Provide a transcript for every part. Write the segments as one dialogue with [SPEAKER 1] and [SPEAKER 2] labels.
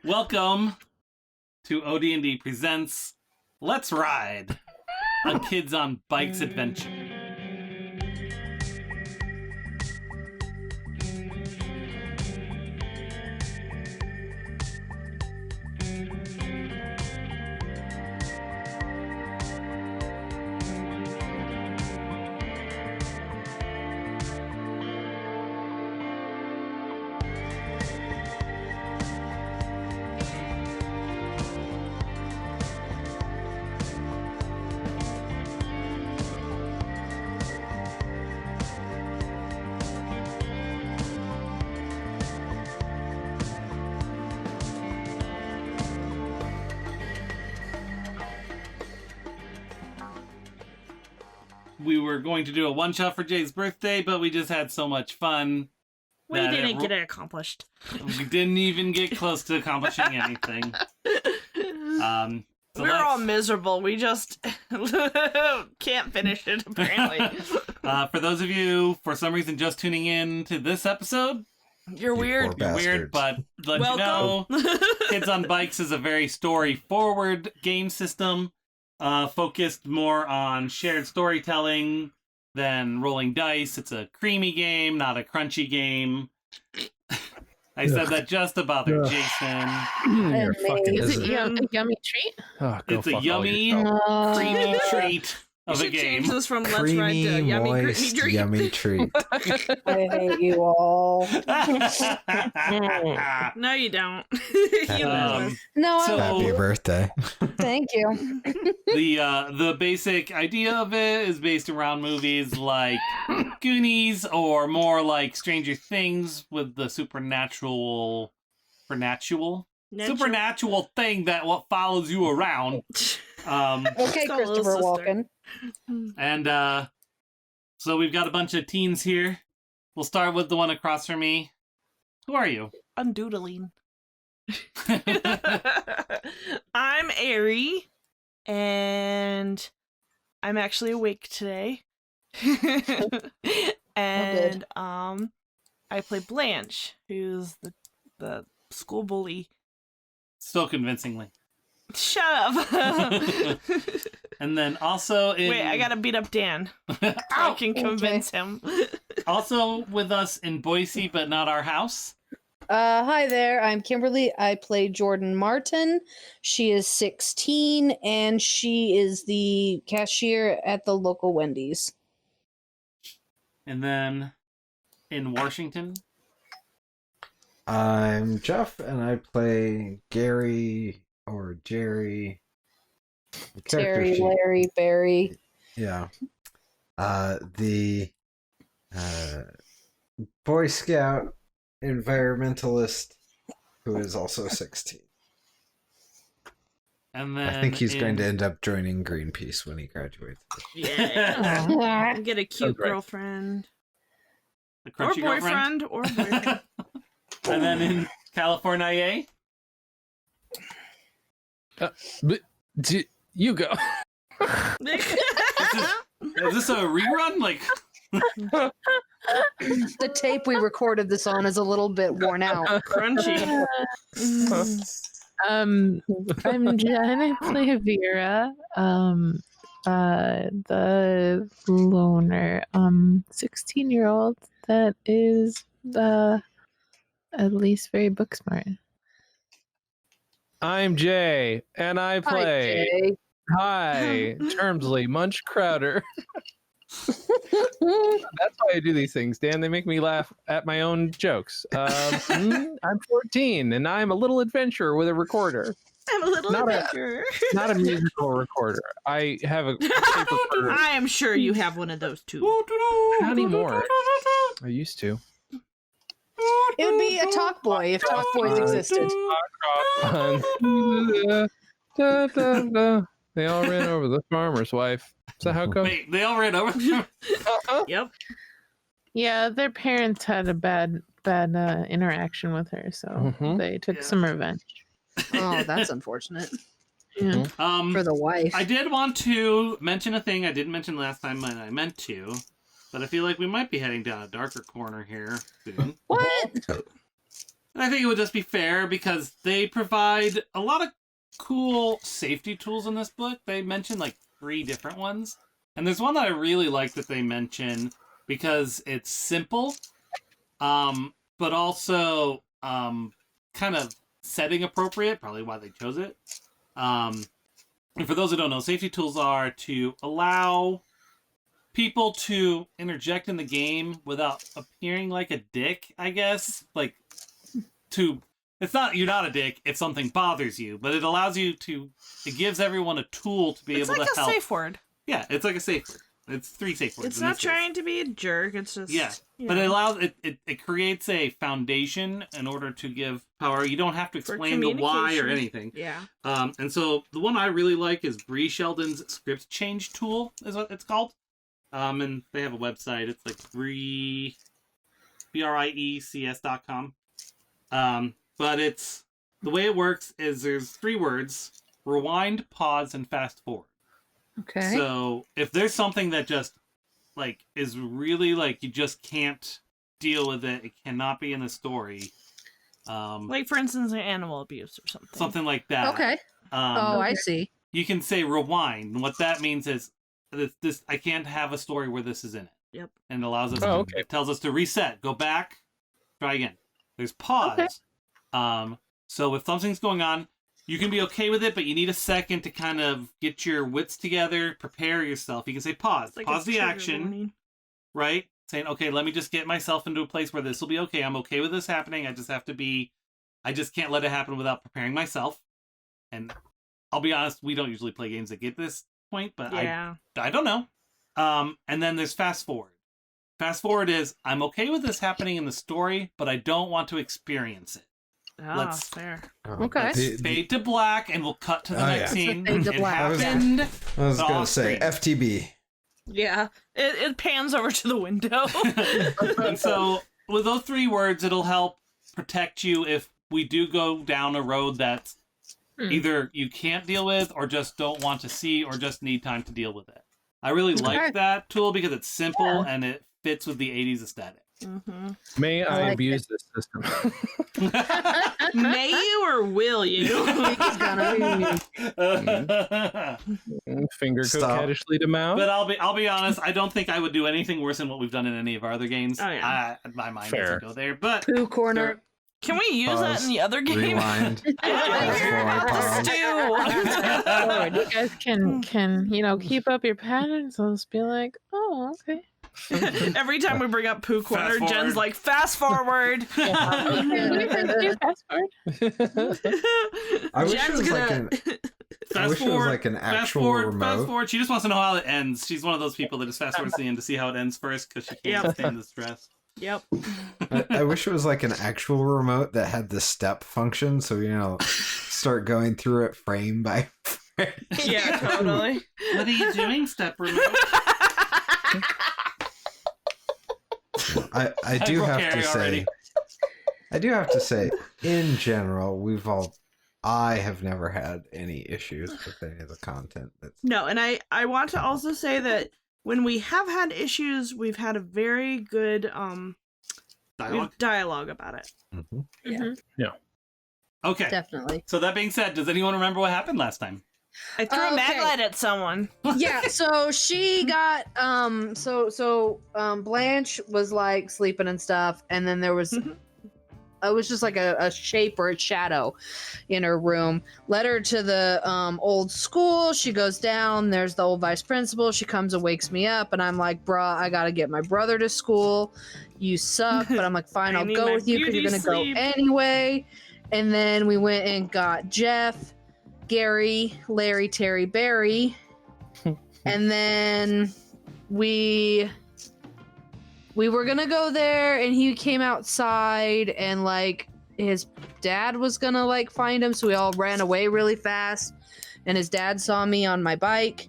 [SPEAKER 1] Welcome to ODND presents Let's Ride, a Kids on Bikes adventure. We were going to do a one-shot for Jay's birthday, but we just had so much fun.
[SPEAKER 2] We didn't get it accomplished.
[SPEAKER 1] We didn't even get close to accomplishing anything.
[SPEAKER 2] We're all miserable. We just can't finish it, apparently.
[SPEAKER 1] For those of you, for some reason, just tuning in to this episode,
[SPEAKER 2] You're weird.
[SPEAKER 1] You're weird, but let you know, Kids on Bikes is a very story-forward game system, focused more on shared storytelling than rolling dice. It's a creamy game, not a crunchy game. I said that just to bother Jason.
[SPEAKER 3] Is it a yummy treat?
[SPEAKER 4] Oh,
[SPEAKER 1] It's a yummy, creamy treat of a game.
[SPEAKER 2] Change this from Let's Ride to
[SPEAKER 3] Creamy,
[SPEAKER 2] Yummy
[SPEAKER 3] moist,
[SPEAKER 2] Creamy Treat.
[SPEAKER 3] yummy treat.
[SPEAKER 5] I hate you all.
[SPEAKER 2] No, you don't.
[SPEAKER 5] No,
[SPEAKER 1] So-
[SPEAKER 3] Happy birthday.
[SPEAKER 5] thank you.
[SPEAKER 1] The basic idea of it is based around movies like Goonies, or more like Stranger Things, with the supernatural thing that what follows you around.
[SPEAKER 5] Okay,
[SPEAKER 2] It's a little
[SPEAKER 5] Christopher
[SPEAKER 2] sister.
[SPEAKER 5] Walken.
[SPEAKER 1] And so we've got a bunch of teens here. We'll start with the one across from me. Who are you?
[SPEAKER 2] I'm doodling. I'm Ari, and I'm actually awake today. And I play Blanche, who's the school bully.
[SPEAKER 1] So convincingly.
[SPEAKER 2] Shut up.
[SPEAKER 1] And then also in...
[SPEAKER 2] Wait, I gotta beat up Dan. I can convince him.
[SPEAKER 1] Also with us in Boise, but not our house.
[SPEAKER 5] Hi there, I'm Kimberly. I play Jordan Martin. She is 16, and she is the cashier at the local Wendy's.
[SPEAKER 1] And then in Washington.
[SPEAKER 3] I'm Jeff, and I play Gary or Jerry. The character
[SPEAKER 5] Terry,
[SPEAKER 3] sheet-
[SPEAKER 5] Larry, Barry.
[SPEAKER 3] Yeah. The Boy Scout environmentalist who is also 16.
[SPEAKER 1] And then
[SPEAKER 3] I think he's going to end up joining Greenpeace when he graduates.
[SPEAKER 2] Yeah. Get a cute
[SPEAKER 4] great.
[SPEAKER 2] girlfriend.
[SPEAKER 1] the
[SPEAKER 2] Or
[SPEAKER 1] crunchy girlfriend.
[SPEAKER 2] boyfriend. Or boyfriend.
[SPEAKER 1] And then in California,
[SPEAKER 4] You go.
[SPEAKER 1] is this a rerun? Like,
[SPEAKER 5] The tape we recorded this on is a little bit worn out.
[SPEAKER 2] Crunchy.
[SPEAKER 6] I'm Jen. I play Vera, the loner, 16-year-old that is at least very book smart.
[SPEAKER 4] I'm Jay, and I play Hi, Termsley Munch Crowder. That's why I do these things, Dan. They make me laugh at my own jokes. I'm 14, and I'm a little adventurer with a recorder.
[SPEAKER 2] I'm a little
[SPEAKER 4] Not a-
[SPEAKER 2] adventurer.
[SPEAKER 4] Not a musical recorder. I have a tape recorder.
[SPEAKER 2] I am sure you have one of those too.
[SPEAKER 4] Not anymore. I used to.
[SPEAKER 5] It would be a talk boy if talk boys existed.
[SPEAKER 4] They all ran over the farmer's wife. Is that how it goes?
[SPEAKER 1] wait, they all ran over there?
[SPEAKER 2] Yep.
[SPEAKER 6] Yeah, their parents had a bad interaction with her, so
[SPEAKER 4] Mhm.
[SPEAKER 6] they took
[SPEAKER 1] Yeah.
[SPEAKER 6] some revenge.
[SPEAKER 5] Oh, that's unfortunate.
[SPEAKER 6] Yeah.
[SPEAKER 5] For the wife.
[SPEAKER 1] I did want to mention a thing I didn't mention last time, and I meant to, but I feel like we might be heading down a darker corner here soon.
[SPEAKER 5] What?
[SPEAKER 1] And I think it would just be fair because they provide a lot of cool safety tools in this book. They mention like 3 different ones. And there's one that I really like that they mention because it's simple, but also kind of setting appropriate, probably why they chose it. And for those who don't know, safety tools are to allow people to interject in the game without appearing like a dick, I guess. Like, it's not, you're not a dick if something bothers you, but it allows you to, it gives everyone a tool to be able to help.
[SPEAKER 2] It's like a safe word.
[SPEAKER 1] Yeah, it's like a safe word. It's 3 safe words.
[SPEAKER 2] It's not trying to be a jerk. It's just
[SPEAKER 1] but it allows it creates a foundation in order to give power. You don't have to explain the why or anything.
[SPEAKER 2] Yeah.
[SPEAKER 1] And so the one I really like is Bree Sheldon's script change tool is what it's called. And they have a website. It's like BRIECS.com. But it's the way it works is there's 3 words: rewind, pause, and fast forward.
[SPEAKER 5] Okay.
[SPEAKER 1] So if there's something that just like is really like you just can't deal with it, it cannot be in the story.
[SPEAKER 2] Like for instance, an animal abuse or something.
[SPEAKER 1] Something like that.
[SPEAKER 5] Okay. I see.
[SPEAKER 1] You can say rewind, and what that means is this I can't have a story where this is in it.
[SPEAKER 2] Yep.
[SPEAKER 1] And it allows us
[SPEAKER 4] it
[SPEAKER 1] tells us to reset, go back, try again. There's pause.
[SPEAKER 5] Okay.
[SPEAKER 1] So if something's going on, you can be okay with it, but you need a second to kind of get your wits together, prepare yourself. You can say pause.
[SPEAKER 2] Like
[SPEAKER 1] pause the action,
[SPEAKER 2] warning.
[SPEAKER 1] right? Saying, okay, let me just get myself into a place where this will be okay. I'm okay with this happening. I just can't let it happen without preparing myself. And I'll be honest, we don't usually play games that get this point, but I don't know. And then there's fast forward. Fast forward is, I'm okay with this happening in the story, but I don't want to experience it. Let's
[SPEAKER 2] fair.
[SPEAKER 5] Okay.
[SPEAKER 1] Fade to black, and we'll cut to the next scene.
[SPEAKER 5] Fade to
[SPEAKER 1] It
[SPEAKER 5] black.
[SPEAKER 1] happened.
[SPEAKER 3] I was
[SPEAKER 1] on
[SPEAKER 3] going to say
[SPEAKER 1] screen.
[SPEAKER 3] FTB.
[SPEAKER 2] Yeah. It pans over to the window.
[SPEAKER 1] And so, with those 3 words, it'll help protect you if we do go down a road that's either you can't deal with, or just don't want to see, or just need time to deal with it. I really like that tool because it's simple and it fits with the 80s aesthetic.
[SPEAKER 2] Mm-hmm.
[SPEAKER 4] May I
[SPEAKER 5] like
[SPEAKER 4] abuse this system?
[SPEAKER 2] May you or will you?
[SPEAKER 5] He's gonna.
[SPEAKER 4] Finger
[SPEAKER 3] Stop.
[SPEAKER 4] coquettishly to mouth.
[SPEAKER 1] But I'll be honest, I don't think I would do anything worse than what we've done in any of our other games.
[SPEAKER 2] Oh, yeah.
[SPEAKER 1] My mind
[SPEAKER 4] Fair.
[SPEAKER 1] doesn't go there, but
[SPEAKER 5] Poo corner.
[SPEAKER 2] Can we use that in the other game?
[SPEAKER 3] Rewind.
[SPEAKER 2] I want to hear about the
[SPEAKER 6] Lord, you guys can keep up your patterns. I'll just be like, oh, okay.
[SPEAKER 2] stew. Every time we bring up poo corner,
[SPEAKER 1] Fast
[SPEAKER 2] Jen's
[SPEAKER 1] forward.
[SPEAKER 2] like, fast forward.
[SPEAKER 6] Fast forward.
[SPEAKER 3] I wish it
[SPEAKER 2] Jen's
[SPEAKER 3] was like
[SPEAKER 2] gonna-
[SPEAKER 3] I wish it was like an actual remote.
[SPEAKER 1] Fast forward. She just wants to know how it ends. She's one of those people that just fast forwards to the end to see how it ends first because she can't
[SPEAKER 2] Yep.
[SPEAKER 1] stand the stress.
[SPEAKER 2] Yep.
[SPEAKER 3] I wish it was like an actual remote that had the step function, so start going through it frame by frame.
[SPEAKER 2] Yeah, totally.
[SPEAKER 1] What are you doing, step remote?
[SPEAKER 3] I do
[SPEAKER 1] broke
[SPEAKER 3] have
[SPEAKER 1] Harry
[SPEAKER 3] to say,
[SPEAKER 1] already.
[SPEAKER 3] in general, I have never had any issues with any of the content.
[SPEAKER 2] No, and I want to also say that when we have had issues, we've had a very good dialogue about it.
[SPEAKER 3] Mm-hmm.
[SPEAKER 1] Okay.
[SPEAKER 5] Definitely.
[SPEAKER 1] So that being said, does anyone remember what happened last time?
[SPEAKER 2] I threw a
[SPEAKER 5] Okay.
[SPEAKER 2] mag light at someone.
[SPEAKER 5] Yeah, so she got Blanche was like sleeping and stuff, and then there was it was just like a shape or a shadow in her room. Led her to the old school. She goes down, there's the old vice principal. She comes and wakes me up, and I'm like, bruh, I gotta get my brother to school. You suck, but I'm like, fine,
[SPEAKER 2] I
[SPEAKER 5] I'll
[SPEAKER 2] need
[SPEAKER 5] go
[SPEAKER 2] my
[SPEAKER 5] with you because you're
[SPEAKER 2] beauty
[SPEAKER 5] gonna
[SPEAKER 2] sleep.
[SPEAKER 5] go anyway. And then we went and got Jeff, Gary, Larry, Terry, Barry, and then we were gonna go there, and he came outside, and like his dad was gonna like find him, so we all ran away really fast, and his dad saw me on my bike,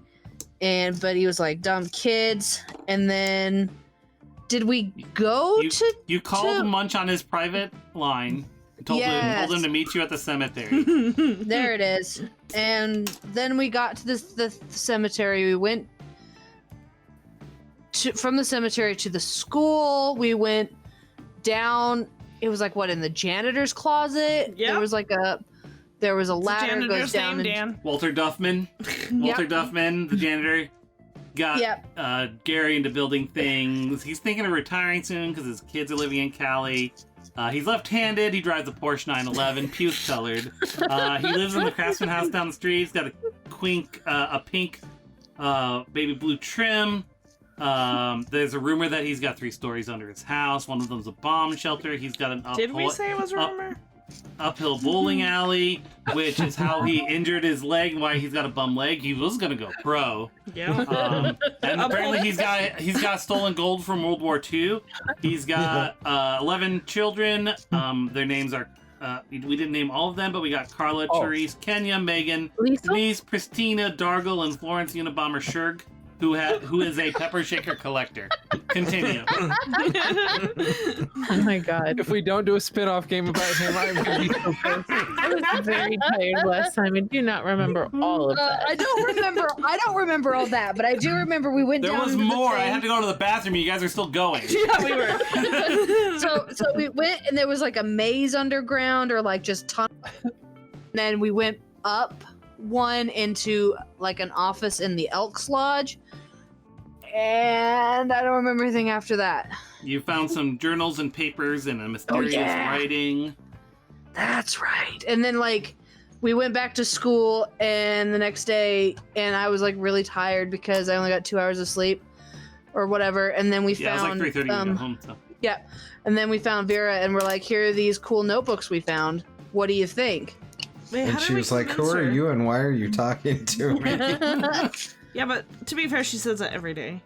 [SPEAKER 5] but he was like, dumb kids. And then did we go to
[SPEAKER 1] You called Munch on his private line and told him to meet you at the cemetery.
[SPEAKER 5] there it is. And then we got to the cemetery. We went from the cemetery to the school. We went down it was like what in the janitor's closet.
[SPEAKER 2] Yep.
[SPEAKER 5] There was a
[SPEAKER 2] It's the
[SPEAKER 5] ladder
[SPEAKER 2] janitor's
[SPEAKER 5] goes down.
[SPEAKER 2] name, Dan.
[SPEAKER 1] Walter Duffman. Walter Duffman, the janitor, got Gary into building things. He's thinking of retiring soon because his kids are living in Cali. He's left-handed. He drives a Porsche 911, puce-colored. He lives in the Craftsman house down the street. He's got a pink baby blue trim. There's a rumor that he's got 3 stories under his house. One of them's a bomb shelter. He's got an
[SPEAKER 2] Did we say it was a rumor?
[SPEAKER 1] uphill bowling alley, which is how he injured his leg, why he's got a bum leg. He was gonna go pro.
[SPEAKER 2] Yeah.
[SPEAKER 1] And apparently he's got stolen gold from World War II. He's got 11 children. Their names are we didn't name all of them, but we got Carla, Therese, Kenya, Megan, Denise, Christina, Dargle, and Florence Unabomber Shurg, who is a pepper shaker collector. Continue.
[SPEAKER 6] Oh my god.
[SPEAKER 4] If we don't do a spin-off game about him, I'm gonna be so pissed.
[SPEAKER 6] I was very tired last time. I do not remember all of that.
[SPEAKER 5] I don't remember all that, but I do remember we went
[SPEAKER 1] There
[SPEAKER 5] down
[SPEAKER 1] was
[SPEAKER 5] to the
[SPEAKER 1] more. I
[SPEAKER 5] thing.
[SPEAKER 1] had to go to the bathroom. You guys are still going.
[SPEAKER 2] Yeah, we were.
[SPEAKER 5] So we went and there was like a maze underground or like just tunnel. And then we went up one into like an office in the Elks Lodge. And I don't remember anything after that.
[SPEAKER 1] You found some journals and papers and a mysterious writing.
[SPEAKER 5] That's right. And then like we went back to school and the next day and I was like really tired because I only got 2 hours of sleep or whatever. And then we found
[SPEAKER 1] it was like 3:30 when you got home. So.
[SPEAKER 5] Yeah. And then we found Vera and we're like, here are these cool notebooks we found. What do you think?
[SPEAKER 2] Wait, how
[SPEAKER 3] And
[SPEAKER 2] did
[SPEAKER 3] she
[SPEAKER 2] we
[SPEAKER 3] was like, "Who
[SPEAKER 2] convince
[SPEAKER 3] are
[SPEAKER 2] her?
[SPEAKER 3] you and why are you talking to me?"
[SPEAKER 2] Yeah, but to be fair, she says that every day.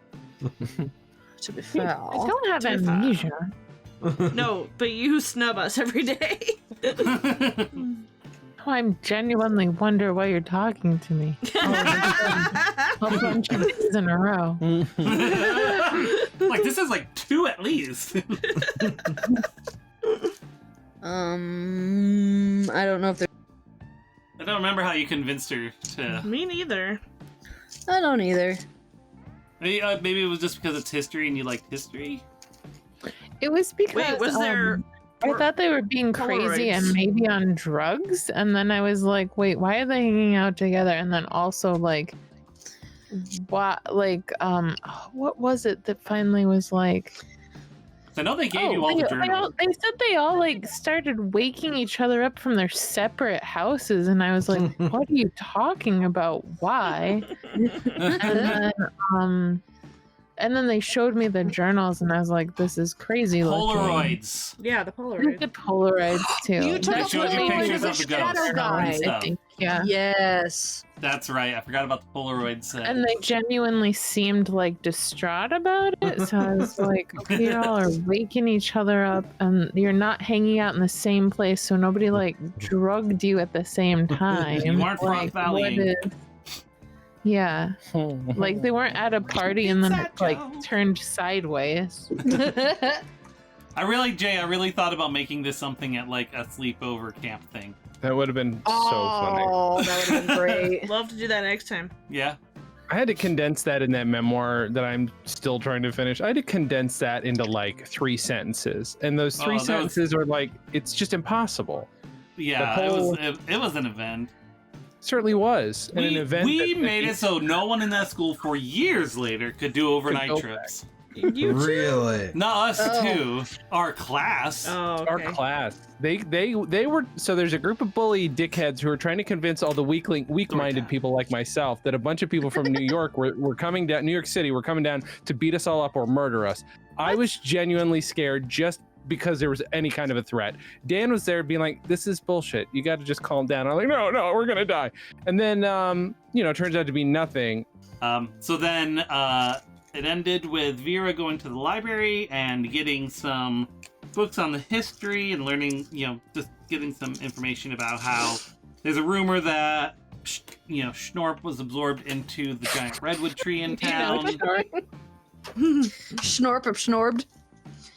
[SPEAKER 5] To be fair.
[SPEAKER 6] I don't have
[SPEAKER 2] To be fair.
[SPEAKER 6] amnesia.
[SPEAKER 2] No, but you snub us every day.
[SPEAKER 6] Oh, I'm genuinely wonder why you're talking to me. A bunch of days in a row.
[SPEAKER 1] Like, this is like 2 at least.
[SPEAKER 5] I don't know if there.
[SPEAKER 1] I don't remember how you convinced her to.
[SPEAKER 2] Me neither.
[SPEAKER 5] I don't either.
[SPEAKER 1] Maybe it was just because it's history and you liked history.
[SPEAKER 6] It was because
[SPEAKER 2] Wait, was there?
[SPEAKER 6] I thought they were being crazy
[SPEAKER 2] Polaroids?
[SPEAKER 6] and maybe on drugs, and then I was like, wait, why are they hanging out together? And then also like, what was it that finally was like?
[SPEAKER 1] I know they gave you all the journals.
[SPEAKER 6] They said they all like started waking each other up from their separate houses, and I was like, what are you talking about? Why? And then they showed me the journals, and I was like, this is crazy looking.
[SPEAKER 1] Polaroids.
[SPEAKER 2] Yeah, the
[SPEAKER 6] I
[SPEAKER 2] Polaroid.
[SPEAKER 6] did Polaroids too.
[SPEAKER 5] You took
[SPEAKER 1] They
[SPEAKER 5] a
[SPEAKER 1] showed you
[SPEAKER 5] Polaroid
[SPEAKER 1] pictures
[SPEAKER 5] of
[SPEAKER 1] of the
[SPEAKER 5] Shadow
[SPEAKER 1] ghosts.
[SPEAKER 5] Guy.
[SPEAKER 1] and stuff.
[SPEAKER 6] Yeah.
[SPEAKER 5] Yes.
[SPEAKER 1] That's right. I forgot about the Polaroids.
[SPEAKER 6] And they genuinely seemed like distraught about it. So I was like, okay, y'all are waking each other up and you're not hanging out in the same place. So nobody like drugged you at the same time.
[SPEAKER 1] You weren't
[SPEAKER 6] like,
[SPEAKER 1] Froth Valleying.
[SPEAKER 6] Yeah. Like they weren't at a party and then it
[SPEAKER 2] Pizza
[SPEAKER 6] like
[SPEAKER 2] Joe.
[SPEAKER 6] turned sideways.
[SPEAKER 1] I really thought about making this something at like a sleepover camp thing.
[SPEAKER 4] That would have been so funny.
[SPEAKER 5] Oh, that would have been great.
[SPEAKER 2] Love to do that next time.
[SPEAKER 1] Yeah.
[SPEAKER 4] I had to condense that in that memoir that I'm still trying to finish. I had to condense that into like 3 sentences. And those 3 sentences are like, it's just impossible.
[SPEAKER 1] Yeah, it was an event.
[SPEAKER 4] Certainly was. And an event
[SPEAKER 1] We
[SPEAKER 4] that-
[SPEAKER 1] made it so no one in that school for years later could do overnight
[SPEAKER 4] go
[SPEAKER 1] trips.
[SPEAKER 2] You too?
[SPEAKER 3] Really?
[SPEAKER 1] Not us
[SPEAKER 5] Oh.
[SPEAKER 1] too. Our class.
[SPEAKER 2] Oh, okay.
[SPEAKER 4] Our class. They were so there's a group of bully dickheads who are trying to convince all the weak-minded people like myself that a bunch of people from New York were coming down, New York City were coming down to beat us all up or murder us. I was genuinely scared just because there was any kind of a threat. Dan was there being like, this is bullshit. You got to just calm down. I'm like, no, we're going to die. And then, it turns out to be nothing.
[SPEAKER 1] So then it ended with Vera going to the library and getting some books on the history and learning, just getting some information about how there's a rumor that, Schnorp was absorbed into the giant redwood tree in town.
[SPEAKER 5] Schnorp of Schnorbed.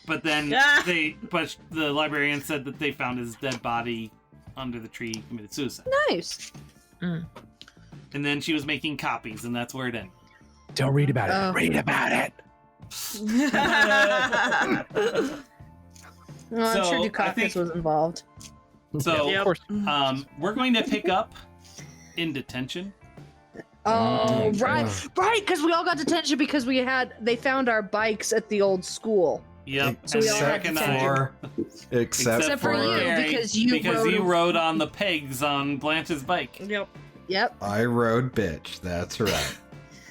[SPEAKER 1] But then but the librarian said that they found his dead body under the tree, committed suicide.
[SPEAKER 5] Nice.
[SPEAKER 1] And then she was making copies, and that's where it ended.
[SPEAKER 4] Don't read about it.
[SPEAKER 5] Oh.
[SPEAKER 4] Read about it.
[SPEAKER 5] Well, I'm
[SPEAKER 1] So,
[SPEAKER 5] sure
[SPEAKER 1] I
[SPEAKER 5] Dukakis
[SPEAKER 1] think-
[SPEAKER 5] was involved.
[SPEAKER 1] So,
[SPEAKER 2] Yep.
[SPEAKER 4] Of course.
[SPEAKER 1] we're going to pick up in detention.
[SPEAKER 5] Oh,
[SPEAKER 3] Mm,
[SPEAKER 5] right, right, because we all got detention because they found our bikes at the old school.
[SPEAKER 1] Yep.
[SPEAKER 5] So we all
[SPEAKER 1] and
[SPEAKER 5] had
[SPEAKER 1] recognize-
[SPEAKER 3] Except
[SPEAKER 5] for you,
[SPEAKER 1] Gary,
[SPEAKER 5] because you rode-
[SPEAKER 1] rode on the pegs on Blanche's bike.
[SPEAKER 2] Yep.
[SPEAKER 5] Yep,
[SPEAKER 3] I rode bitch. That's right.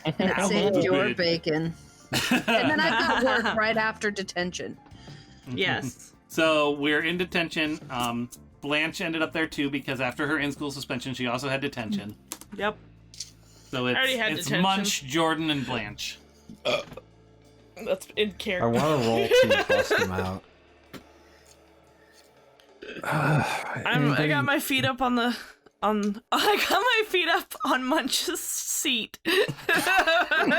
[SPEAKER 5] and it
[SPEAKER 1] Ow.
[SPEAKER 5] saved your
[SPEAKER 1] Good.
[SPEAKER 5] bacon. And then I got work right after detention.
[SPEAKER 2] Yes.
[SPEAKER 1] So we're in detention. Blanche ended up there too because after her in-school suspension, she also had detention.
[SPEAKER 2] Yep.
[SPEAKER 1] So
[SPEAKER 2] already had
[SPEAKER 1] it's
[SPEAKER 2] detention.
[SPEAKER 1] Munch, Jordan, and Blanche.
[SPEAKER 2] That's in
[SPEAKER 3] I
[SPEAKER 2] character.
[SPEAKER 3] want to roll to bust him out.
[SPEAKER 2] I got my feet up on the I got my feet up on Munch's seat. And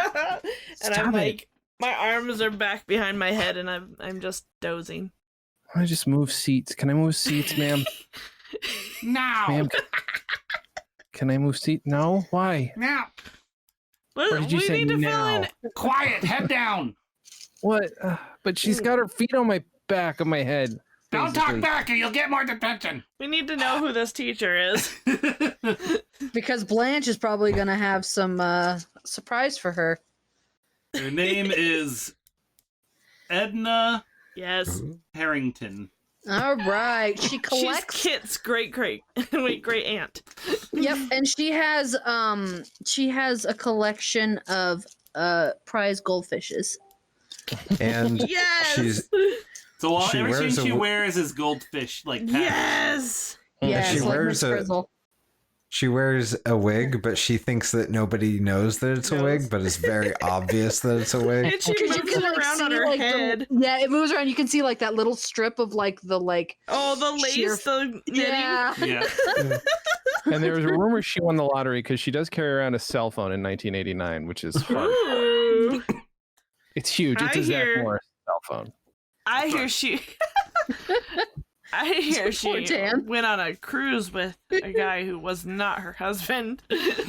[SPEAKER 4] Stop
[SPEAKER 2] I'm
[SPEAKER 4] it.
[SPEAKER 2] like my arms are back behind my head and I'm just dozing.
[SPEAKER 4] I just move seats. Can I move seats, ma'am?
[SPEAKER 1] Now!
[SPEAKER 4] Ma'am, can I move seat? No? Why?
[SPEAKER 1] Now!
[SPEAKER 2] What,
[SPEAKER 4] Or did you
[SPEAKER 2] we
[SPEAKER 4] say
[SPEAKER 2] need to fill
[SPEAKER 4] now?
[SPEAKER 2] in
[SPEAKER 1] Quiet! Head down!
[SPEAKER 4] What? But she's got her feet on my back of my head.
[SPEAKER 1] Don't talk
[SPEAKER 4] basically.
[SPEAKER 1] back or you'll get more detention!
[SPEAKER 2] we need to know who this teacher is.
[SPEAKER 5] Because Blanche is probably going to have some surprise for her.
[SPEAKER 1] Her name is Edna
[SPEAKER 2] Yes.
[SPEAKER 1] Harrington.
[SPEAKER 5] All right, she
[SPEAKER 2] She's
[SPEAKER 5] collects.
[SPEAKER 2] Kit's great aunt.
[SPEAKER 5] Yep, and she has a collection of prize goldfishes.
[SPEAKER 3] And
[SPEAKER 2] Yes.
[SPEAKER 3] she's
[SPEAKER 1] So
[SPEAKER 3] She
[SPEAKER 1] everything
[SPEAKER 3] wears a
[SPEAKER 1] she
[SPEAKER 3] w-
[SPEAKER 1] wears is goldfish, like patterns.
[SPEAKER 2] Yes.
[SPEAKER 5] Yeah,
[SPEAKER 3] she
[SPEAKER 5] it's like
[SPEAKER 3] wears
[SPEAKER 5] Miss
[SPEAKER 3] a-
[SPEAKER 5] Frizzle.
[SPEAKER 3] she wears a wig, but she thinks that nobody knows that it's a wig, but it's very obvious that it's a wig.
[SPEAKER 2] And she
[SPEAKER 5] Because
[SPEAKER 2] moves it around on her head.
[SPEAKER 5] Yeah, it moves around. You can see like that little strip of like the
[SPEAKER 2] Oh, the
[SPEAKER 5] sheer-
[SPEAKER 2] lace, the knitting.
[SPEAKER 5] yeah.
[SPEAKER 1] Yeah.
[SPEAKER 4] And there was a rumor she won the lottery because she does carry around a cell phone in 1989, which is hard.
[SPEAKER 2] Ooh.
[SPEAKER 4] It's huge. It's
[SPEAKER 2] I
[SPEAKER 4] a Zach
[SPEAKER 2] hear-
[SPEAKER 4] Morris cell phone.
[SPEAKER 2] I hear she
[SPEAKER 5] Poor Dan.
[SPEAKER 2] went on a cruise with a guy who was not her husband.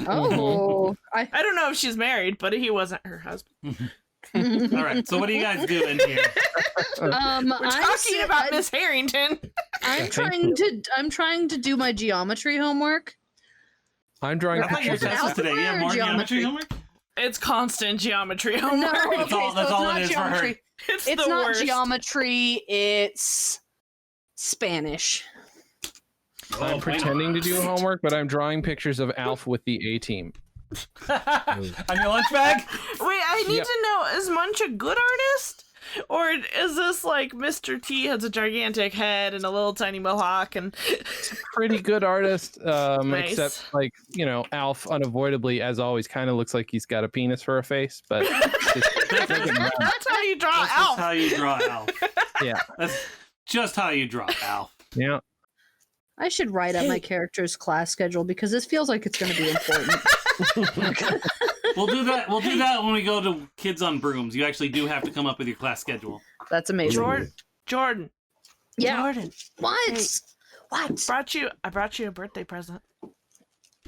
[SPEAKER 5] Oh,
[SPEAKER 2] I don't know if she's married, but he wasn't her husband.
[SPEAKER 1] All right. So what are you guys doing here?
[SPEAKER 2] We're talking about Miss Harrington.
[SPEAKER 5] I'm
[SPEAKER 4] Thank
[SPEAKER 5] trying to do my geometry homework.
[SPEAKER 4] I'm drawing
[SPEAKER 1] I thought your
[SPEAKER 5] Algebra
[SPEAKER 1] test was today. You have more geometry homework?
[SPEAKER 2] It's constant geometry
[SPEAKER 5] No,
[SPEAKER 2] homework.
[SPEAKER 1] That's all-
[SPEAKER 5] so
[SPEAKER 1] that's
[SPEAKER 5] it's
[SPEAKER 1] all
[SPEAKER 5] not
[SPEAKER 1] it is for her.
[SPEAKER 5] geometry.
[SPEAKER 2] It's
[SPEAKER 5] It's
[SPEAKER 2] the
[SPEAKER 5] not
[SPEAKER 2] worst.
[SPEAKER 5] geometry. It's Spanish.
[SPEAKER 4] I'm pretending to do homework, but I'm drawing pictures of Alf with the A team.
[SPEAKER 1] On your lunch bag?
[SPEAKER 2] Wait, I need
[SPEAKER 4] Yep.
[SPEAKER 2] to know, is Munch a good artist? Or is this like Mr. T has a gigantic head and a little tiny mohawk and
[SPEAKER 4] Pretty good artist,
[SPEAKER 2] Nice.
[SPEAKER 4] except like Alf unavoidably, as always, kind of looks like he's got a penis for a face, but
[SPEAKER 2] that's how you draw
[SPEAKER 1] That's just
[SPEAKER 2] Alf.
[SPEAKER 1] how you draw Alf.
[SPEAKER 4] yeah,
[SPEAKER 1] That's just how you draw Alf.
[SPEAKER 4] yeah.
[SPEAKER 5] I should write up my character's class schedule because this feels like it's going to be important.
[SPEAKER 1] We'll do that. We'll do that when we go to Kids on Brooms. You actually do have to come up with your class schedule.
[SPEAKER 5] That's amazing.
[SPEAKER 2] Jordan.
[SPEAKER 5] Yeah.
[SPEAKER 2] Jordan.
[SPEAKER 5] What?
[SPEAKER 2] Hey.
[SPEAKER 5] What?
[SPEAKER 2] I brought you a birthday present.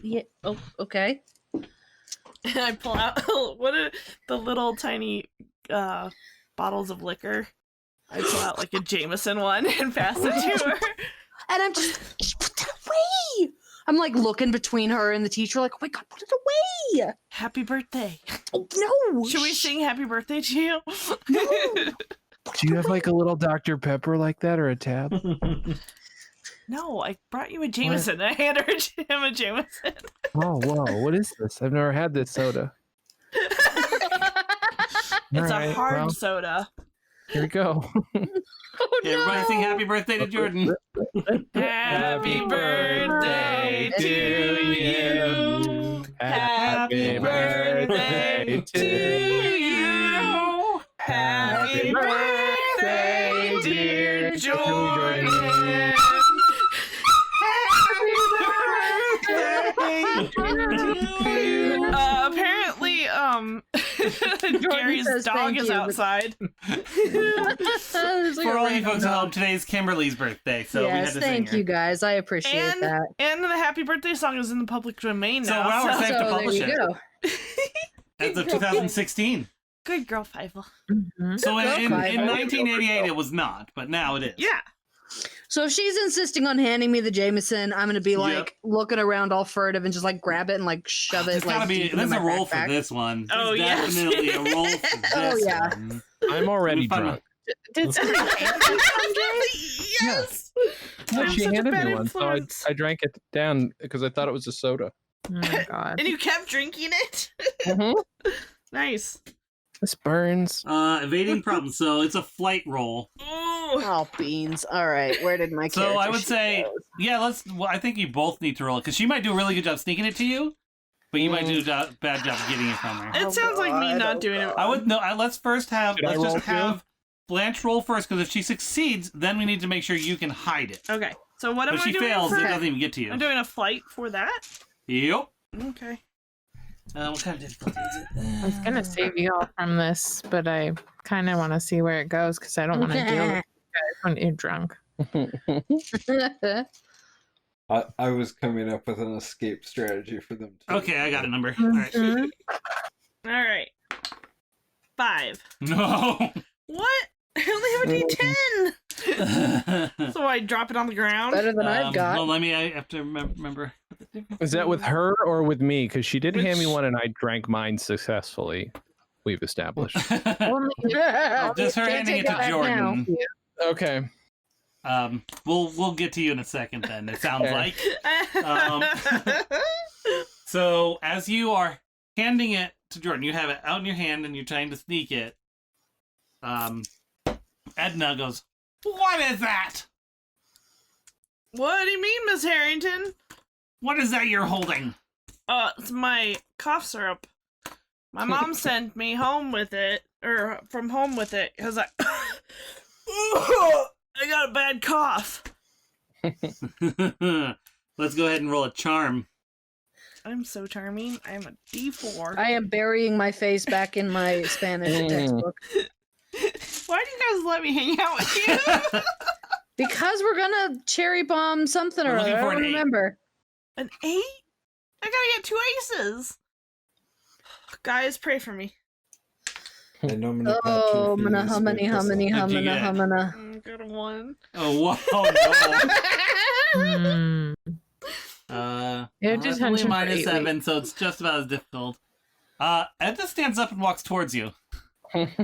[SPEAKER 5] Yeah. Oh, okay.
[SPEAKER 2] And I pull out the little tiny bottles of liquor. I pull out like a Jameson one and pass it to her.
[SPEAKER 5] And I'm just put that away. I'm like looking between her and the teacher, like, oh my god, put it away.
[SPEAKER 2] Happy birthday.
[SPEAKER 5] Oh no.
[SPEAKER 2] Should we sing happy birthday to you?
[SPEAKER 5] No.
[SPEAKER 4] Do you have like a little Dr. Pepper like that or a tab?
[SPEAKER 2] No, I brought you a Jameson. I handed him a Jameson.
[SPEAKER 4] Oh, whoa. What is this? I've never had this soda.
[SPEAKER 2] It's a hard soda.
[SPEAKER 4] Here we go.
[SPEAKER 5] Oh,
[SPEAKER 1] Okay, everybody sing happy birthday to Jordan.
[SPEAKER 2] Happy birthday to you. Happy birthday to you. Happy birthday, dear Jordan. Apparently, Gary's
[SPEAKER 5] says
[SPEAKER 2] dog
[SPEAKER 5] thank
[SPEAKER 2] is
[SPEAKER 5] you, but-
[SPEAKER 2] outside.
[SPEAKER 1] For all you folks at home, today's Kimberly's birthday, so we had
[SPEAKER 5] yes,
[SPEAKER 1] to
[SPEAKER 5] thank
[SPEAKER 1] sing her.
[SPEAKER 5] you guys. I appreciate
[SPEAKER 2] And
[SPEAKER 5] that.
[SPEAKER 2] and the happy birthday song is in the public domain
[SPEAKER 1] So
[SPEAKER 2] now.
[SPEAKER 1] now we're safe to
[SPEAKER 5] So there
[SPEAKER 1] publish
[SPEAKER 5] you
[SPEAKER 1] it
[SPEAKER 5] go.
[SPEAKER 1] as of 2016.
[SPEAKER 2] Good girl, Fievel.
[SPEAKER 1] So in
[SPEAKER 5] Okay.
[SPEAKER 1] 1988, it was not, but now it is.
[SPEAKER 2] Yeah.
[SPEAKER 5] So if she's insisting on handing me the Jameson, I'm gonna be like looking around all furtive and just like grab it and like shove it.
[SPEAKER 1] There's
[SPEAKER 5] like,
[SPEAKER 1] gotta be.
[SPEAKER 5] deep into
[SPEAKER 1] There's a
[SPEAKER 5] my
[SPEAKER 1] roll
[SPEAKER 5] backpack.
[SPEAKER 1] for this one.
[SPEAKER 2] Oh,
[SPEAKER 1] There's
[SPEAKER 2] yes.
[SPEAKER 1] definitely a roll for this
[SPEAKER 5] Oh, yeah.
[SPEAKER 1] one.
[SPEAKER 4] I'm already
[SPEAKER 1] Let me find
[SPEAKER 4] drunk.
[SPEAKER 6] Did somebody hand you some, Jay?
[SPEAKER 2] Yes.
[SPEAKER 4] No,
[SPEAKER 2] I'm
[SPEAKER 4] she
[SPEAKER 2] such a
[SPEAKER 4] handed
[SPEAKER 2] bad
[SPEAKER 4] me one, so
[SPEAKER 2] influence.
[SPEAKER 4] I drank it down because I thought it was a soda.
[SPEAKER 6] Oh my god.
[SPEAKER 2] And you kept drinking it. Nice.
[SPEAKER 4] This burns.
[SPEAKER 1] Evading problems. So it's a flight roll.
[SPEAKER 2] Ooh.
[SPEAKER 5] Oh beans! All right, where did my
[SPEAKER 1] So
[SPEAKER 5] character
[SPEAKER 1] I would
[SPEAKER 5] sheet
[SPEAKER 1] say,
[SPEAKER 5] go?
[SPEAKER 1] yeah, let's. Well, I think you both need to roll because she might do a really good job sneaking it to you, but you might do a bad job getting it from her.
[SPEAKER 2] It sounds like me not doing it.
[SPEAKER 1] I would no. Let's first have.
[SPEAKER 4] Should I
[SPEAKER 1] Let's
[SPEAKER 4] roll
[SPEAKER 1] just
[SPEAKER 4] too?
[SPEAKER 1] have Blanche roll first because if she succeeds, then we need to make sure you can hide it.
[SPEAKER 2] Okay. So what am
[SPEAKER 1] If
[SPEAKER 2] I
[SPEAKER 1] she
[SPEAKER 2] doing
[SPEAKER 1] fails,
[SPEAKER 2] for?
[SPEAKER 1] it doesn't even get to you.
[SPEAKER 2] I'm doing a flight for that.
[SPEAKER 1] Yep.
[SPEAKER 2] Okay.
[SPEAKER 1] What kind of difficulty is it?
[SPEAKER 6] I was gonna save you all from this, but I kind of want to see where it goes because I don't want to deal with you guys when you're drunk.
[SPEAKER 3] I was coming up with an escape strategy for them too.
[SPEAKER 1] Okay, I got a number. All right.
[SPEAKER 6] Mhm.
[SPEAKER 2] All right. 5.
[SPEAKER 1] No.
[SPEAKER 2] What? I only have a D10. So I drop it on the ground.
[SPEAKER 5] Better than I've got.
[SPEAKER 1] Well, I have to remember.
[SPEAKER 4] Is that with her or with me? Because she did hand me
[SPEAKER 1] Which-
[SPEAKER 4] one and I drank mine successfully. We've established.
[SPEAKER 6] Only-
[SPEAKER 1] Just her
[SPEAKER 5] Can't
[SPEAKER 1] handing
[SPEAKER 5] take
[SPEAKER 1] it to
[SPEAKER 5] back
[SPEAKER 1] Jordan.
[SPEAKER 4] Okay.
[SPEAKER 1] We'll get to you in a second. Then it sounds
[SPEAKER 4] Okay.
[SPEAKER 1] like. So as you are handing it to Jordan, you have it out in your hand and you're trying to sneak it. Edna goes, "What is that?
[SPEAKER 2] What do you mean, Miss Harrington?
[SPEAKER 1] What is that you're holding?"
[SPEAKER 2] It's my cough syrup. My mom sent me home with it, or from home with it, because I got a bad cough.
[SPEAKER 1] Let's go ahead and roll a charm.
[SPEAKER 2] I'm so charming. I'm a D4.
[SPEAKER 5] I am burying my face back in my Spanish textbook
[SPEAKER 2] Why do you guys let me hang out with you?
[SPEAKER 5] because we're gonna cherry bomb something
[SPEAKER 1] We're
[SPEAKER 5] or other.
[SPEAKER 1] looking
[SPEAKER 5] I
[SPEAKER 1] for
[SPEAKER 5] don't
[SPEAKER 1] an 8.
[SPEAKER 5] remember.
[SPEAKER 2] An 8? I gotta get 2 aces. Guys, pray for me.
[SPEAKER 3] And I'm gonna
[SPEAKER 5] Oh, mana humana humana
[SPEAKER 1] What'd you
[SPEAKER 5] humana
[SPEAKER 1] get?
[SPEAKER 5] humana.
[SPEAKER 2] Got a 1.
[SPEAKER 1] Oh, whoa, no.
[SPEAKER 6] Hmm.
[SPEAKER 1] Well,
[SPEAKER 6] Your
[SPEAKER 1] that's only
[SPEAKER 6] detention for
[SPEAKER 1] minus
[SPEAKER 6] 8
[SPEAKER 1] 7, so it's just about as difficult. Edna stands up and walks towards you. Let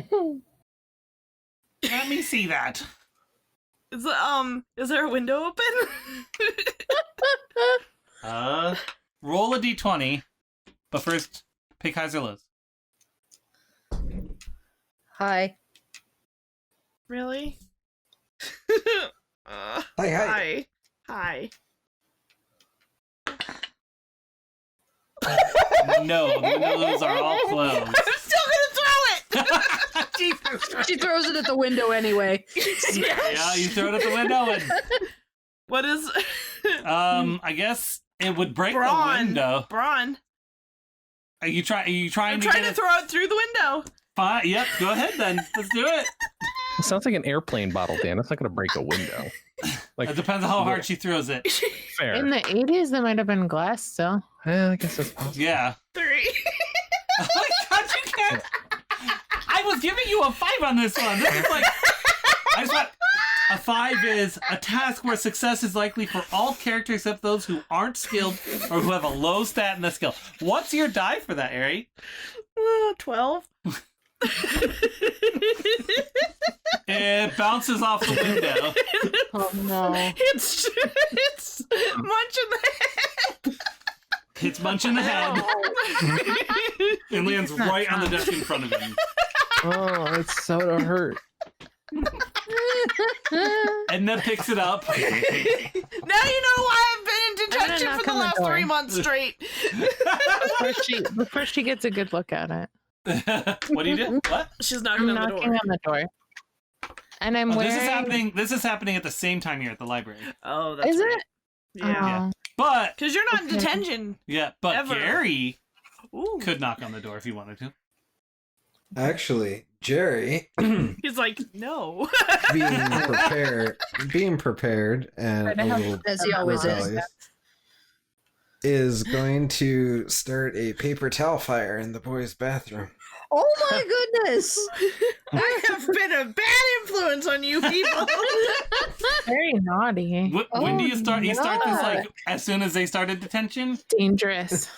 [SPEAKER 1] me see that.
[SPEAKER 2] Is there a window open?
[SPEAKER 1] Roll a d20, but first pick highs or lows.
[SPEAKER 5] Hi.
[SPEAKER 2] Really?
[SPEAKER 3] Hi.
[SPEAKER 2] Hi.
[SPEAKER 1] No, the windows are all closed.
[SPEAKER 2] I'm still gonna throw it!
[SPEAKER 1] Jesus.
[SPEAKER 5] She throws it at the window anyway.
[SPEAKER 1] Yeah, you throw it at the window and
[SPEAKER 2] What is
[SPEAKER 1] I guess it would break the
[SPEAKER 2] Brawn?
[SPEAKER 1] window.
[SPEAKER 2] Brawn.
[SPEAKER 1] Are you trying
[SPEAKER 2] I'm
[SPEAKER 1] to
[SPEAKER 2] trying
[SPEAKER 1] get
[SPEAKER 2] to
[SPEAKER 1] it?
[SPEAKER 2] throw it through the window.
[SPEAKER 1] Fine. Yep, go ahead then. Let's do it.
[SPEAKER 4] It sounds like an airplane bottle, Dan. It's not going to break a window. Like,
[SPEAKER 1] It depends on how hard she throws it.
[SPEAKER 4] fair.
[SPEAKER 6] In the 80s, there might have been glass still.
[SPEAKER 4] Yeah, I guess that's possible.
[SPEAKER 1] Yeah.
[SPEAKER 2] 3.
[SPEAKER 1] Oh my god, you can't. I was giving you a 5 on this one. This is like. I just want. A 5 is a task where success is likely for all characters except those who aren't skilled or who have a low stat in the skill. What's your die for that, Ari?
[SPEAKER 2] 12.
[SPEAKER 1] It bounces off the window.
[SPEAKER 5] Oh no.
[SPEAKER 2] It's Munch in the head.
[SPEAKER 1] Hits Munch in the head and lands right on the desk in front of him.
[SPEAKER 4] Oh, it's so to hurt.
[SPEAKER 1] Edna picks it up.
[SPEAKER 2] Now you know why I've been in detention
[SPEAKER 6] knock
[SPEAKER 2] for the
[SPEAKER 6] on the
[SPEAKER 2] last
[SPEAKER 6] door.
[SPEAKER 2] 3 months straight.
[SPEAKER 6] Before she gets a good look at it.
[SPEAKER 1] What do you do? What?
[SPEAKER 2] She's
[SPEAKER 6] I'm
[SPEAKER 2] knocking on the
[SPEAKER 6] knocking
[SPEAKER 2] door.
[SPEAKER 6] on the door. And I'm
[SPEAKER 1] Oh,
[SPEAKER 6] wearing...
[SPEAKER 1] this is happening at the same time here at the library.
[SPEAKER 2] Oh, that's
[SPEAKER 6] Is
[SPEAKER 2] right.
[SPEAKER 6] it?
[SPEAKER 2] Yeah.
[SPEAKER 6] Oh.
[SPEAKER 1] But
[SPEAKER 2] Because you're not in
[SPEAKER 6] Okay.
[SPEAKER 2] detention.
[SPEAKER 1] but
[SPEAKER 2] Ever.
[SPEAKER 1] Gary
[SPEAKER 2] Ooh.
[SPEAKER 1] could knock on the door if he wanted to.
[SPEAKER 3] Actually, Jerry,
[SPEAKER 2] He's like, no.
[SPEAKER 3] being prepared and
[SPEAKER 6] Right, I
[SPEAKER 3] a
[SPEAKER 6] have-
[SPEAKER 3] little
[SPEAKER 5] As he always is.
[SPEAKER 3] rebellious, is going to start a paper towel fire in the boys' bathroom.
[SPEAKER 5] Oh my goodness!
[SPEAKER 2] I have been a bad influence on you people.
[SPEAKER 6] Very naughty.
[SPEAKER 1] When do you start? You start this
[SPEAKER 5] no.
[SPEAKER 1] like as soon as they started detention.
[SPEAKER 6] Dangerous.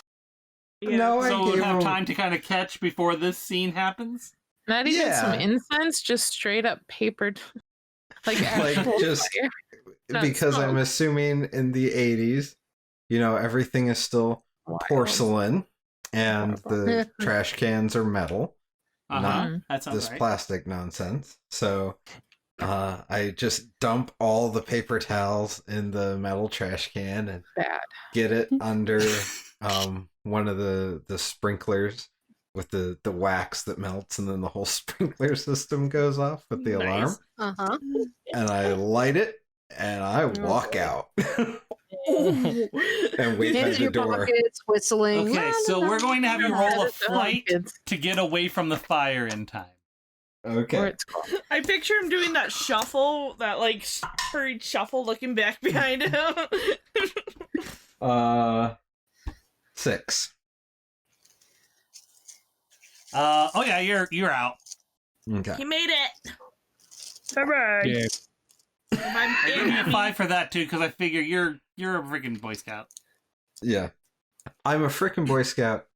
[SPEAKER 2] Yeah.
[SPEAKER 3] No, I
[SPEAKER 1] So we'll
[SPEAKER 3] gave
[SPEAKER 1] have
[SPEAKER 3] him-
[SPEAKER 1] time to kind of catch before this scene happens.
[SPEAKER 6] Not even
[SPEAKER 3] Yeah.
[SPEAKER 6] some incense, just straight up papered. Like,
[SPEAKER 3] Like,
[SPEAKER 6] actual
[SPEAKER 3] just-
[SPEAKER 6] fire. Not
[SPEAKER 3] because I'm
[SPEAKER 6] smoke.
[SPEAKER 3] assuming in the 80s, everything is still
[SPEAKER 6] Wild.
[SPEAKER 3] porcelain and the trash cans are metal, not
[SPEAKER 6] Mhm.
[SPEAKER 1] That sounds
[SPEAKER 3] this
[SPEAKER 1] right.
[SPEAKER 3] plastic nonsense. So I just dump all the paper towels in the metal trash can and
[SPEAKER 6] Bad.
[SPEAKER 3] get it under one of the sprinklers with the wax that melts, and then the whole sprinkler system goes off with the alarm.
[SPEAKER 5] Uh-huh.
[SPEAKER 3] And I light it and I walk out and wait by
[SPEAKER 5] Hands in
[SPEAKER 3] the
[SPEAKER 5] your
[SPEAKER 3] door.
[SPEAKER 5] pockets, whistling.
[SPEAKER 1] Okay, so we're going to have you
[SPEAKER 6] Yeah,
[SPEAKER 1] roll a
[SPEAKER 6] that's all,
[SPEAKER 1] flight
[SPEAKER 6] kids.
[SPEAKER 1] to get away from the fire in time.
[SPEAKER 6] Or
[SPEAKER 3] Okay.
[SPEAKER 6] it's called.
[SPEAKER 2] I picture him doing that shuffle, that like hurried shuffle, looking back behind him.
[SPEAKER 3] 6.
[SPEAKER 1] Oh yeah, you're out.
[SPEAKER 3] Okay.
[SPEAKER 2] He made it. Hooray!
[SPEAKER 4] Yeah.
[SPEAKER 1] I gave you a 5 for that too because I figure you're a freaking Boy Scout.
[SPEAKER 3] Yeah. I'm a freaking Boy Scout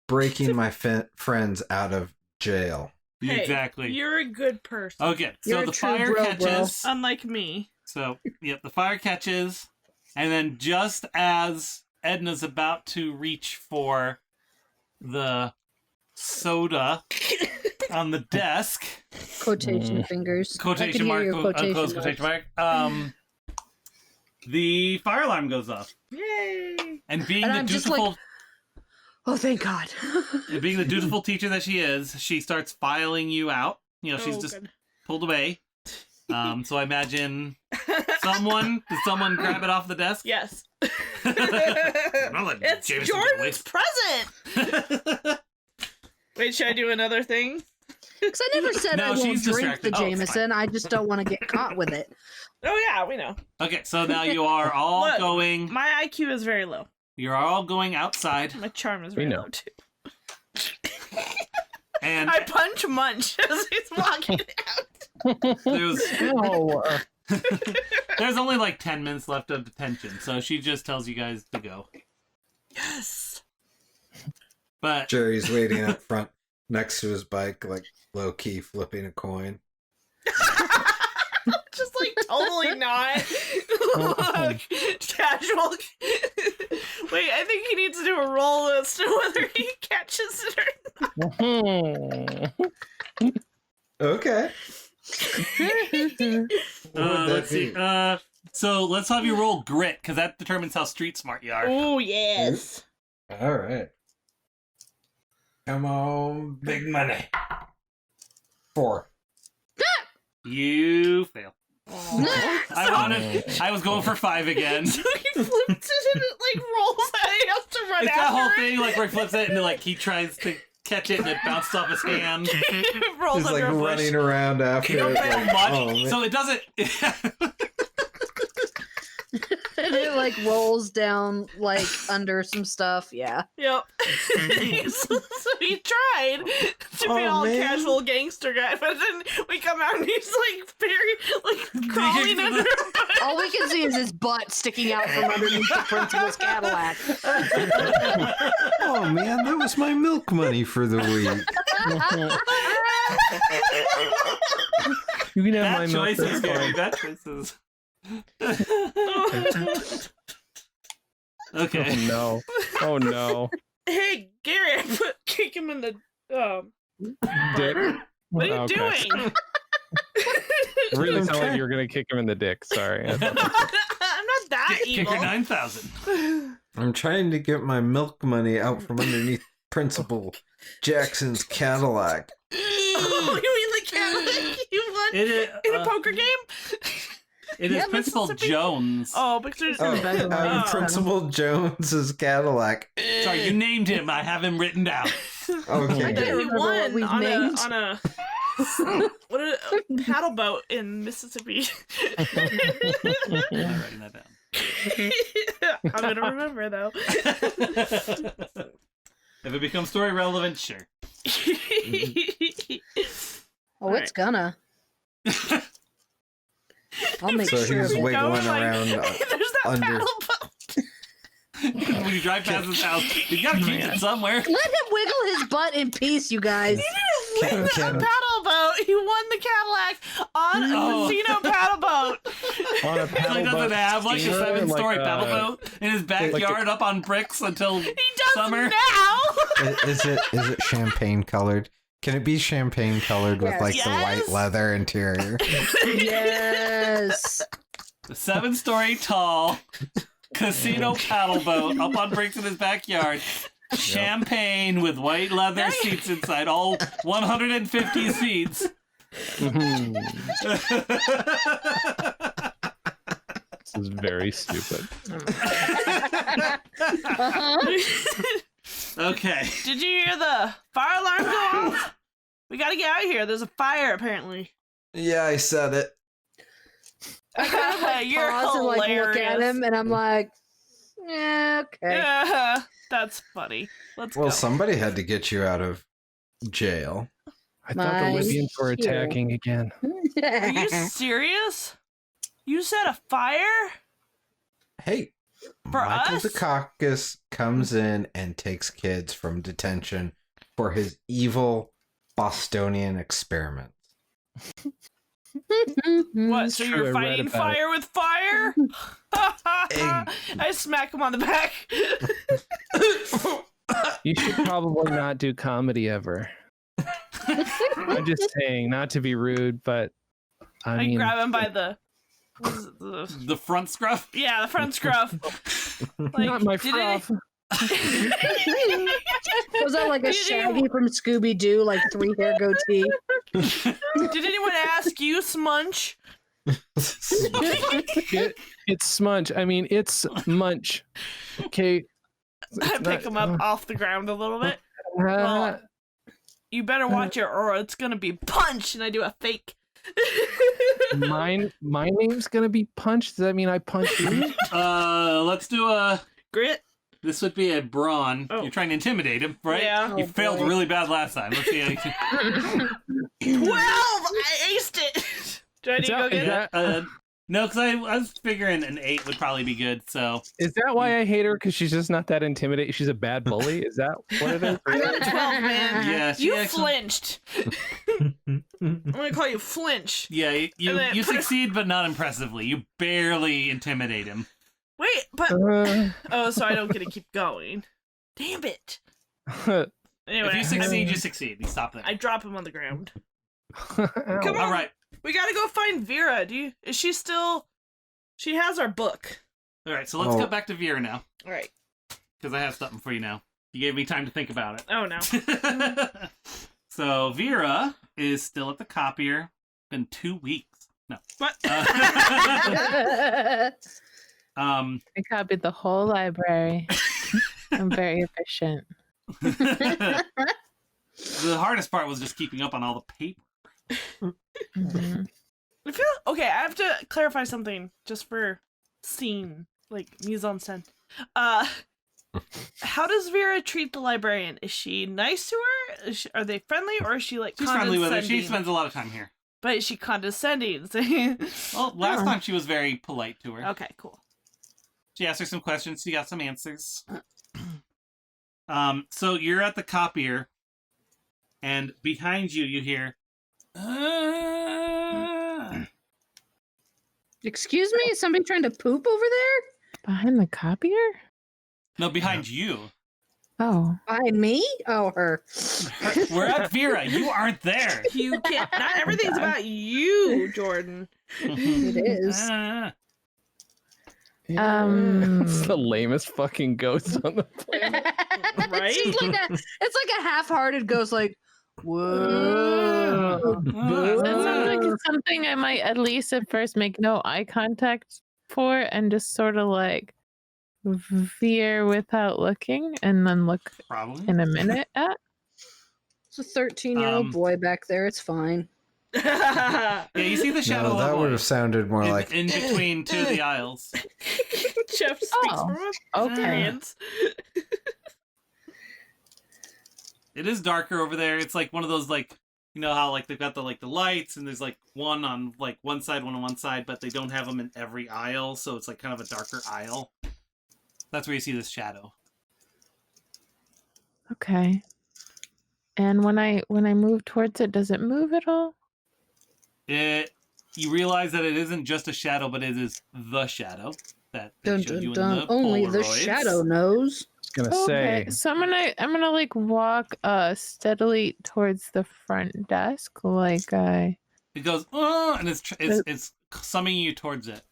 [SPEAKER 3] breaking my friends out of jail.
[SPEAKER 2] Hey,
[SPEAKER 1] Exactly.
[SPEAKER 2] You're a good person.
[SPEAKER 1] Okay, so
[SPEAKER 5] You're a
[SPEAKER 1] the
[SPEAKER 5] true
[SPEAKER 1] fire
[SPEAKER 5] bro,
[SPEAKER 1] catches.
[SPEAKER 2] Unlike me.
[SPEAKER 1] So, yep, the fire catches, and then just as Edna's about to reach for the soda on the desk,
[SPEAKER 5] Quotation fingers. I
[SPEAKER 1] quotation
[SPEAKER 5] can hear
[SPEAKER 1] mark,
[SPEAKER 5] your quotation
[SPEAKER 1] close
[SPEAKER 5] marks.
[SPEAKER 1] quotation mark, the fire alarm goes off,
[SPEAKER 2] Yay!
[SPEAKER 1] and being
[SPEAKER 5] And
[SPEAKER 1] the
[SPEAKER 5] I'm just
[SPEAKER 1] dutiful,
[SPEAKER 5] Oh, thank God.
[SPEAKER 1] being the dutiful teacher that she is, she starts filing you out. She's
[SPEAKER 2] Oh,
[SPEAKER 1] just
[SPEAKER 2] good.
[SPEAKER 1] pulled away. So I imagine did someone grab it off the desk?
[SPEAKER 2] Yes.
[SPEAKER 1] I'll let
[SPEAKER 2] It's
[SPEAKER 1] Jameson get away.
[SPEAKER 2] Jordan's present. Wait, should I do another thing?
[SPEAKER 5] Because I never said
[SPEAKER 1] No,
[SPEAKER 5] I won't
[SPEAKER 1] she's
[SPEAKER 5] drink the
[SPEAKER 1] distracted. Oh, it's
[SPEAKER 5] Jameson. I just don't want to get caught with it.
[SPEAKER 2] Oh yeah, we know.
[SPEAKER 1] Okay, so now you are all
[SPEAKER 2] Look.
[SPEAKER 1] going.
[SPEAKER 2] My IQ is very low.
[SPEAKER 1] You're all going outside,
[SPEAKER 2] My charm is
[SPEAKER 4] We
[SPEAKER 2] very
[SPEAKER 4] know.
[SPEAKER 2] low too.
[SPEAKER 1] and
[SPEAKER 2] I punch Munch as he's walking out.
[SPEAKER 1] there's
[SPEAKER 4] No.
[SPEAKER 1] there's only like 10 minutes left of detention, so she just tells you guys to go.
[SPEAKER 2] Yes.
[SPEAKER 3] Oh,
[SPEAKER 1] But
[SPEAKER 3] Jerry's waiting up front next to his bike, like low key flipping a coin.
[SPEAKER 2] Just like totally not. Look, casual. Wait, I think he needs to do a roll as to whether he catches it or
[SPEAKER 3] Okay.
[SPEAKER 1] let's see. So let's have you roll grit because that determines how street smart you are.
[SPEAKER 2] Oh yes.
[SPEAKER 3] All right. Come on, big money. 4.
[SPEAKER 1] You fail. I was going for 5 again.
[SPEAKER 2] So he flips it and it like rolls out. He has to run
[SPEAKER 1] It's that whole
[SPEAKER 2] after
[SPEAKER 1] thing, like where he flips it and like he tries to catch it and it bounces off his hand.
[SPEAKER 2] it. Rolls
[SPEAKER 3] He's
[SPEAKER 2] under
[SPEAKER 3] like
[SPEAKER 2] a bush.
[SPEAKER 3] running around after
[SPEAKER 1] You
[SPEAKER 3] it.
[SPEAKER 1] don't fail
[SPEAKER 3] Like,
[SPEAKER 1] much,
[SPEAKER 3] oh, man.
[SPEAKER 1] so it doesn't.
[SPEAKER 5] And it like rolls down like under some stuff. Yeah.
[SPEAKER 2] Yep. so he tried to be
[SPEAKER 3] Oh,
[SPEAKER 2] all
[SPEAKER 3] man.
[SPEAKER 2] casual gangster guy, but then we come out and he's like very like crawling under a bush.
[SPEAKER 5] All we can see is his butt sticking out from underneath the principal's Cadillac.
[SPEAKER 3] Oh man, that was my milk money for the week.
[SPEAKER 4] You can have
[SPEAKER 1] That
[SPEAKER 4] my milk.
[SPEAKER 1] choice is
[SPEAKER 4] that's
[SPEAKER 1] scary.
[SPEAKER 4] fine.
[SPEAKER 1] That choice is.
[SPEAKER 4] Oh
[SPEAKER 1] Okay.
[SPEAKER 4] no. Oh no.
[SPEAKER 2] Hey, Gary, kick him in the
[SPEAKER 4] Dick.
[SPEAKER 2] What are you
[SPEAKER 4] Okay.
[SPEAKER 2] doing?
[SPEAKER 4] Really
[SPEAKER 3] I'm
[SPEAKER 4] sound like
[SPEAKER 3] trying-
[SPEAKER 4] you were gonna kick him in the dick. Sorry.
[SPEAKER 2] I'm not that evil.
[SPEAKER 1] Kicker 9,000.
[SPEAKER 3] I'm trying to get my milk money out from underneath Principal Jackson's Cadillac.
[SPEAKER 2] Oh, you mean the Cadillac you won
[SPEAKER 1] It is,
[SPEAKER 2] in a poker game?
[SPEAKER 1] it is
[SPEAKER 2] Yeah,
[SPEAKER 1] Principal
[SPEAKER 2] Mississippi.
[SPEAKER 1] Jones.
[SPEAKER 2] Oh, because there's
[SPEAKER 3] Oh,
[SPEAKER 6] better than
[SPEAKER 3] I'm
[SPEAKER 2] that.
[SPEAKER 3] Principal Jones's Cadillac.
[SPEAKER 1] Sorry, you named him. I have him written down.
[SPEAKER 2] I
[SPEAKER 3] Okay.
[SPEAKER 2] thought you
[SPEAKER 5] remember what
[SPEAKER 2] won
[SPEAKER 5] we've
[SPEAKER 2] on
[SPEAKER 5] named.
[SPEAKER 2] a what a paddle boat in Mississippi.
[SPEAKER 1] I'm not writing that down.
[SPEAKER 2] I'm gonna remember though.
[SPEAKER 1] If it becomes story relevant, sure.
[SPEAKER 5] Oh, it's gonna. I'll make
[SPEAKER 3] So
[SPEAKER 5] sure
[SPEAKER 3] he's
[SPEAKER 5] of it.
[SPEAKER 3] wiggling around
[SPEAKER 2] There's that
[SPEAKER 3] under.
[SPEAKER 2] paddle boat.
[SPEAKER 1] When you drive past his house, you gotta keep it somewhere.
[SPEAKER 5] Let him wiggle his butt in peace, you guys.
[SPEAKER 3] Can-
[SPEAKER 2] A
[SPEAKER 3] can-
[SPEAKER 2] paddle boat. He won the Cadillac on a casino paddle boat.
[SPEAKER 4] On a
[SPEAKER 1] So
[SPEAKER 4] paddle
[SPEAKER 1] he doesn't
[SPEAKER 4] boat
[SPEAKER 1] have like a
[SPEAKER 4] steamer,
[SPEAKER 1] 7-story
[SPEAKER 4] like,
[SPEAKER 1] paddle boat in his backyard up on bricks until
[SPEAKER 2] He does
[SPEAKER 1] summer.
[SPEAKER 2] now.
[SPEAKER 3] Is it champagne colored? Can it be champagne colored with
[SPEAKER 5] Yes.
[SPEAKER 3] like the white
[SPEAKER 2] Yes.
[SPEAKER 3] leather interior?
[SPEAKER 5] Yes.
[SPEAKER 1] A 7-story tall casino paddle boat up on bricks in his backyard. Champagne with white leather seats inside, all 150 seats.
[SPEAKER 4] Mhm. This is very stupid.
[SPEAKER 1] Okay.
[SPEAKER 2] Did you hear the fire alarm go off? We gotta get out of here. There's a fire, apparently.
[SPEAKER 3] Yeah, I said it.
[SPEAKER 2] You're
[SPEAKER 5] Pause and like look at
[SPEAKER 2] hilarious.
[SPEAKER 5] him, and I'm like, yeah, okay.
[SPEAKER 2] Yeah, that's funny. Let's
[SPEAKER 3] Well,
[SPEAKER 2] go.
[SPEAKER 3] somebody had to get you out of jail.
[SPEAKER 4] I thought the
[SPEAKER 5] My
[SPEAKER 4] Libyans were
[SPEAKER 5] hero.
[SPEAKER 4] attacking again.
[SPEAKER 2] Are you serious? You set a fire?
[SPEAKER 3] Hey,
[SPEAKER 2] For
[SPEAKER 3] Michael
[SPEAKER 2] us?
[SPEAKER 3] Dukakis comes in and takes kids from detention for his evil Bostonian experiment.
[SPEAKER 2] What? So
[SPEAKER 4] true, I
[SPEAKER 2] you're
[SPEAKER 4] read
[SPEAKER 2] fighting
[SPEAKER 4] about
[SPEAKER 2] fire with fire? I smack him on the back.
[SPEAKER 4] You should probably not do comedy ever. I'm just saying, not to be rude, but I
[SPEAKER 2] I
[SPEAKER 4] mean,
[SPEAKER 2] grab him by the
[SPEAKER 1] The front scruff?
[SPEAKER 2] yeah, the front scruff. Like,
[SPEAKER 4] not my
[SPEAKER 2] did
[SPEAKER 4] froth.
[SPEAKER 5] Was that like a Shaggy from Scooby Doo, like 3-hair goatee?
[SPEAKER 2] Did anyone ask you, Smunch?
[SPEAKER 4] It's smudge. I mean, it's munch. Okay.
[SPEAKER 2] I pick him up off the ground a little bit. Well, you better watch it, or it's gonna be punch, and I do a fake.
[SPEAKER 4] my name's gonna be Punch. Does that mean I punch you?
[SPEAKER 1] Let's do a...
[SPEAKER 2] Grit.
[SPEAKER 1] This would be a brawn.
[SPEAKER 2] Oh.
[SPEAKER 1] You're trying to intimidate him, right?
[SPEAKER 2] Yeah.
[SPEAKER 1] You
[SPEAKER 5] Oh,
[SPEAKER 1] failed
[SPEAKER 5] boy.
[SPEAKER 1] really bad last time. Let's see how you can...
[SPEAKER 2] 12! I aced it! Do I need to go get it?
[SPEAKER 1] No, because I was figuring an 8 would probably be good, so...
[SPEAKER 4] Is that why I hate her? Because she's just not that intimidating. She's a bad bully. Is that what it is?
[SPEAKER 2] I got a 12, man.
[SPEAKER 1] Yeah, she
[SPEAKER 2] You
[SPEAKER 1] actually-
[SPEAKER 2] flinched. I'm gonna call you Flinch.
[SPEAKER 1] Yeah,
[SPEAKER 2] And then
[SPEAKER 1] you
[SPEAKER 2] put a-
[SPEAKER 1] succeed, but not impressively. You barely intimidate him.
[SPEAKER 2] Wait, but...
[SPEAKER 4] Uh,
[SPEAKER 2] Oh, so I don't get to keep going. Damn it. Anyway,
[SPEAKER 1] If you succeed, you succeed. You stop there.
[SPEAKER 2] I drop him on the ground.
[SPEAKER 4] Ow.
[SPEAKER 2] Come on.
[SPEAKER 1] All right.
[SPEAKER 2] We gotta go find Vera. Is she still... She has our book.
[SPEAKER 1] All right, so let's
[SPEAKER 3] Oh.
[SPEAKER 1] go back to Vera now,
[SPEAKER 2] Alright.
[SPEAKER 1] because I have something for you now. You gave me time to think about
[SPEAKER 2] Oh, no.
[SPEAKER 1] it. So Vera is still at the copier. Been 2 weeks. No.
[SPEAKER 2] What?
[SPEAKER 1] Um.
[SPEAKER 6] I copied the whole library. I'm very efficient.
[SPEAKER 1] The hardest part was just keeping up on all the paper.
[SPEAKER 6] Mhm.
[SPEAKER 2] I feel... Okay, I have to clarify something just for scene. Like, mise en scène. How does Vera treat the librarian? Is she nice to her? Are they friendly, or is she like
[SPEAKER 1] She's friendly with her. She
[SPEAKER 2] condescending?
[SPEAKER 1] spends a lot of time here.
[SPEAKER 2] But is she condescending? Saying,
[SPEAKER 1] Well, last
[SPEAKER 6] Oh.
[SPEAKER 1] time she was very polite to her.
[SPEAKER 2] okay, cool.
[SPEAKER 1] She asked her some questions. She got some answers. So you're at the copier, and behind you, you hear.
[SPEAKER 5] Excuse me? Is somebody trying to poop over there?
[SPEAKER 6] Behind the copier?
[SPEAKER 1] No, behind you.
[SPEAKER 6] Oh.
[SPEAKER 5] Behind me? Oh, her.
[SPEAKER 1] We're at Vera. You aren't there.
[SPEAKER 2] You can't. Not everything's about you, Jordan.
[SPEAKER 5] It is.
[SPEAKER 1] Ah.
[SPEAKER 4] It's the lamest fucking ghost on the planet.
[SPEAKER 2] Right?
[SPEAKER 5] It's like a half-hearted ghost, like, whoa.
[SPEAKER 6] That sounds like
[SPEAKER 1] Ah.
[SPEAKER 6] it's something I might at least at first make no eye contact for and just sort of like veer without looking and then look
[SPEAKER 1] Probably.
[SPEAKER 6] in a minute at.
[SPEAKER 5] It's a 13-year-old boy back there. It's fine.
[SPEAKER 1] Yeah, you see the shadow
[SPEAKER 3] No, that
[SPEAKER 1] of
[SPEAKER 3] would
[SPEAKER 1] a
[SPEAKER 3] have sounded more
[SPEAKER 1] in,
[SPEAKER 3] like.
[SPEAKER 1] in between two of the aisles.
[SPEAKER 2] Jeff speaks
[SPEAKER 6] Oh,
[SPEAKER 2] from
[SPEAKER 6] okay.
[SPEAKER 2] experience.
[SPEAKER 1] It is darker over there. It's like one of those like, you know how like they've got the lights and there's like one on like one side, one on one side, but they don't have them in every aisle, so it's like kind of a darker aisle. That's where you see this shadow.
[SPEAKER 6] Okay. And when I move towards it, does it move at all?
[SPEAKER 1] You realize that it isn't just a shadow, but it is the shadow that they
[SPEAKER 5] Dun,
[SPEAKER 1] showed
[SPEAKER 5] dun,
[SPEAKER 1] you in
[SPEAKER 5] dun.
[SPEAKER 1] the
[SPEAKER 5] Only the
[SPEAKER 1] Polaroids.
[SPEAKER 5] shadow knows.
[SPEAKER 4] I was gonna say.
[SPEAKER 6] So I'm gonna like walk steadily towards the front desk, like I.
[SPEAKER 1] It goes, oh, and it's summoning you towards it.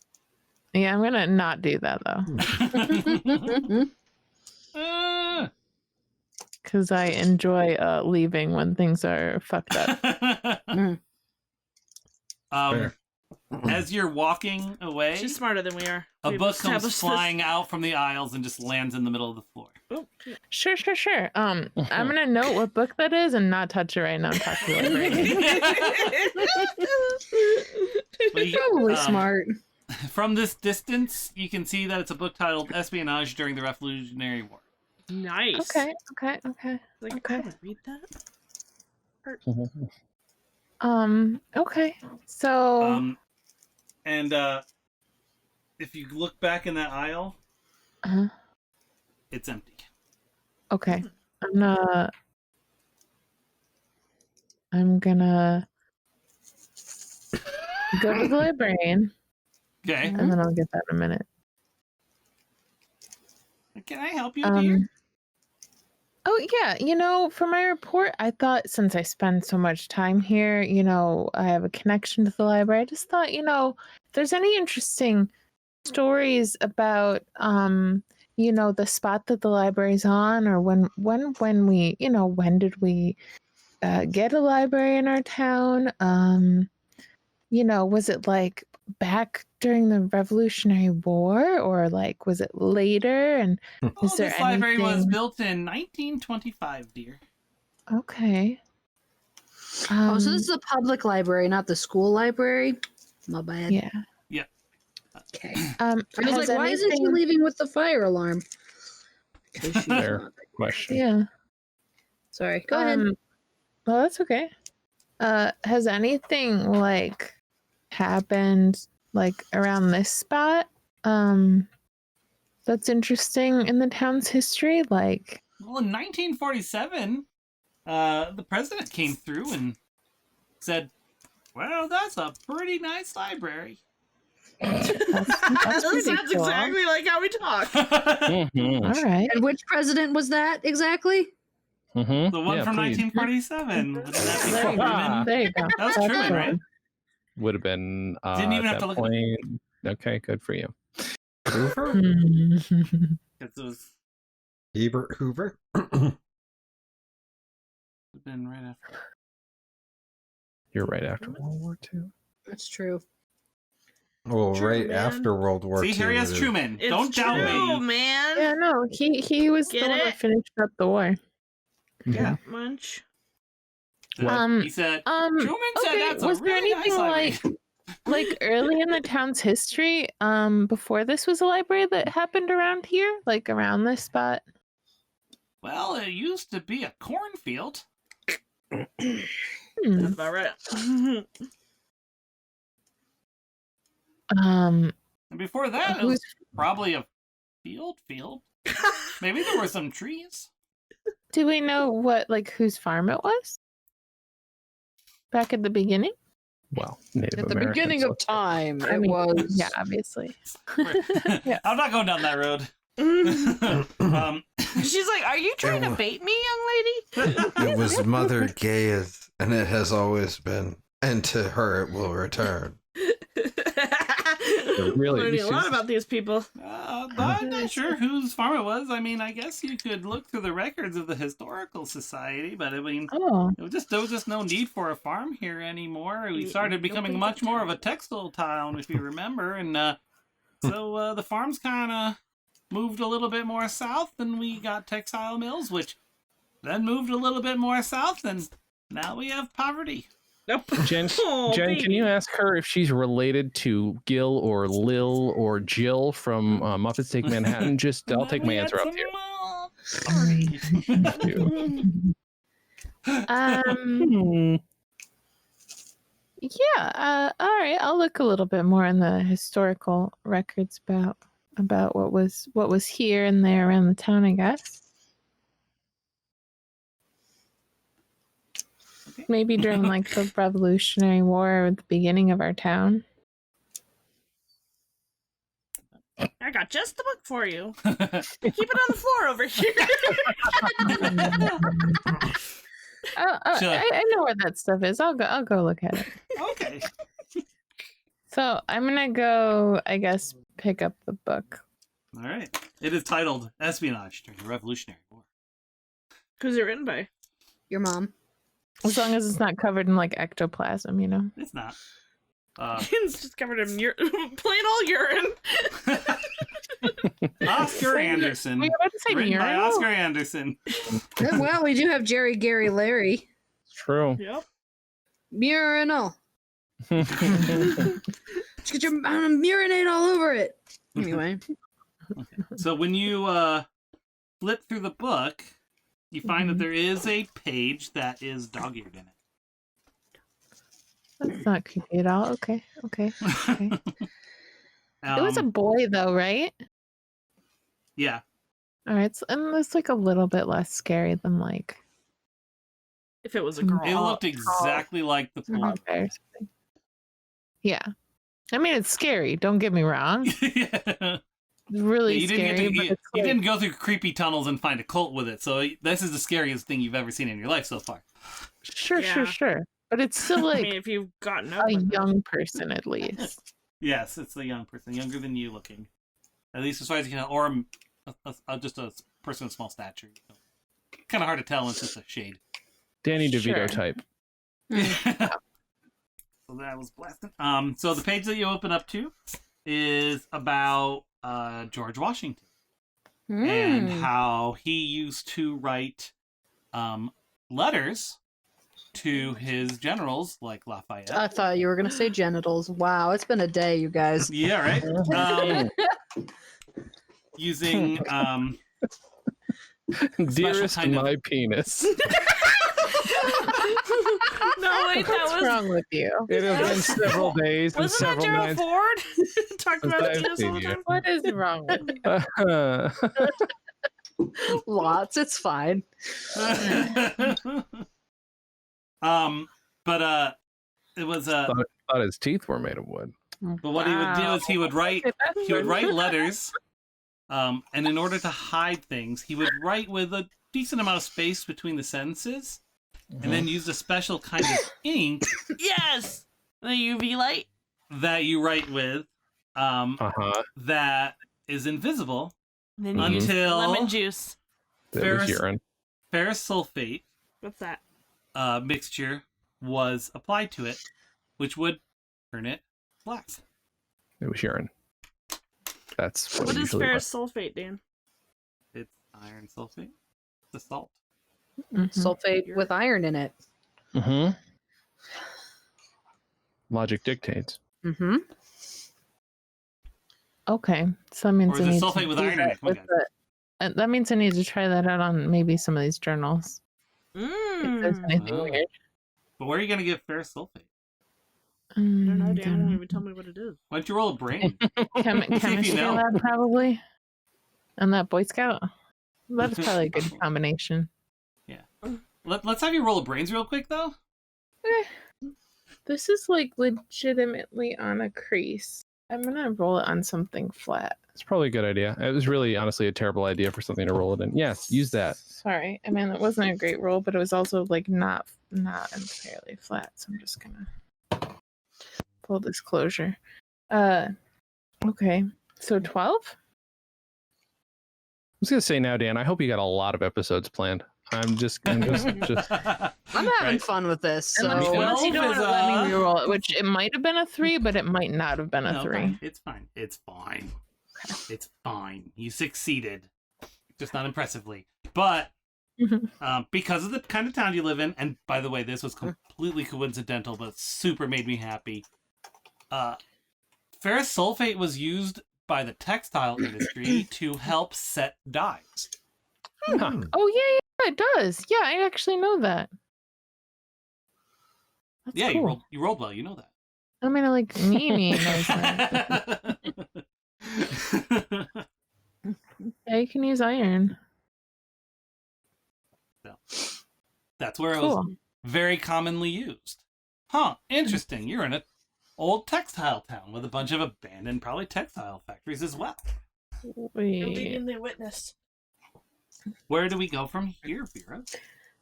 [SPEAKER 6] Yeah, I'm gonna not do that though, because I enjoy leaving when things are fucked up.
[SPEAKER 1] As you're walking away,
[SPEAKER 2] She's smarter than we are.
[SPEAKER 1] a
[SPEAKER 2] We've
[SPEAKER 1] book comes
[SPEAKER 2] established
[SPEAKER 1] flying out from the aisles and just lands in the middle of the floor.
[SPEAKER 2] this. Oh,
[SPEAKER 6] Sure. I'm gonna note what book that is and not touch it right now. And talk to the librarian.
[SPEAKER 5] Probably smart.
[SPEAKER 1] From this distance, you can see that it's a book titled Espionage During the Revolutionary War.
[SPEAKER 2] nice.
[SPEAKER 6] Okay.
[SPEAKER 2] Like,
[SPEAKER 6] Okay.
[SPEAKER 2] I would read that.
[SPEAKER 6] Okay. So.
[SPEAKER 1] And if you look back in that aisle,
[SPEAKER 6] Uh-huh.
[SPEAKER 1] it's empty.
[SPEAKER 6] Okay. I'm gonna go to the librarian,
[SPEAKER 1] Okay.
[SPEAKER 6] and then I'll get that in a minute.
[SPEAKER 1] Can I help you, dear?
[SPEAKER 6] Oh yeah, for my report, I thought since I spend so much time here, I have a connection to the library. I just thought, if there's any interesting stories about, the spot that the library's on, or when we, when did we get a library in our town? Was it like back during the Revolutionary War, or like was it later? And is there
[SPEAKER 1] this library was
[SPEAKER 6] anything-
[SPEAKER 1] built in 1925, dear.
[SPEAKER 6] Okay.
[SPEAKER 5] Oh, so this is a public library, not the school library? My bad.
[SPEAKER 6] Yeah.
[SPEAKER 5] Okay.
[SPEAKER 6] I
[SPEAKER 5] I was like, why isn't she leaving with the fire alarm? Because she's
[SPEAKER 4] Fair
[SPEAKER 5] not.
[SPEAKER 4] question.
[SPEAKER 6] Yeah.
[SPEAKER 5] Sorry. Go ahead.
[SPEAKER 6] Well, that's okay. Has anything like happened like around this spot? That's interesting in the town's history. Like,
[SPEAKER 1] Well, in 1947, the president came through and said, "Well, that's a pretty nice library."
[SPEAKER 6] that's
[SPEAKER 2] That
[SPEAKER 6] pretty
[SPEAKER 2] sounds
[SPEAKER 6] cool.
[SPEAKER 2] exactly like how we talk.
[SPEAKER 4] Mhm.
[SPEAKER 6] All right.
[SPEAKER 5] And which president was that exactly?
[SPEAKER 4] Mhm.
[SPEAKER 1] The one
[SPEAKER 4] Yeah,
[SPEAKER 1] from
[SPEAKER 4] please.
[SPEAKER 1] 1947. Wouldn't that be
[SPEAKER 6] There you go.
[SPEAKER 1] Truman?
[SPEAKER 6] There you go.
[SPEAKER 1] That was
[SPEAKER 6] That's
[SPEAKER 1] Truman,
[SPEAKER 6] cool.
[SPEAKER 1] right?
[SPEAKER 4] Would have been
[SPEAKER 1] Didn't even
[SPEAKER 4] at
[SPEAKER 1] have to
[SPEAKER 4] that
[SPEAKER 1] look-
[SPEAKER 4] point. Okay, good for you.
[SPEAKER 3] Hoover?
[SPEAKER 6] Mhm.
[SPEAKER 1] It was
[SPEAKER 3] Hebert Hoover?
[SPEAKER 1] been right after.
[SPEAKER 4] You're right after World War II.
[SPEAKER 5] That's true.
[SPEAKER 3] Well,
[SPEAKER 2] True,
[SPEAKER 3] right
[SPEAKER 2] man.
[SPEAKER 3] after World War II.
[SPEAKER 1] See, Harry has
[SPEAKER 3] it is-
[SPEAKER 1] Truman.
[SPEAKER 2] It's
[SPEAKER 1] Don't doubt
[SPEAKER 2] true,
[SPEAKER 1] me.
[SPEAKER 2] man.
[SPEAKER 6] Yeah, no, he was
[SPEAKER 2] Get
[SPEAKER 6] the one
[SPEAKER 2] it?
[SPEAKER 6] that finished up the war.
[SPEAKER 2] Yeah, Munch.
[SPEAKER 1] He said,
[SPEAKER 6] Um,
[SPEAKER 1] Truman said
[SPEAKER 6] okay,
[SPEAKER 1] that's
[SPEAKER 6] was
[SPEAKER 1] a
[SPEAKER 6] there
[SPEAKER 1] really nice
[SPEAKER 6] anything
[SPEAKER 1] library.
[SPEAKER 6] like early in the town's history, before this was a library that happened around here, like around this spot?
[SPEAKER 1] Well, it used to be a cornfield.
[SPEAKER 6] Hmm.
[SPEAKER 2] That's about right.
[SPEAKER 1] And before that, it was
[SPEAKER 6] Who's
[SPEAKER 1] probably a field. Maybe there were some trees.
[SPEAKER 6] do we know what whose farm it was? Back at the beginning?
[SPEAKER 4] Well, Native
[SPEAKER 5] At the
[SPEAKER 4] Americans,
[SPEAKER 5] beginning of
[SPEAKER 4] let's-
[SPEAKER 5] time,
[SPEAKER 6] I
[SPEAKER 5] it
[SPEAKER 6] mean,
[SPEAKER 5] was.
[SPEAKER 6] yeah, obviously. Yeah.
[SPEAKER 1] I'm not going down that road.
[SPEAKER 2] She's like, "Are you trying to bait me, young lady?"
[SPEAKER 3] It was Mother Gaia's, and it has always been. And to her it will return.
[SPEAKER 4] really-
[SPEAKER 2] learning a lot
[SPEAKER 4] she's-
[SPEAKER 2] about these people.
[SPEAKER 1] I'm not sure whose farm it was. I mean, I guess you could look through the records of the Historical Society, but I mean,
[SPEAKER 6] Oh.
[SPEAKER 1] there was just no need for a farm here anymore. We started becoming
[SPEAKER 2] think
[SPEAKER 1] much
[SPEAKER 2] that's
[SPEAKER 1] more
[SPEAKER 2] right.
[SPEAKER 1] of a textile town, if you remember, and so the farms kind of moved a little bit more south, and we got textile mills, which then moved a little bit more south, and now we have poverty.
[SPEAKER 2] Nope.
[SPEAKER 4] Jen,
[SPEAKER 2] Oh,
[SPEAKER 4] Jen,
[SPEAKER 2] baby.
[SPEAKER 4] can you ask her if she's related to Gil or Lil or Jill from Muppets Take Manhattan? Just, I'll
[SPEAKER 1] Then
[SPEAKER 4] take
[SPEAKER 1] we
[SPEAKER 4] my
[SPEAKER 1] had
[SPEAKER 4] answer up
[SPEAKER 1] some,
[SPEAKER 4] to you.
[SPEAKER 1] party.
[SPEAKER 6] Yeah. All right. I'll look a little bit more in the historical records about what was here and there around the town, I guess.
[SPEAKER 1] Okay.
[SPEAKER 6] Maybe during like the Revolutionary War or the beginning of our town.
[SPEAKER 2] I got just the book for you. Keep it on the floor over here.
[SPEAKER 1] Sure.
[SPEAKER 6] I know where that stuff is. I'll go look at it.
[SPEAKER 1] Okay.
[SPEAKER 6] So I'm gonna go, I guess, pick up the book.
[SPEAKER 1] All right. It is titled Espionage During the Revolutionary War.
[SPEAKER 2] Who's it written by?
[SPEAKER 5] Your mom.
[SPEAKER 6] As long as it's not covered in like ectoplasm, you know.
[SPEAKER 1] It's not.
[SPEAKER 2] It's just covered in plain old urine.
[SPEAKER 1] Oscar Anderson.
[SPEAKER 6] Were you about to say
[SPEAKER 1] Written by
[SPEAKER 6] urinal?
[SPEAKER 1] Oscar Anderson.
[SPEAKER 5] Well, we do have Jerry, Gary, Larry.
[SPEAKER 4] True.
[SPEAKER 2] Yep.
[SPEAKER 5] Urinal. Just get your urinate all over it. Anyway.
[SPEAKER 1] Okay. So when you flip through the book, you find that there is a page that is dog-eared in it.
[SPEAKER 6] That's not creepy at all. Okay. It was a
[SPEAKER 1] Um,
[SPEAKER 6] boy though, right?
[SPEAKER 1] Yeah.
[SPEAKER 6] All right, and it's like a little bit less scary than like
[SPEAKER 2] If it was a girl.
[SPEAKER 1] It looked exactly like the pool.
[SPEAKER 6] Hot Bear or something. Yeah, I mean it's scary. Don't get me wrong.
[SPEAKER 1] Yeah.
[SPEAKER 6] It's really
[SPEAKER 1] You didn't
[SPEAKER 6] scary.
[SPEAKER 1] get to,
[SPEAKER 6] but
[SPEAKER 1] you,
[SPEAKER 6] it's
[SPEAKER 1] you
[SPEAKER 6] like,
[SPEAKER 1] didn't go through creepy tunnels and find a cult with it. So this is the scariest thing you've ever seen in your life so far.
[SPEAKER 6] sure. But it's still
[SPEAKER 2] I
[SPEAKER 6] like
[SPEAKER 2] mean, if you've gotten up
[SPEAKER 6] a
[SPEAKER 2] with it.
[SPEAKER 6] young person at least.
[SPEAKER 1] Yes, it's a young person, younger than you looking. At least as far as you can tell, or just a person of small stature. Kind of hard to tell. It's just a shade.
[SPEAKER 4] Danny DeVito
[SPEAKER 6] Sure.
[SPEAKER 4] type.
[SPEAKER 1] So that was blasting. So the page that you open up to is about George Washington and how he used to write letters to his generals like Lafayette.
[SPEAKER 5] I thought you were going to say genitals. Wow, it's been a day, you guys.
[SPEAKER 1] Yeah, right. Using
[SPEAKER 4] Dearest
[SPEAKER 1] kind of-
[SPEAKER 4] my penis.
[SPEAKER 2] No, wait, that
[SPEAKER 6] What's
[SPEAKER 2] was.
[SPEAKER 6] wrong with you?
[SPEAKER 4] It has been several days and
[SPEAKER 2] Wasn't that
[SPEAKER 4] several
[SPEAKER 2] Gerald
[SPEAKER 4] nights.
[SPEAKER 2] Ford? Talked about
[SPEAKER 4] I've
[SPEAKER 2] penis all
[SPEAKER 4] seen
[SPEAKER 2] the
[SPEAKER 4] you.
[SPEAKER 2] time.
[SPEAKER 6] What is wrong with you?
[SPEAKER 5] Lots, it's fine.
[SPEAKER 1] But it was
[SPEAKER 4] Thought his teeth were made of wood.
[SPEAKER 1] but what he would do is he would write letters, and in order to hide things, he would write with a decent amount of space between the sentences, and then use a special kind of ink
[SPEAKER 2] Yes! The UV light?
[SPEAKER 1] that you write with, that is invisible
[SPEAKER 2] Then you use
[SPEAKER 1] until
[SPEAKER 2] lemon juice.
[SPEAKER 4] That was
[SPEAKER 1] Ferris-
[SPEAKER 4] urine.
[SPEAKER 1] ferrous sulfate
[SPEAKER 2] What's that?
[SPEAKER 1] mixture was applied to it, which would turn it black.
[SPEAKER 4] It was urine. That's
[SPEAKER 2] What
[SPEAKER 4] we
[SPEAKER 2] is
[SPEAKER 4] usually
[SPEAKER 2] ferrous sulfate, Dan?
[SPEAKER 1] It's iron sulfate. It's a salt.
[SPEAKER 5] Sulfate with iron in it.
[SPEAKER 4] Mm-hmm. Logic dictates.
[SPEAKER 5] Mm-hmm.
[SPEAKER 6] Okay, so that means
[SPEAKER 1] Or is
[SPEAKER 6] I
[SPEAKER 1] it
[SPEAKER 6] need
[SPEAKER 1] sulfate
[SPEAKER 6] to
[SPEAKER 1] with
[SPEAKER 6] do
[SPEAKER 1] iron in
[SPEAKER 6] that
[SPEAKER 1] it? Come on,
[SPEAKER 6] with that means I need to try that out on maybe some of these journals. If there's anything
[SPEAKER 1] Oh.
[SPEAKER 6] weird.
[SPEAKER 1] But where are you going to get ferrous sulfate?
[SPEAKER 2] I don't know, Dan
[SPEAKER 6] don't
[SPEAKER 2] won't
[SPEAKER 6] know.
[SPEAKER 2] even tell me what it is.
[SPEAKER 1] Why don't you roll a brain?
[SPEAKER 6] Chemistry
[SPEAKER 1] know.
[SPEAKER 6] lab probably, and that Boy Scout. That's probably a good combination.
[SPEAKER 1] Let's have you roll a brains real quick, though.
[SPEAKER 6] This is like legitimately on a crease. I'm gonna roll it on something flat.
[SPEAKER 4] It's probably a good idea. It was really, honestly, a terrible idea for something to roll it in. Yes, use that.
[SPEAKER 6] Sorry, I mean it wasn't a great roll, but it was also like not entirely flat. So I'm just gonna full disclosure. Okay, so 12.
[SPEAKER 4] I was gonna say now, Dan. I hope you got a lot of episodes planned. I'm just.
[SPEAKER 5] I'm having
[SPEAKER 1] Right.
[SPEAKER 5] fun with this. So
[SPEAKER 6] Unless, unless you don't
[SPEAKER 1] 12
[SPEAKER 6] want to
[SPEAKER 1] is,
[SPEAKER 6] let me reroll it, which it might have been a 3, but it might not have been a
[SPEAKER 1] No,
[SPEAKER 6] 3.
[SPEAKER 1] It's fine. It's fine. It's fine. You succeeded. Just not impressively. But because of the kind of town you live in, and by the way, this was completely coincidental, but super made me happy. Ferrous sulfate was used by the textile industry to help set dyes.
[SPEAKER 6] Oh yeah, it does. Yeah, I actually know that. That's
[SPEAKER 1] Yeah,
[SPEAKER 6] cool.
[SPEAKER 1] you rolled well. You know that.
[SPEAKER 6] I mean, like Mimi knows that. Yeah, you can use iron.
[SPEAKER 1] That's where it
[SPEAKER 6] Cool.
[SPEAKER 1] was very commonly used. Huh, interesting. You're in an old textile town with a bunch of abandoned, probably textile factories as well.
[SPEAKER 6] Wait.
[SPEAKER 2] In the witness.
[SPEAKER 1] Where do we go from here, Vera?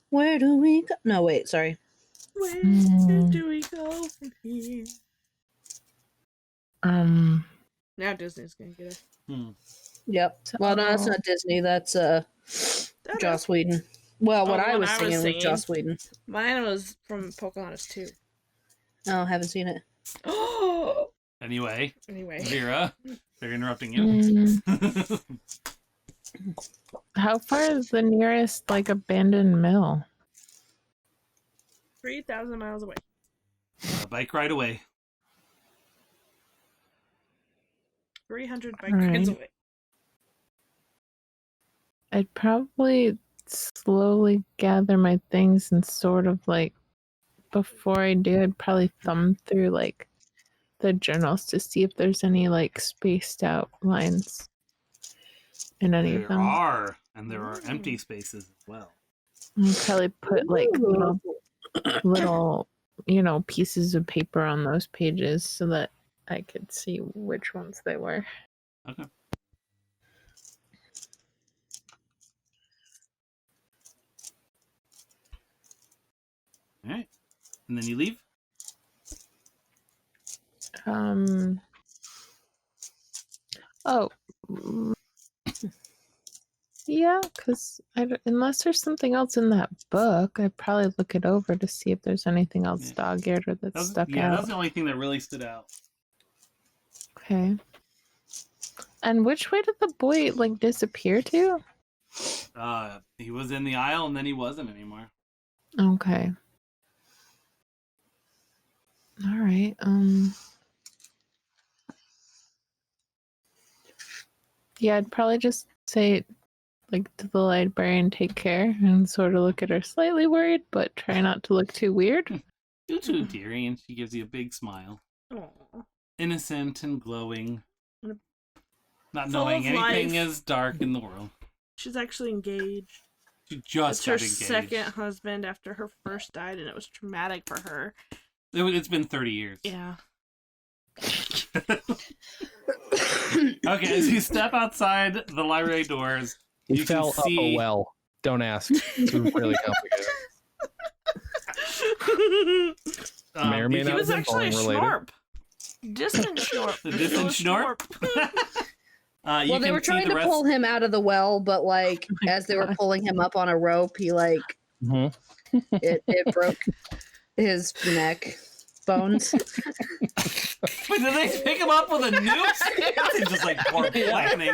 [SPEAKER 5] Where do we go? No, wait, sorry.
[SPEAKER 2] Where do we go from here? Now Disney's gonna get it.
[SPEAKER 5] Yep. Well, no, that's not Disney. That's Joss Whedon. Well, what I was singing was Joss Whedon.
[SPEAKER 2] Mine was from Pocahontas too.
[SPEAKER 5] Oh, haven't seen it.
[SPEAKER 2] Oh.
[SPEAKER 1] Anyway,
[SPEAKER 2] Anyway.
[SPEAKER 1] Vera, they're interrupting you.
[SPEAKER 6] How far is the nearest like abandoned mill?
[SPEAKER 2] 3,000 miles away.
[SPEAKER 1] Bike ride away.
[SPEAKER 2] 300 bike rides away.
[SPEAKER 6] I'd probably slowly gather my things and sort of like before I do, I'd probably thumb through like the journals to see if there's any like spaced out lines in any of them.
[SPEAKER 1] There are empty spaces as well.
[SPEAKER 6] I'd probably put like little, pieces of paper on those pages so that I could see which ones they were.
[SPEAKER 1] Okay. All right. And then you leave?
[SPEAKER 6] Oh. Yeah, because unless there's something else in that book, I'd probably look it over to see if there's anything else dog-eared or that's stuck out.
[SPEAKER 1] That's the only thing that really stood out.
[SPEAKER 6] Okay. And which way did the boy, disappear to?
[SPEAKER 1] He was in the aisle and then he wasn't anymore.
[SPEAKER 6] Okay. All right. Yeah, I'd probably just say, to the librarian, take care, and sort of look at her slightly worried, but try not to look too weird.
[SPEAKER 1] You too, dearie, and she gives you a big smile.
[SPEAKER 2] Aww.
[SPEAKER 1] Innocent and glowing. Not
[SPEAKER 2] Full
[SPEAKER 1] knowing
[SPEAKER 2] of
[SPEAKER 1] anything
[SPEAKER 2] life.
[SPEAKER 1] is dark in the world.
[SPEAKER 2] She's actually engaged.
[SPEAKER 1] She just
[SPEAKER 2] It's
[SPEAKER 1] got
[SPEAKER 2] her
[SPEAKER 1] engaged.
[SPEAKER 2] second husband after her first died, and it was traumatic for her.
[SPEAKER 1] It's been 30 years.
[SPEAKER 2] Yeah.
[SPEAKER 1] Okay, as you step outside the library doors,
[SPEAKER 4] He
[SPEAKER 1] you
[SPEAKER 4] fell
[SPEAKER 1] can see...
[SPEAKER 4] up a well. Don't ask. It's really complicated. May or may
[SPEAKER 1] you
[SPEAKER 4] not
[SPEAKER 2] He was
[SPEAKER 4] been
[SPEAKER 2] actually a
[SPEAKER 4] falling related.
[SPEAKER 2] schnorp. Distant schnorp.
[SPEAKER 1] The distant schnorp?
[SPEAKER 5] Well, they were trying to pull him out of the well, but as they were pulling him up on a rope, he
[SPEAKER 4] Mhm.
[SPEAKER 5] it broke his neck bones.
[SPEAKER 1] Wait, did they pick him up with a noose? It's just poor planning.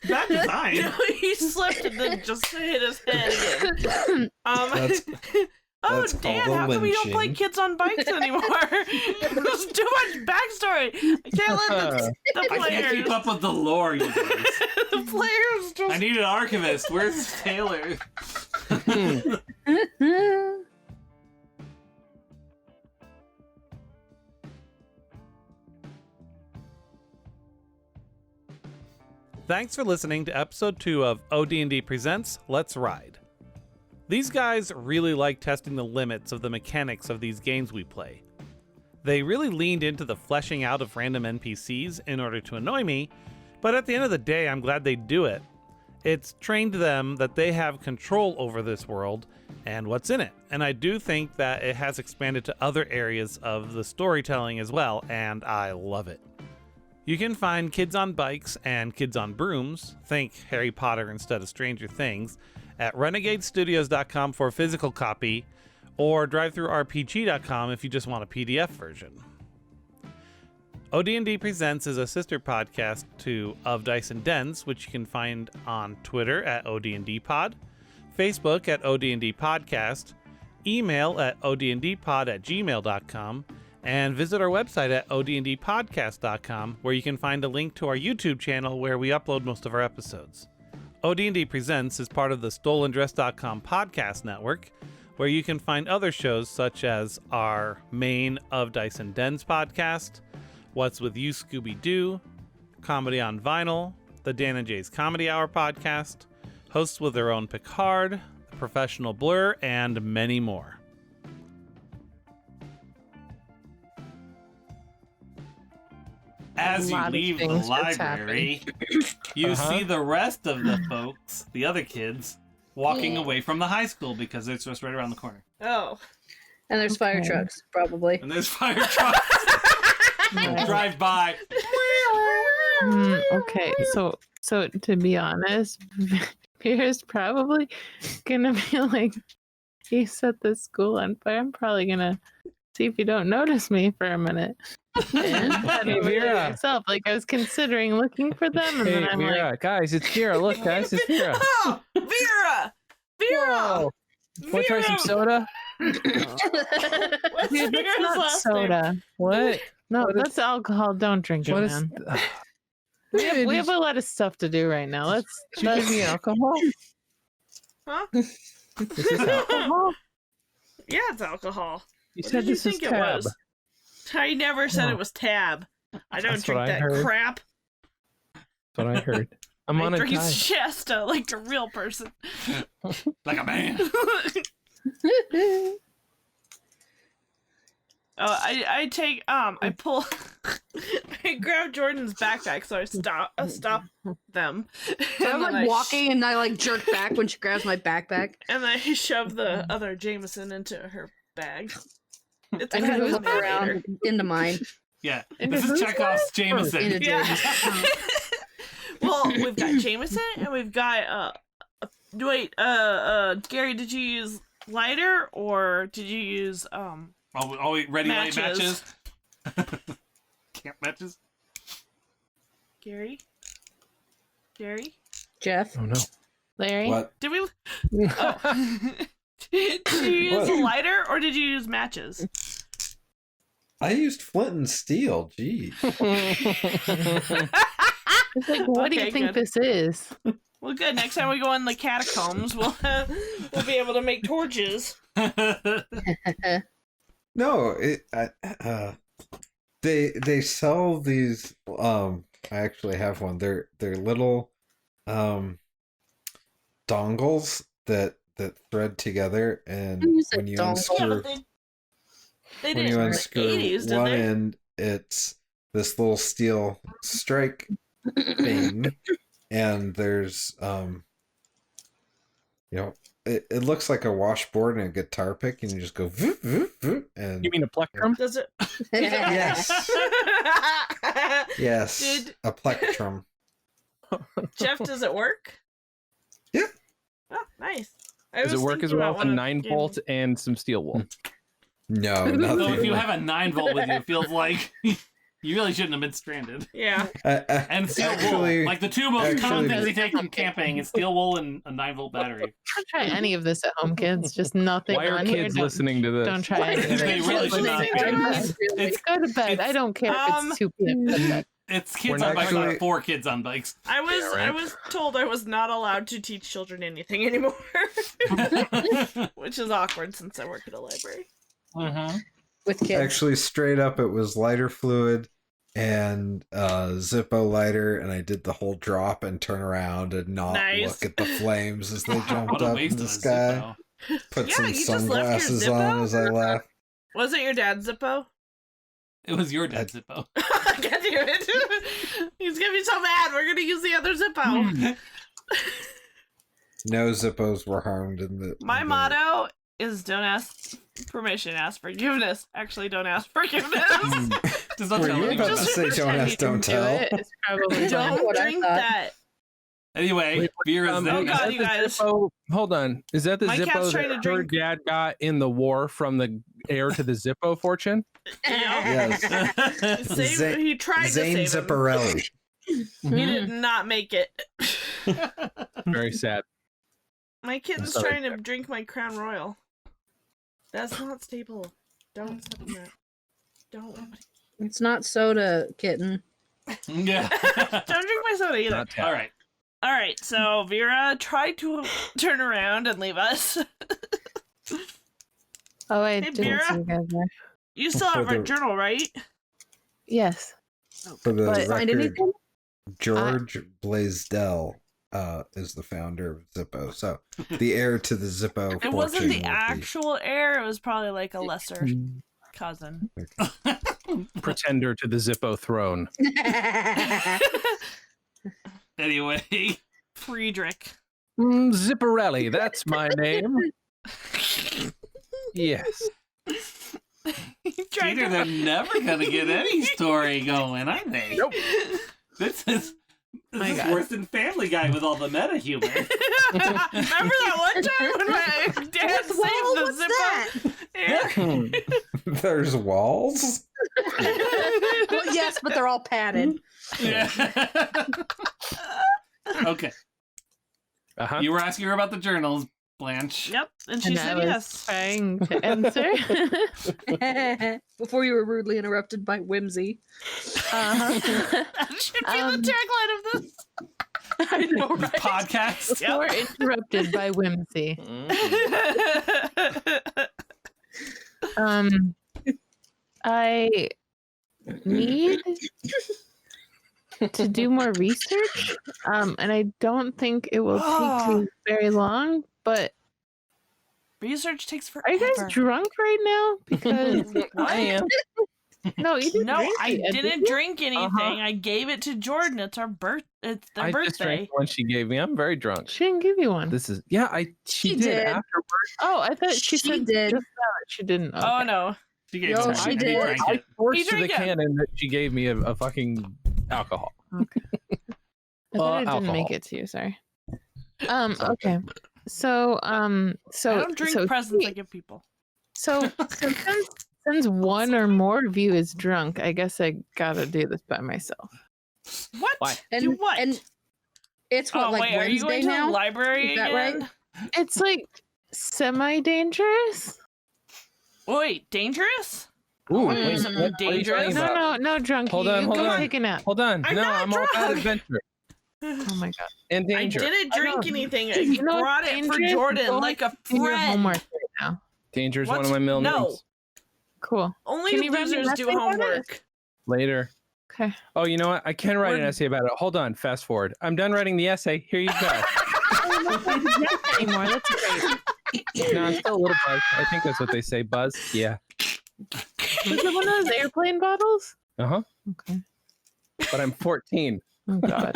[SPEAKER 1] Bad design.
[SPEAKER 2] No, he slipped and then just hit his head again.
[SPEAKER 3] That's
[SPEAKER 2] Dan,
[SPEAKER 3] called a
[SPEAKER 2] how come we don't play
[SPEAKER 3] lynching.
[SPEAKER 2] Kids on Bikes anymore? There's too much backstory. I can't let the
[SPEAKER 1] I can't keep
[SPEAKER 2] players.
[SPEAKER 1] up with the lore, you guys.
[SPEAKER 2] The players just.
[SPEAKER 1] I need an archivist. Where's Taylor? Thanks for listening to episode 2 of ODND Presents Let's Ride. These guys really like testing the limits of the mechanics of these games we play. They really leaned into the fleshing out of random NPCs in order to annoy me, but at the end of the day, I'm glad they do it. It's trained them that they have control over this world and what's in it, and I do think that it has expanded to other areas of the storytelling as well, and I love it. You can find Kids on Bikes and Kids on Brooms, think Harry Potter instead of Stranger Things, at renegadestudios.com for a physical copy, or drivethroughrpg.com if you just want a PDF version. ODND Presents is a sister podcast to Of Dice and Dens, which you can find on Twitter at ODNDpod, Facebook at ODND Podcast, email at odndpod@gmail.com, and visit our website at odndpodcast.com, where you can find a link to our YouTube channel where we upload most of our episodes. ODND Presents is part of the StolenDress.com podcast network, where you can find other shows such as our main Of Dice and Dens podcast, What's With You, Scooby-Doo, Comedy on Vinyl, the Dan and Jay's Comedy Hour podcast, hosts with their own Picard, The Professional Blur, and many more. As you leave the library, you see the rest of the folks, the other kids, walking away from the high school because it's just right around the corner.
[SPEAKER 2] Oh.
[SPEAKER 5] And there's fire trucks, probably.
[SPEAKER 1] And there's fire trucks. Drive by.
[SPEAKER 6] Okay, so to be honest, Pierre's probably gonna be like, he set the school on fire. I'm probably gonna see if you don't notice me for a minute. And
[SPEAKER 4] Hey, Vera.
[SPEAKER 6] myself, like I was considering looking for them, and
[SPEAKER 4] Hey,
[SPEAKER 6] then I'm
[SPEAKER 4] Vera,
[SPEAKER 6] like,
[SPEAKER 4] guys, it's Vera. Look, guys, it's Vera.
[SPEAKER 2] Oh, Vera! Vera!
[SPEAKER 4] Whoa. Want to try some soda?
[SPEAKER 2] What's
[SPEAKER 6] dude, that's
[SPEAKER 2] Vera's
[SPEAKER 6] not
[SPEAKER 2] last
[SPEAKER 6] soda.
[SPEAKER 2] name?
[SPEAKER 4] What?
[SPEAKER 6] No,
[SPEAKER 4] What is-
[SPEAKER 6] that's alcohol. Don't drink it,
[SPEAKER 4] What is?
[SPEAKER 6] man.
[SPEAKER 4] Dude,
[SPEAKER 6] We have a lot of stuff to do right now.
[SPEAKER 4] did you give me alcohol?
[SPEAKER 2] Huh?
[SPEAKER 4] Is this alcohol?
[SPEAKER 2] Yeah, it's alcohol.
[SPEAKER 4] You
[SPEAKER 2] What
[SPEAKER 4] said
[SPEAKER 2] did you
[SPEAKER 4] this is
[SPEAKER 2] think it
[SPEAKER 4] tab.
[SPEAKER 2] was? I never said it was tab. I don't
[SPEAKER 4] That's
[SPEAKER 2] drink
[SPEAKER 4] what I
[SPEAKER 2] that
[SPEAKER 4] heard.
[SPEAKER 2] crap.
[SPEAKER 4] That's what I heard. I'm on
[SPEAKER 2] I
[SPEAKER 4] a
[SPEAKER 2] drink
[SPEAKER 4] diet.
[SPEAKER 2] Shasta like a real person.
[SPEAKER 1] Like a man.
[SPEAKER 2] I take I pull I grab Jordan's backpack so I stop them.
[SPEAKER 5] So I'm
[SPEAKER 2] And then
[SPEAKER 5] like walking and I like jerk back when she grabs my backpack.
[SPEAKER 2] and I shove the other Jameson into her bag. It's
[SPEAKER 5] I
[SPEAKER 2] a
[SPEAKER 5] kind of
[SPEAKER 2] good
[SPEAKER 5] look around into mine.
[SPEAKER 1] Yeah.
[SPEAKER 6] And
[SPEAKER 1] This is
[SPEAKER 6] who's
[SPEAKER 1] Chekhov's
[SPEAKER 5] Into
[SPEAKER 1] Jameson.
[SPEAKER 2] Yeah.
[SPEAKER 5] Jameson.
[SPEAKER 2] Well, we've got Jameson and we've got wait, Gary, did you use lighter or did you use
[SPEAKER 1] Oh, wait, ready light matches?
[SPEAKER 2] Matches.
[SPEAKER 1] Camp matches?
[SPEAKER 2] Gary?
[SPEAKER 5] Jeff.
[SPEAKER 4] Oh no.
[SPEAKER 6] Larry?
[SPEAKER 3] What?
[SPEAKER 2] Did we Oh. Did you use a lighter or did you use matches?
[SPEAKER 3] I used flint and steel. Gee.
[SPEAKER 6] It's like, what do
[SPEAKER 2] Okay,
[SPEAKER 6] you think
[SPEAKER 2] good.
[SPEAKER 6] this is?
[SPEAKER 2] Well, good. Next time we go in the catacombs, we'll be able to make torches.
[SPEAKER 3] No, they sell these. I actually have one. They're little dongles that thread together, and
[SPEAKER 5] Use a
[SPEAKER 3] when you
[SPEAKER 5] dongle.
[SPEAKER 2] Yeah,
[SPEAKER 3] unscrew
[SPEAKER 2] but they
[SPEAKER 3] when
[SPEAKER 2] didn't
[SPEAKER 3] you
[SPEAKER 2] in the
[SPEAKER 3] unscrew
[SPEAKER 2] 80s, did
[SPEAKER 3] one
[SPEAKER 2] they?
[SPEAKER 3] end, it's this little steel strike thing, and there's it looks like a washboard and a guitar pick, and you just go voop, voop, voop, and
[SPEAKER 4] You mean a plectrum?
[SPEAKER 2] Does it?
[SPEAKER 3] yes, yes,
[SPEAKER 2] Did-
[SPEAKER 3] a plectrum.
[SPEAKER 2] Jeff, does it work?
[SPEAKER 3] Yeah.
[SPEAKER 2] Oh, nice. I
[SPEAKER 4] Does
[SPEAKER 2] was
[SPEAKER 4] it work as
[SPEAKER 2] thinking
[SPEAKER 4] well?
[SPEAKER 2] about
[SPEAKER 4] A
[SPEAKER 2] one of
[SPEAKER 4] 9-volt and some steel wool.
[SPEAKER 3] No,
[SPEAKER 1] So
[SPEAKER 3] nothing.
[SPEAKER 1] if you have a 9-volt with you, it feels like you really shouldn't have been stranded.
[SPEAKER 2] Yeah.
[SPEAKER 1] And steel wool. Like the two most common things
[SPEAKER 3] actually-
[SPEAKER 1] you take from camping is steel wool and a 9-volt battery.
[SPEAKER 6] Don't try any of this at home, kids. Just nothing
[SPEAKER 4] Why are
[SPEAKER 6] on here.
[SPEAKER 4] kids
[SPEAKER 6] Don't-
[SPEAKER 4] listening to this?
[SPEAKER 6] Don't try any of
[SPEAKER 1] They
[SPEAKER 6] it.
[SPEAKER 1] really should not be. It's,
[SPEAKER 6] Go to bed. I don't care if it's 2 p.m. Go to bed.
[SPEAKER 1] it's
[SPEAKER 4] We're
[SPEAKER 1] kids
[SPEAKER 4] not
[SPEAKER 1] on bikes,
[SPEAKER 3] actually-
[SPEAKER 1] not 4 kids on bikes.
[SPEAKER 2] I was
[SPEAKER 4] Yeah, right.
[SPEAKER 2] I was told I was not allowed to teach children anything anymore, which is awkward since I work at a library.
[SPEAKER 5] With kids.
[SPEAKER 3] Actually, straight up, it was lighter fluid and Zippo lighter, and I did the whole drop and turn around and not
[SPEAKER 2] Nice.
[SPEAKER 3] look at the flames as they jumped
[SPEAKER 1] What a
[SPEAKER 3] up
[SPEAKER 1] waste
[SPEAKER 3] in
[SPEAKER 1] of
[SPEAKER 3] the
[SPEAKER 1] a
[SPEAKER 3] sky.
[SPEAKER 1] Zippo.
[SPEAKER 3] Put
[SPEAKER 2] Yeah,
[SPEAKER 3] some
[SPEAKER 2] you just left your
[SPEAKER 3] sunglasses on
[SPEAKER 2] Zippo?
[SPEAKER 3] as I left.
[SPEAKER 2] Was it your dad's Zippo?
[SPEAKER 1] It was your dad's Zippo.
[SPEAKER 2] God damn it. He's gonna be so mad. We're gonna use the other Zippo.
[SPEAKER 3] No Zippos were harmed in the.
[SPEAKER 2] My
[SPEAKER 3] in the-
[SPEAKER 2] motto is don't ask permission, ask forgiveness. Actually, don't ask forgiveness.
[SPEAKER 1] Just don't
[SPEAKER 3] Were
[SPEAKER 1] tell
[SPEAKER 3] you
[SPEAKER 1] anyone.
[SPEAKER 3] about to
[SPEAKER 2] Just
[SPEAKER 3] say don't
[SPEAKER 2] pretend
[SPEAKER 3] ask,
[SPEAKER 2] you
[SPEAKER 3] don't
[SPEAKER 6] Do
[SPEAKER 3] tell?
[SPEAKER 6] it. It's probably
[SPEAKER 2] Don't
[SPEAKER 5] what I
[SPEAKER 2] drink
[SPEAKER 5] thought.
[SPEAKER 2] that.
[SPEAKER 1] Anyway,
[SPEAKER 4] Wait,
[SPEAKER 1] Vera's
[SPEAKER 2] oh
[SPEAKER 1] there.
[SPEAKER 2] God,
[SPEAKER 4] is
[SPEAKER 2] you
[SPEAKER 4] that the
[SPEAKER 2] guys.
[SPEAKER 4] Zippo? Hold on. Is that the
[SPEAKER 2] My cat's
[SPEAKER 4] Zippo
[SPEAKER 2] trying
[SPEAKER 4] that
[SPEAKER 2] to
[SPEAKER 4] her
[SPEAKER 2] drink.
[SPEAKER 4] dad got in the war from the heir to the Zippo fortune?
[SPEAKER 3] Yes.
[SPEAKER 2] He tried
[SPEAKER 3] Zane
[SPEAKER 2] to save him.
[SPEAKER 3] Zipparelli.
[SPEAKER 2] He did not make it.
[SPEAKER 4] Very sad.
[SPEAKER 2] My kitten's
[SPEAKER 4] Sorry.
[SPEAKER 2] trying to drink my Crown Royal. That's not stable. Don't step on that. Don't.
[SPEAKER 5] It's not soda, kitten.
[SPEAKER 1] Yeah.
[SPEAKER 2] Don't drink my soda either.
[SPEAKER 4] Not tap.
[SPEAKER 1] All right.
[SPEAKER 2] All right, so Vera tried to turn around and leave us.
[SPEAKER 6] Oh, I
[SPEAKER 2] Hey,
[SPEAKER 6] didn't
[SPEAKER 2] Vera?
[SPEAKER 6] see you guys there.
[SPEAKER 2] You still have our journal, right?
[SPEAKER 6] Yes.
[SPEAKER 3] For the
[SPEAKER 6] But-
[SPEAKER 5] Find
[SPEAKER 3] record,
[SPEAKER 5] anything?
[SPEAKER 3] George Blaisdell is the founder of Zippo. So the heir to the Zippo
[SPEAKER 2] It
[SPEAKER 3] fortune
[SPEAKER 2] wasn't the
[SPEAKER 3] would be-
[SPEAKER 2] actual heir. It was probably like a lesser
[SPEAKER 4] Hmm.
[SPEAKER 2] cousin.
[SPEAKER 4] Pretender to the Zippo throne.
[SPEAKER 1] Anyway,
[SPEAKER 2] Friedrich.
[SPEAKER 4] Zipporelli, that's my name. Yes.
[SPEAKER 1] Peter, they're never gonna get any story going, are they?
[SPEAKER 4] Nope.
[SPEAKER 1] This is
[SPEAKER 6] My
[SPEAKER 1] this is
[SPEAKER 6] God.
[SPEAKER 1] worse than Family Guy with all the meta humor.
[SPEAKER 2] Remember that one time when my dad
[SPEAKER 5] What
[SPEAKER 2] saved
[SPEAKER 5] that?
[SPEAKER 2] the Zippo?
[SPEAKER 3] There's walls?
[SPEAKER 5] Well, yes, but they're all padded.
[SPEAKER 1] Yeah. Okay.
[SPEAKER 4] Uh-huh.
[SPEAKER 1] You were asking her about the journals, Blanche.
[SPEAKER 2] Yep, and she
[SPEAKER 6] And I
[SPEAKER 2] said
[SPEAKER 6] was
[SPEAKER 2] yes.
[SPEAKER 6] trying to answer.
[SPEAKER 5] Before you were rudely interrupted by Whimsy.
[SPEAKER 6] Uh-huh.
[SPEAKER 2] That should be the tagline of this.
[SPEAKER 5] I know,
[SPEAKER 1] This podcast.
[SPEAKER 2] Yep.
[SPEAKER 6] Or interrupted by whimsy. I need to do more research. And I don't think it will take me very long, but
[SPEAKER 2] Research takes forever.
[SPEAKER 6] are you guys drunk right now? Because
[SPEAKER 2] What?
[SPEAKER 6] no, you didn't
[SPEAKER 2] No,
[SPEAKER 6] drink
[SPEAKER 2] I
[SPEAKER 6] it, did
[SPEAKER 2] didn't
[SPEAKER 6] you?
[SPEAKER 2] drink anything. I gave it to Jordan. It's our It's their
[SPEAKER 4] I just drank
[SPEAKER 2] birthday.
[SPEAKER 4] the one she gave me. I'm very drunk.
[SPEAKER 6] She didn't give you one.
[SPEAKER 4] She
[SPEAKER 5] She
[SPEAKER 4] did
[SPEAKER 5] did.
[SPEAKER 4] afterwards.
[SPEAKER 6] Oh, I thought she
[SPEAKER 5] She
[SPEAKER 6] said
[SPEAKER 5] did.
[SPEAKER 6] just now that she didn't.
[SPEAKER 2] Oh
[SPEAKER 6] Okay.
[SPEAKER 2] no.
[SPEAKER 1] She gave
[SPEAKER 5] Yo,
[SPEAKER 1] some,
[SPEAKER 5] she
[SPEAKER 1] and he
[SPEAKER 5] did.
[SPEAKER 1] drank
[SPEAKER 4] I
[SPEAKER 1] it.
[SPEAKER 4] forced
[SPEAKER 2] You
[SPEAKER 4] to the
[SPEAKER 2] drink it.
[SPEAKER 4] canon that she gave me a fucking alcohol.
[SPEAKER 6] I thought it didn't make
[SPEAKER 4] Alcohol.
[SPEAKER 6] it to you. Sorry. Okay. So
[SPEAKER 2] I don't drink
[SPEAKER 6] so
[SPEAKER 2] presents I give people.
[SPEAKER 6] So since one or more of you is drunk, I guess I gotta do this by myself.
[SPEAKER 2] What?
[SPEAKER 4] Why?
[SPEAKER 5] And
[SPEAKER 2] Do what?
[SPEAKER 5] And it's what,
[SPEAKER 2] oh
[SPEAKER 5] like
[SPEAKER 2] wait, are you
[SPEAKER 5] Wednesday
[SPEAKER 2] going to
[SPEAKER 5] now?
[SPEAKER 2] the library
[SPEAKER 5] Is that
[SPEAKER 2] again?
[SPEAKER 5] right?
[SPEAKER 6] It's like semi-dangerous.
[SPEAKER 2] Wait, dangerous?
[SPEAKER 4] Ooh,
[SPEAKER 2] wanna do
[SPEAKER 4] wait,
[SPEAKER 2] something
[SPEAKER 4] what are you
[SPEAKER 2] dangerous.
[SPEAKER 4] talking about?
[SPEAKER 6] No, drunk.
[SPEAKER 4] Hold
[SPEAKER 6] you
[SPEAKER 4] on, hold
[SPEAKER 6] go
[SPEAKER 4] on.
[SPEAKER 6] take a nap.
[SPEAKER 4] Hold on.
[SPEAKER 2] I'm
[SPEAKER 4] no,
[SPEAKER 2] not
[SPEAKER 4] I'm all about
[SPEAKER 2] drunk.
[SPEAKER 4] adventure
[SPEAKER 6] Oh my god.
[SPEAKER 4] and danger.
[SPEAKER 2] I didn't drink
[SPEAKER 6] know.
[SPEAKER 2] anything. I
[SPEAKER 6] You know
[SPEAKER 2] brought
[SPEAKER 6] what's
[SPEAKER 2] it for
[SPEAKER 6] dangerous?
[SPEAKER 2] Jordan
[SPEAKER 6] Go
[SPEAKER 2] like a
[SPEAKER 6] Do your
[SPEAKER 2] friend.
[SPEAKER 6] homework right now.
[SPEAKER 4] Danger is one
[SPEAKER 2] What's-
[SPEAKER 4] of my middle
[SPEAKER 2] no.
[SPEAKER 4] names.
[SPEAKER 6] Cool.
[SPEAKER 2] Only
[SPEAKER 6] Can you write me an
[SPEAKER 2] losers do
[SPEAKER 6] essay about it?
[SPEAKER 2] homework.
[SPEAKER 4] Later.
[SPEAKER 6] Okay.
[SPEAKER 4] Oh, you know what? I can write an
[SPEAKER 2] We're-
[SPEAKER 4] essay about it. Hold on. Fast forward. I'm done writing the essay. Here you go.
[SPEAKER 6] Anymore. That's great.
[SPEAKER 4] No, I'm still a little buzzed. I think that's what they say. Buzz. Yeah.
[SPEAKER 6] Is it one of those airplane bottles?
[SPEAKER 4] Uh huh.
[SPEAKER 6] Okay.
[SPEAKER 4] But I'm 14.
[SPEAKER 6] Oh god.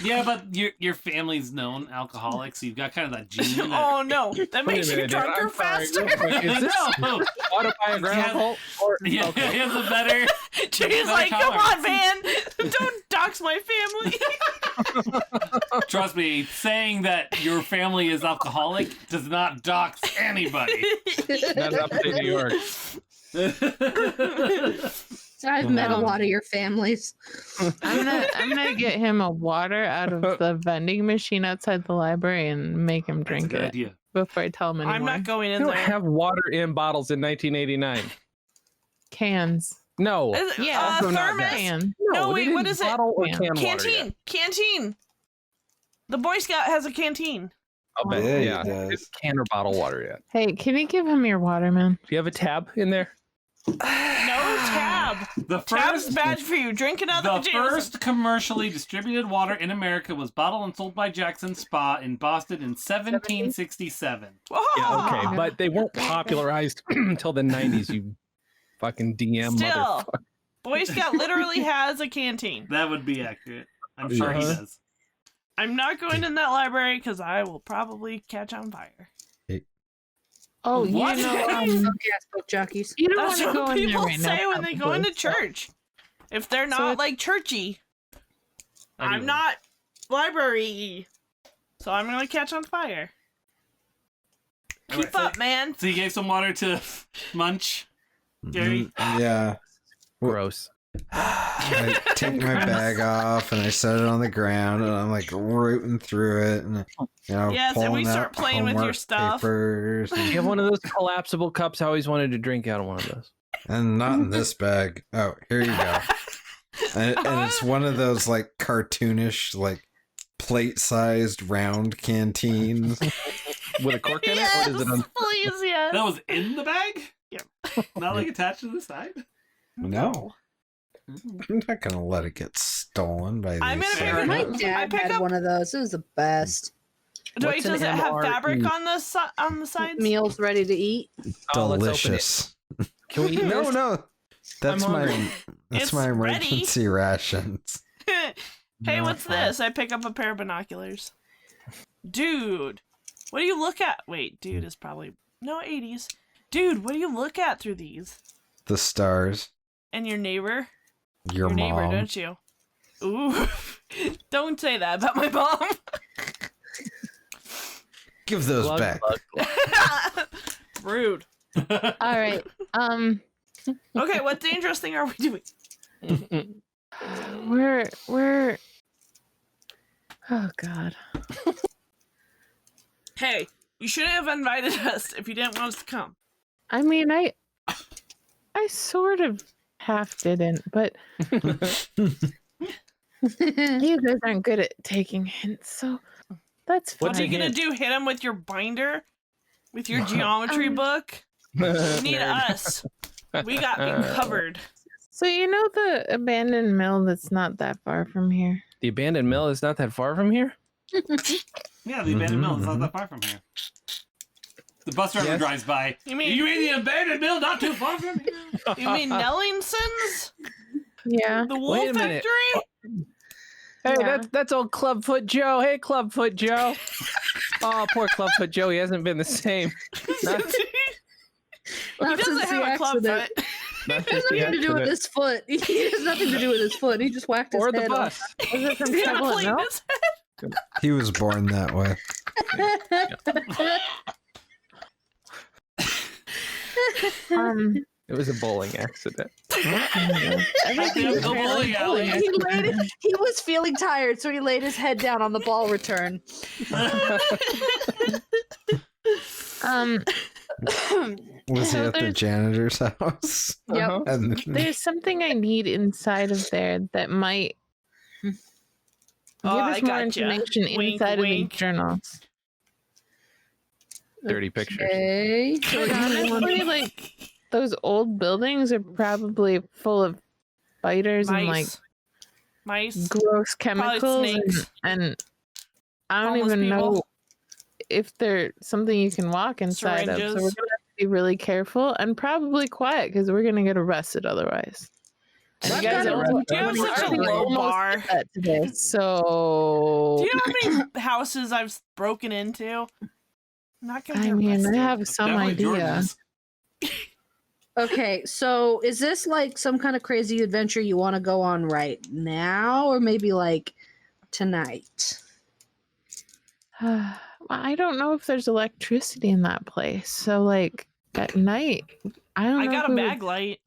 [SPEAKER 1] Yeah, but your family's known alcoholics, so you've got kind of that gene. That...
[SPEAKER 2] Oh no, that
[SPEAKER 4] Wait a
[SPEAKER 2] makes you
[SPEAKER 4] minute, Dan.
[SPEAKER 2] drunker
[SPEAKER 4] I'm sorry,
[SPEAKER 2] faster.
[SPEAKER 4] real quick. Is this
[SPEAKER 1] No.
[SPEAKER 4] autobiographical? Or,
[SPEAKER 1] Yeah,
[SPEAKER 4] okay.
[SPEAKER 1] he has a better.
[SPEAKER 2] She's like, come on, man, don't dox my family.
[SPEAKER 1] Trust me, saying that your family is alcoholic does not dox anybody.
[SPEAKER 4] Not in upstate New York.
[SPEAKER 5] I've met a lot of your families.
[SPEAKER 6] I'm gonna get him a water out of the vending machine outside the library and make him
[SPEAKER 1] That's a
[SPEAKER 6] drink
[SPEAKER 1] good
[SPEAKER 6] it
[SPEAKER 1] idea.
[SPEAKER 6] before I tell him anymore.
[SPEAKER 2] I'm not going
[SPEAKER 4] They
[SPEAKER 2] in
[SPEAKER 4] don't
[SPEAKER 2] there.
[SPEAKER 4] have water in bottles in 1989.
[SPEAKER 6] Cans.
[SPEAKER 4] No.
[SPEAKER 6] Yeah,
[SPEAKER 4] also not
[SPEAKER 2] thermos.
[SPEAKER 4] that.
[SPEAKER 6] Can.
[SPEAKER 2] No,
[SPEAKER 4] they
[SPEAKER 2] wait, what
[SPEAKER 4] didn't
[SPEAKER 2] is it?
[SPEAKER 4] bottle or
[SPEAKER 6] Can.
[SPEAKER 4] can water yet.
[SPEAKER 2] Canteen. The Boy Scout has a canteen.
[SPEAKER 4] I'll bet.
[SPEAKER 3] Yeah, he
[SPEAKER 4] Yeah.
[SPEAKER 3] does.
[SPEAKER 4] It's can or bottle water yet.
[SPEAKER 6] Hey, can you give him your water, man?
[SPEAKER 4] Do you have a tab in there?
[SPEAKER 2] No tab.
[SPEAKER 1] The
[SPEAKER 2] Tab's
[SPEAKER 1] first,
[SPEAKER 2] bad for you. Drink it out of
[SPEAKER 1] the
[SPEAKER 2] the Jameson.
[SPEAKER 1] first commercially distributed water in America was bottled and sold by Jackson Spa in Boston in 1767.
[SPEAKER 2] Whoa.
[SPEAKER 4] Yeah, okay.
[SPEAKER 6] Oh.
[SPEAKER 4] But they weren't popularized until the 90s, you fucking DM
[SPEAKER 2] Still,
[SPEAKER 4] motherfucker.
[SPEAKER 2] Boy Scout literally has a canteen.
[SPEAKER 1] That would be accurate. I'm sure he
[SPEAKER 4] Uh-huh.
[SPEAKER 1] does.
[SPEAKER 2] I'm not going in that library because I will probably catch on fire.
[SPEAKER 6] Oh,
[SPEAKER 1] What?
[SPEAKER 6] you know,
[SPEAKER 5] Yes, book jockeys.
[SPEAKER 6] you don't want
[SPEAKER 2] That's
[SPEAKER 6] to go
[SPEAKER 2] what
[SPEAKER 6] in there
[SPEAKER 2] people
[SPEAKER 6] right now.
[SPEAKER 2] say when they go into
[SPEAKER 6] probably.
[SPEAKER 2] church. If they're
[SPEAKER 6] So
[SPEAKER 2] not
[SPEAKER 6] it's-
[SPEAKER 2] like churchy, I'm
[SPEAKER 1] Anyway.
[SPEAKER 2] not library. So I'm gonna catch on fire.
[SPEAKER 1] Alright,
[SPEAKER 2] Keep up, man.
[SPEAKER 1] So you gave some water to Munch, Gary?
[SPEAKER 3] Yeah.
[SPEAKER 4] Gross.
[SPEAKER 3] I take my bag off and I set it on the ground and I'm like rooting through it and
[SPEAKER 2] Yes, and we
[SPEAKER 3] pulling
[SPEAKER 2] start
[SPEAKER 3] out
[SPEAKER 2] playing with your
[SPEAKER 3] homework
[SPEAKER 2] stuff.
[SPEAKER 3] papers
[SPEAKER 4] You have one of those collapsible cups. I always wanted to drink out of one of those.
[SPEAKER 3] and not in this bag. Oh, here you go. And it's one of those like cartoonish like plate-sized round canteens.
[SPEAKER 4] with a cork in
[SPEAKER 2] Yes,
[SPEAKER 4] it, or is it on?
[SPEAKER 2] please, yes.
[SPEAKER 1] That was in the bag?
[SPEAKER 2] Yep.
[SPEAKER 1] Not like attached to the side?
[SPEAKER 3] No. I'm not gonna let it get stolen by these.
[SPEAKER 2] I'm gonna
[SPEAKER 1] Fair
[SPEAKER 2] pick
[SPEAKER 1] enough.
[SPEAKER 5] My
[SPEAKER 2] up. I
[SPEAKER 5] dad
[SPEAKER 2] pick
[SPEAKER 5] had
[SPEAKER 2] up.
[SPEAKER 5] one of those. It was the best.
[SPEAKER 2] Wait, does it have
[SPEAKER 4] MRE?
[SPEAKER 2] fabric on the sides?
[SPEAKER 5] Meals ready to eat.
[SPEAKER 4] Oh, let's open it.
[SPEAKER 3] Delicious.
[SPEAKER 4] Can we eat
[SPEAKER 3] No,
[SPEAKER 4] this?
[SPEAKER 3] no. That's
[SPEAKER 4] I'm
[SPEAKER 3] my
[SPEAKER 4] hungry.
[SPEAKER 2] It's
[SPEAKER 3] my
[SPEAKER 2] ready.
[SPEAKER 3] emergency rations.
[SPEAKER 2] Hey,
[SPEAKER 4] No,
[SPEAKER 2] what's
[SPEAKER 4] fine.
[SPEAKER 2] this? I pick up a pair of binoculars. Dude, what do you look at? Wait, dude is probably no 80s. Dude, what do you look at through these?
[SPEAKER 3] The stars.
[SPEAKER 2] And your neighbor?
[SPEAKER 3] Your
[SPEAKER 2] neighbor,
[SPEAKER 3] mom.
[SPEAKER 2] don't you? Ooh, don't say that about my mom.
[SPEAKER 3] Give those
[SPEAKER 4] Glug,
[SPEAKER 3] back.
[SPEAKER 4] glug,
[SPEAKER 2] Rude.
[SPEAKER 6] All right.
[SPEAKER 2] Okay, what dangerous thing are we doing?
[SPEAKER 4] glug.
[SPEAKER 6] We're. Oh God.
[SPEAKER 2] Hey, you shouldn't have invited us if you didn't want us to come.
[SPEAKER 6] I mean, I sort of half didn't, but you guys aren't good at taking hints, so that's fine.
[SPEAKER 2] What are you gonna
[SPEAKER 4] hint?
[SPEAKER 2] do? Hit him with your binder? With your geometry book? You need
[SPEAKER 4] Nerd.
[SPEAKER 2] us. We got me covered.
[SPEAKER 6] So you know the abandoned mill that's not that far from here?
[SPEAKER 4] The abandoned mill is not that far from here.
[SPEAKER 1] Yeah, the abandoned mill is not that far from here. The bus driver
[SPEAKER 4] Yes.
[SPEAKER 1] drives by.
[SPEAKER 2] You mean
[SPEAKER 1] the abandoned mill not too far from here?
[SPEAKER 2] you mean Nellingson's?
[SPEAKER 6] Yeah.
[SPEAKER 2] The wool
[SPEAKER 4] Wait a minute.
[SPEAKER 2] factory?
[SPEAKER 4] Hey,
[SPEAKER 6] Yeah.
[SPEAKER 4] that's old Clubfoot Joe. Hey, Clubfoot Joe. Oh, poor Clubfoot Joe. He hasn't been the same. Not,
[SPEAKER 2] He
[SPEAKER 5] Not
[SPEAKER 2] doesn't
[SPEAKER 5] since
[SPEAKER 2] have
[SPEAKER 5] the
[SPEAKER 2] a club
[SPEAKER 5] accident.
[SPEAKER 2] foot.
[SPEAKER 4] not
[SPEAKER 5] It has
[SPEAKER 4] just the
[SPEAKER 5] nothing to do with
[SPEAKER 4] accident.
[SPEAKER 5] his foot. He has nothing to do with his foot. He just whacked his
[SPEAKER 4] Or the
[SPEAKER 5] head
[SPEAKER 4] bus.
[SPEAKER 6] Was it from
[SPEAKER 2] He's got a
[SPEAKER 6] Trouble at
[SPEAKER 2] plate in
[SPEAKER 6] Mill?
[SPEAKER 2] his head.
[SPEAKER 3] He was born that way.
[SPEAKER 4] It was a bowling accident.
[SPEAKER 6] Everything's
[SPEAKER 1] The bowling
[SPEAKER 6] apparently
[SPEAKER 1] alley.
[SPEAKER 5] He was feeling tired, so he laid his head down on the ball return.
[SPEAKER 3] Was he
[SPEAKER 6] So
[SPEAKER 3] at the
[SPEAKER 6] there's-
[SPEAKER 3] janitor's house?
[SPEAKER 5] Yep.
[SPEAKER 4] Uh-huh.
[SPEAKER 3] And then-
[SPEAKER 6] There's something I need inside of there that might give
[SPEAKER 2] Oh,
[SPEAKER 6] us
[SPEAKER 2] I
[SPEAKER 6] more
[SPEAKER 2] gotcha.
[SPEAKER 6] information
[SPEAKER 2] Wink,
[SPEAKER 6] inside
[SPEAKER 2] wink.
[SPEAKER 6] of the journals.
[SPEAKER 4] Dirty pictures.
[SPEAKER 5] Okay.
[SPEAKER 6] But honestly, like those old buildings are probably full of spiders and like
[SPEAKER 2] Mice.
[SPEAKER 6] gross chemicals,
[SPEAKER 2] snakes.
[SPEAKER 6] and I don't
[SPEAKER 2] Homeless
[SPEAKER 6] even know
[SPEAKER 2] people.
[SPEAKER 6] if they're something you can walk inside of. So we're
[SPEAKER 2] Syringes.
[SPEAKER 6] gonna have to be really careful and probably quiet because we're gonna get arrested otherwise. And
[SPEAKER 5] That's
[SPEAKER 6] you guys
[SPEAKER 5] kinda
[SPEAKER 6] almost-
[SPEAKER 5] rough.
[SPEAKER 2] You have
[SPEAKER 6] almost
[SPEAKER 2] such a
[SPEAKER 6] already
[SPEAKER 2] low
[SPEAKER 6] almost
[SPEAKER 2] bar.
[SPEAKER 6] did that today. So
[SPEAKER 2] Do you know how many houses I've broken into? I'm not gonna
[SPEAKER 6] I
[SPEAKER 2] get
[SPEAKER 6] mean, I
[SPEAKER 2] arrested.
[SPEAKER 6] have
[SPEAKER 1] That's
[SPEAKER 6] some
[SPEAKER 1] definitely
[SPEAKER 6] idea.
[SPEAKER 1] Jordan's.
[SPEAKER 5] Okay, so is this like some kind of crazy adventure you want to go on right now, or maybe like tonight?
[SPEAKER 6] Well, I don't know if there's electricity in that place. So, like at night, I don't
[SPEAKER 2] I
[SPEAKER 6] know.
[SPEAKER 2] got
[SPEAKER 6] if
[SPEAKER 2] a
[SPEAKER 6] we
[SPEAKER 2] mag light.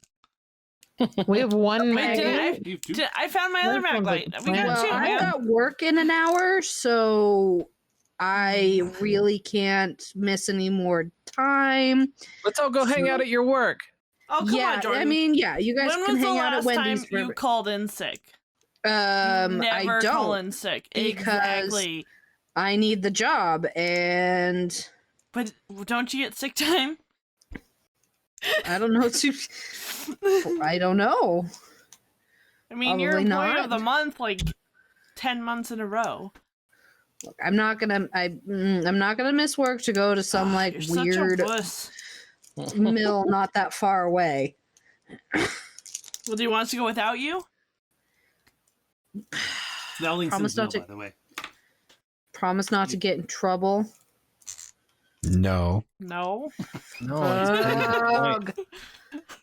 [SPEAKER 6] We have one
[SPEAKER 2] Wait,
[SPEAKER 6] mag.
[SPEAKER 2] did I-
[SPEAKER 6] light?
[SPEAKER 1] You too.
[SPEAKER 2] I found my other
[SPEAKER 6] That
[SPEAKER 2] mag
[SPEAKER 6] sounds
[SPEAKER 2] light.
[SPEAKER 6] like a
[SPEAKER 2] We got
[SPEAKER 6] plan.
[SPEAKER 5] Well,
[SPEAKER 2] two,
[SPEAKER 5] I've
[SPEAKER 2] man.
[SPEAKER 5] got work in an hour, so I really can't miss any more time.
[SPEAKER 4] Let's all go hang out at your work.
[SPEAKER 2] Oh, come
[SPEAKER 5] yeah,
[SPEAKER 2] on, Jordan.
[SPEAKER 5] I mean, yeah, you guys
[SPEAKER 2] when
[SPEAKER 5] can
[SPEAKER 2] was the
[SPEAKER 5] hang out at
[SPEAKER 2] last
[SPEAKER 5] Wendy's
[SPEAKER 2] time
[SPEAKER 5] forever.
[SPEAKER 2] you called in sick?
[SPEAKER 5] Never
[SPEAKER 2] I
[SPEAKER 5] I
[SPEAKER 2] call
[SPEAKER 5] don't.
[SPEAKER 2] in sick.
[SPEAKER 5] because-
[SPEAKER 2] Exactly.
[SPEAKER 5] I need the job, and
[SPEAKER 2] But don't you get sick time?
[SPEAKER 5] I don't know. I don't know.
[SPEAKER 2] I mean, you're
[SPEAKER 5] Probably
[SPEAKER 2] employee
[SPEAKER 5] not.
[SPEAKER 2] of the month like 10 months in a row.
[SPEAKER 5] Look, I'm not gonna. I'm not gonna miss work to go to some
[SPEAKER 2] Ah,
[SPEAKER 5] like
[SPEAKER 2] you're such a
[SPEAKER 5] weird
[SPEAKER 2] wuss.
[SPEAKER 5] mill not that far away.
[SPEAKER 1] Mm-hmm.
[SPEAKER 2] Well, do you want us to go without you?
[SPEAKER 1] Snellington's
[SPEAKER 5] Promise not
[SPEAKER 1] mill,
[SPEAKER 5] to-
[SPEAKER 1] by the way.
[SPEAKER 5] Promise not to get in trouble.
[SPEAKER 3] no.
[SPEAKER 2] No.
[SPEAKER 4] No,
[SPEAKER 5] Ugh.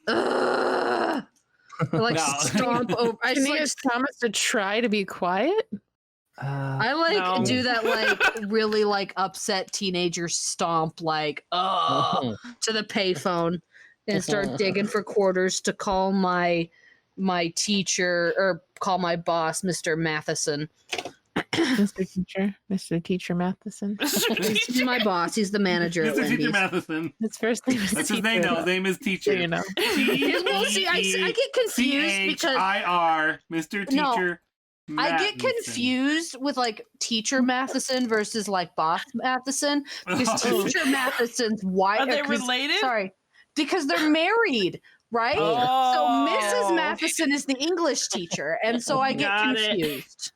[SPEAKER 5] Ugh. I like
[SPEAKER 1] No.
[SPEAKER 5] stomp over. I
[SPEAKER 6] Can
[SPEAKER 5] just,
[SPEAKER 6] you
[SPEAKER 5] like,
[SPEAKER 6] guys promise to try to be quiet?
[SPEAKER 5] I like
[SPEAKER 2] No.
[SPEAKER 5] do that like really like upset teenager stomp like to the payphone and start digging for quarters to call my teacher or call my boss, Mr. Matheson.
[SPEAKER 6] Mr. Teacher Matheson.
[SPEAKER 5] He's my boss. He's the manager at
[SPEAKER 1] Mr. Teacher
[SPEAKER 5] Wendy's.
[SPEAKER 1] Matheson.
[SPEAKER 6] His first name is
[SPEAKER 1] That's his
[SPEAKER 6] Teacher.
[SPEAKER 1] name now. His name is
[SPEAKER 6] So
[SPEAKER 1] Teacher.
[SPEAKER 6] you know.
[SPEAKER 5] Well, see, I get confused because
[SPEAKER 1] Chir, Mr.
[SPEAKER 5] No.
[SPEAKER 1] Teacher.
[SPEAKER 5] I get
[SPEAKER 1] Matheson.
[SPEAKER 5] confused with like teacher Matheson versus like boss Matheson because teacher Matheson's white.
[SPEAKER 2] Are they related?
[SPEAKER 5] Sorry, because they're married, right?
[SPEAKER 2] Oh.
[SPEAKER 5] So Mrs. Matheson is the English teacher, and so I get
[SPEAKER 2] Got it.
[SPEAKER 5] confused.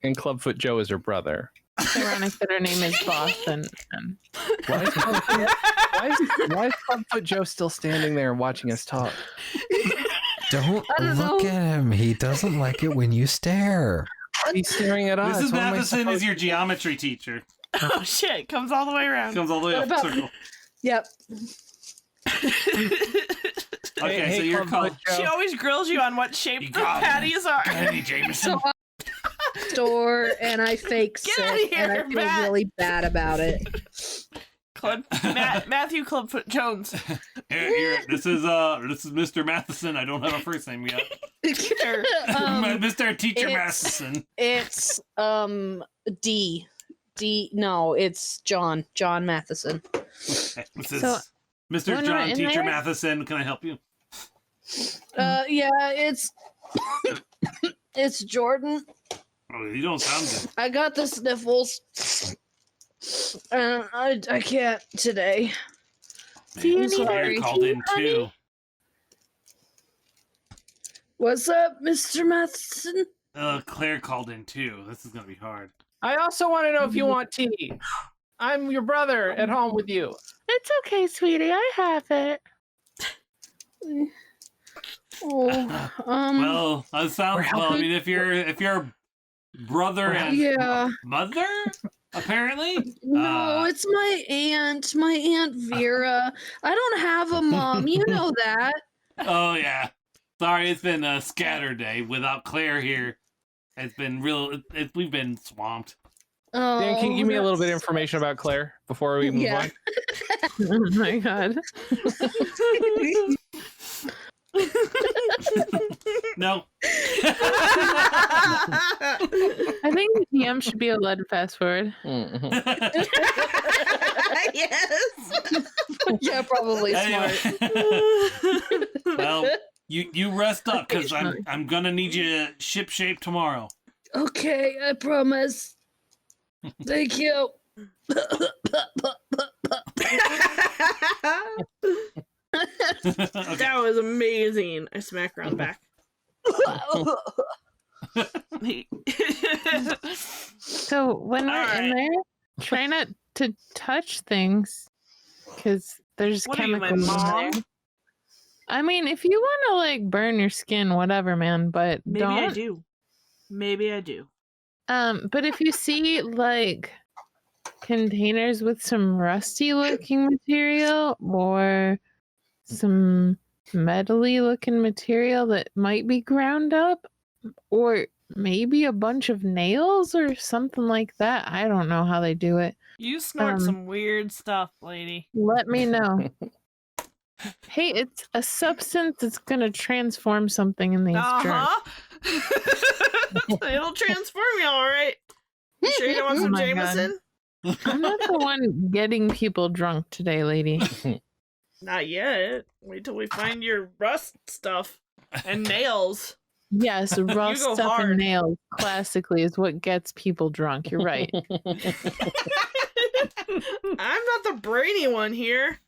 [SPEAKER 4] And Clubfoot Joe is her brother.
[SPEAKER 6] It's ironic that her name is Boston.
[SPEAKER 4] Why is Clubfoot Joe still standing there watching us talk?
[SPEAKER 3] Don't look at him. He doesn't like it when you stare.
[SPEAKER 4] He's staring at us.
[SPEAKER 1] Mrs.
[SPEAKER 4] What am I
[SPEAKER 1] Matheson is
[SPEAKER 4] supposed
[SPEAKER 1] your geometry teacher.
[SPEAKER 2] Oh shit! Comes all the way around.
[SPEAKER 1] Comes all the way
[SPEAKER 5] What
[SPEAKER 1] up
[SPEAKER 5] about-
[SPEAKER 1] circle.
[SPEAKER 5] Yep.
[SPEAKER 1] Okay,
[SPEAKER 4] Hey,
[SPEAKER 1] so you're
[SPEAKER 4] Clubfoot
[SPEAKER 1] called
[SPEAKER 2] She always grills you on what shape
[SPEAKER 1] You
[SPEAKER 2] the
[SPEAKER 1] got it.
[SPEAKER 2] patties are.
[SPEAKER 1] Andy Jameson.
[SPEAKER 5] So store and I fake
[SPEAKER 2] Get
[SPEAKER 5] sick
[SPEAKER 2] outta here,
[SPEAKER 5] and I feel
[SPEAKER 2] Matt.
[SPEAKER 5] really bad about it.
[SPEAKER 2] Matthew Clubfoot Jones.
[SPEAKER 1] Here, this is Mr. Matheson. I don't have a first name yet.
[SPEAKER 2] Sure.
[SPEAKER 1] Mr. Teacher
[SPEAKER 5] it's-
[SPEAKER 1] Matheson.
[SPEAKER 5] It's no, it's John Matheson.
[SPEAKER 1] Okay, this is
[SPEAKER 6] So,
[SPEAKER 1] Mr.
[SPEAKER 6] when
[SPEAKER 1] John
[SPEAKER 6] we're in
[SPEAKER 1] Teacher
[SPEAKER 6] there-
[SPEAKER 1] Matheson. Can I help you?
[SPEAKER 5] Yeah, it's it's Jordan.
[SPEAKER 1] Oh, you don't sound good.
[SPEAKER 5] I got the sniffles. And I can't today.
[SPEAKER 6] Do you
[SPEAKER 1] Man,
[SPEAKER 6] need
[SPEAKER 1] Claire
[SPEAKER 5] a
[SPEAKER 1] called in
[SPEAKER 6] honey?
[SPEAKER 1] too.
[SPEAKER 5] What's up, Mr. Matheson?
[SPEAKER 1] Claire called in too. This is gonna be hard.
[SPEAKER 4] I also want to know if you want tea. I'm your brother at home with you.
[SPEAKER 6] It's okay, sweetie. I have it.
[SPEAKER 5] Oh,
[SPEAKER 1] Well, that sounds
[SPEAKER 4] We're
[SPEAKER 1] well. I mean, if your brother and
[SPEAKER 5] yeah.
[SPEAKER 1] mother, apparently.
[SPEAKER 5] No, it's my Aunt Vera. I don't have a mom. You know that.
[SPEAKER 1] Oh yeah. Sorry, it's been a scatter day without Claire here. It's been real. We've been swamped.
[SPEAKER 5] Oh,
[SPEAKER 4] Dan, can you give me a little bit of
[SPEAKER 5] that's-
[SPEAKER 4] information about Claire before we move
[SPEAKER 5] Yeah.
[SPEAKER 4] on?
[SPEAKER 6] Oh my god.
[SPEAKER 1] No.
[SPEAKER 6] I think the DM should be allowed to fast forward.
[SPEAKER 4] Mhm.
[SPEAKER 2] Yes.
[SPEAKER 5] Yeah, probably
[SPEAKER 1] Anyway.
[SPEAKER 5] smart.
[SPEAKER 1] Well, you rest up because I'm gonna need you ship shape tomorrow.
[SPEAKER 5] Okay, I promise. Thank you.
[SPEAKER 1] Okay.
[SPEAKER 2] That was amazing. I smack her on the back.
[SPEAKER 6] So when we're
[SPEAKER 2] Alright.
[SPEAKER 6] in there, try not to touch things because there's
[SPEAKER 2] What are you, my
[SPEAKER 6] chemicals in
[SPEAKER 2] mom?
[SPEAKER 6] there. I mean, if you want to like burn your skin, whatever, man, but
[SPEAKER 2] Maybe
[SPEAKER 6] don't.
[SPEAKER 2] I do. Maybe I do.
[SPEAKER 6] But if you see like containers with some rusty looking material or some metally looking material that might be ground up, or maybe a bunch of nails or something like that. I don't know how they do it.
[SPEAKER 2] You snort
[SPEAKER 6] Um,
[SPEAKER 2] some weird stuff, lady.
[SPEAKER 6] Let me know. Hey, it's a substance that's gonna transform something in these germs.
[SPEAKER 2] It'll transform you, all right. You sure you don't want
[SPEAKER 6] Oh
[SPEAKER 2] some
[SPEAKER 6] my God.
[SPEAKER 2] Jameson?
[SPEAKER 6] I'm not the one getting people drunk today, lady.
[SPEAKER 2] Not yet. Wait till we find your rust stuff and nails.
[SPEAKER 6] Yes, rust
[SPEAKER 2] go
[SPEAKER 6] stuff
[SPEAKER 2] hard.
[SPEAKER 6] and nails classically is what gets people drunk. You're right.
[SPEAKER 2] I'm not the brainy one here.